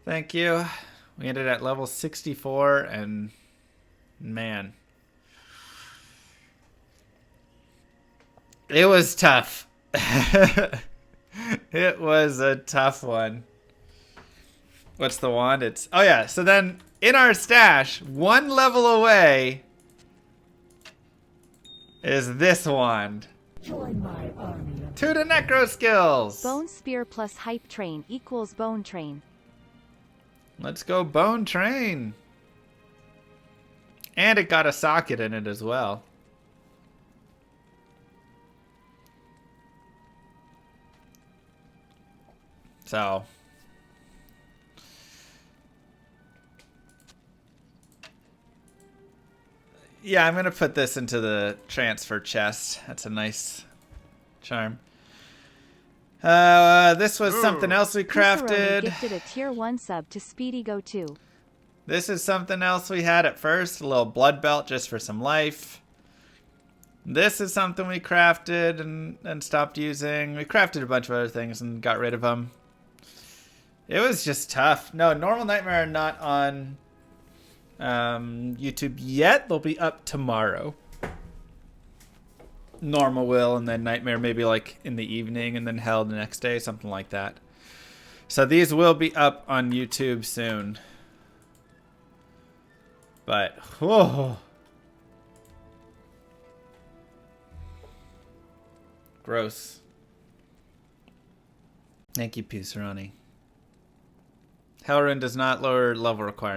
Thank you. We ended at level 64, and man. It was tough. It was a tough one. What's the wand? It's... Oh, yeah. So then, in our stash, 1 level away is this wand. Join my army of 2 to necro skills. Bone Spear plus Hype Train equals Bone Train. Let's go Bone Train. And it got a socket in it as well. So. Yeah, I'm going to put this into the transfer chest. That's a nice charm. This was something else we Cicerone crafted. gifted a tier 1 sub to Speedy Go 2. This is something else we had at first. A little blood belt just for some life. This is something we crafted and stopped using. We crafted a bunch of other things and got rid of them. It was just tough. No, Normal Nightmare are not on YouTube yet. They'll be up tomorrow. Normal will, and then Nightmare maybe like in the evening, and then Hell the next day, something like that. So these will be up on YouTube soon. But, whoa. Gross. Thank you, Pusarani. Hellrune does not lower level requirements.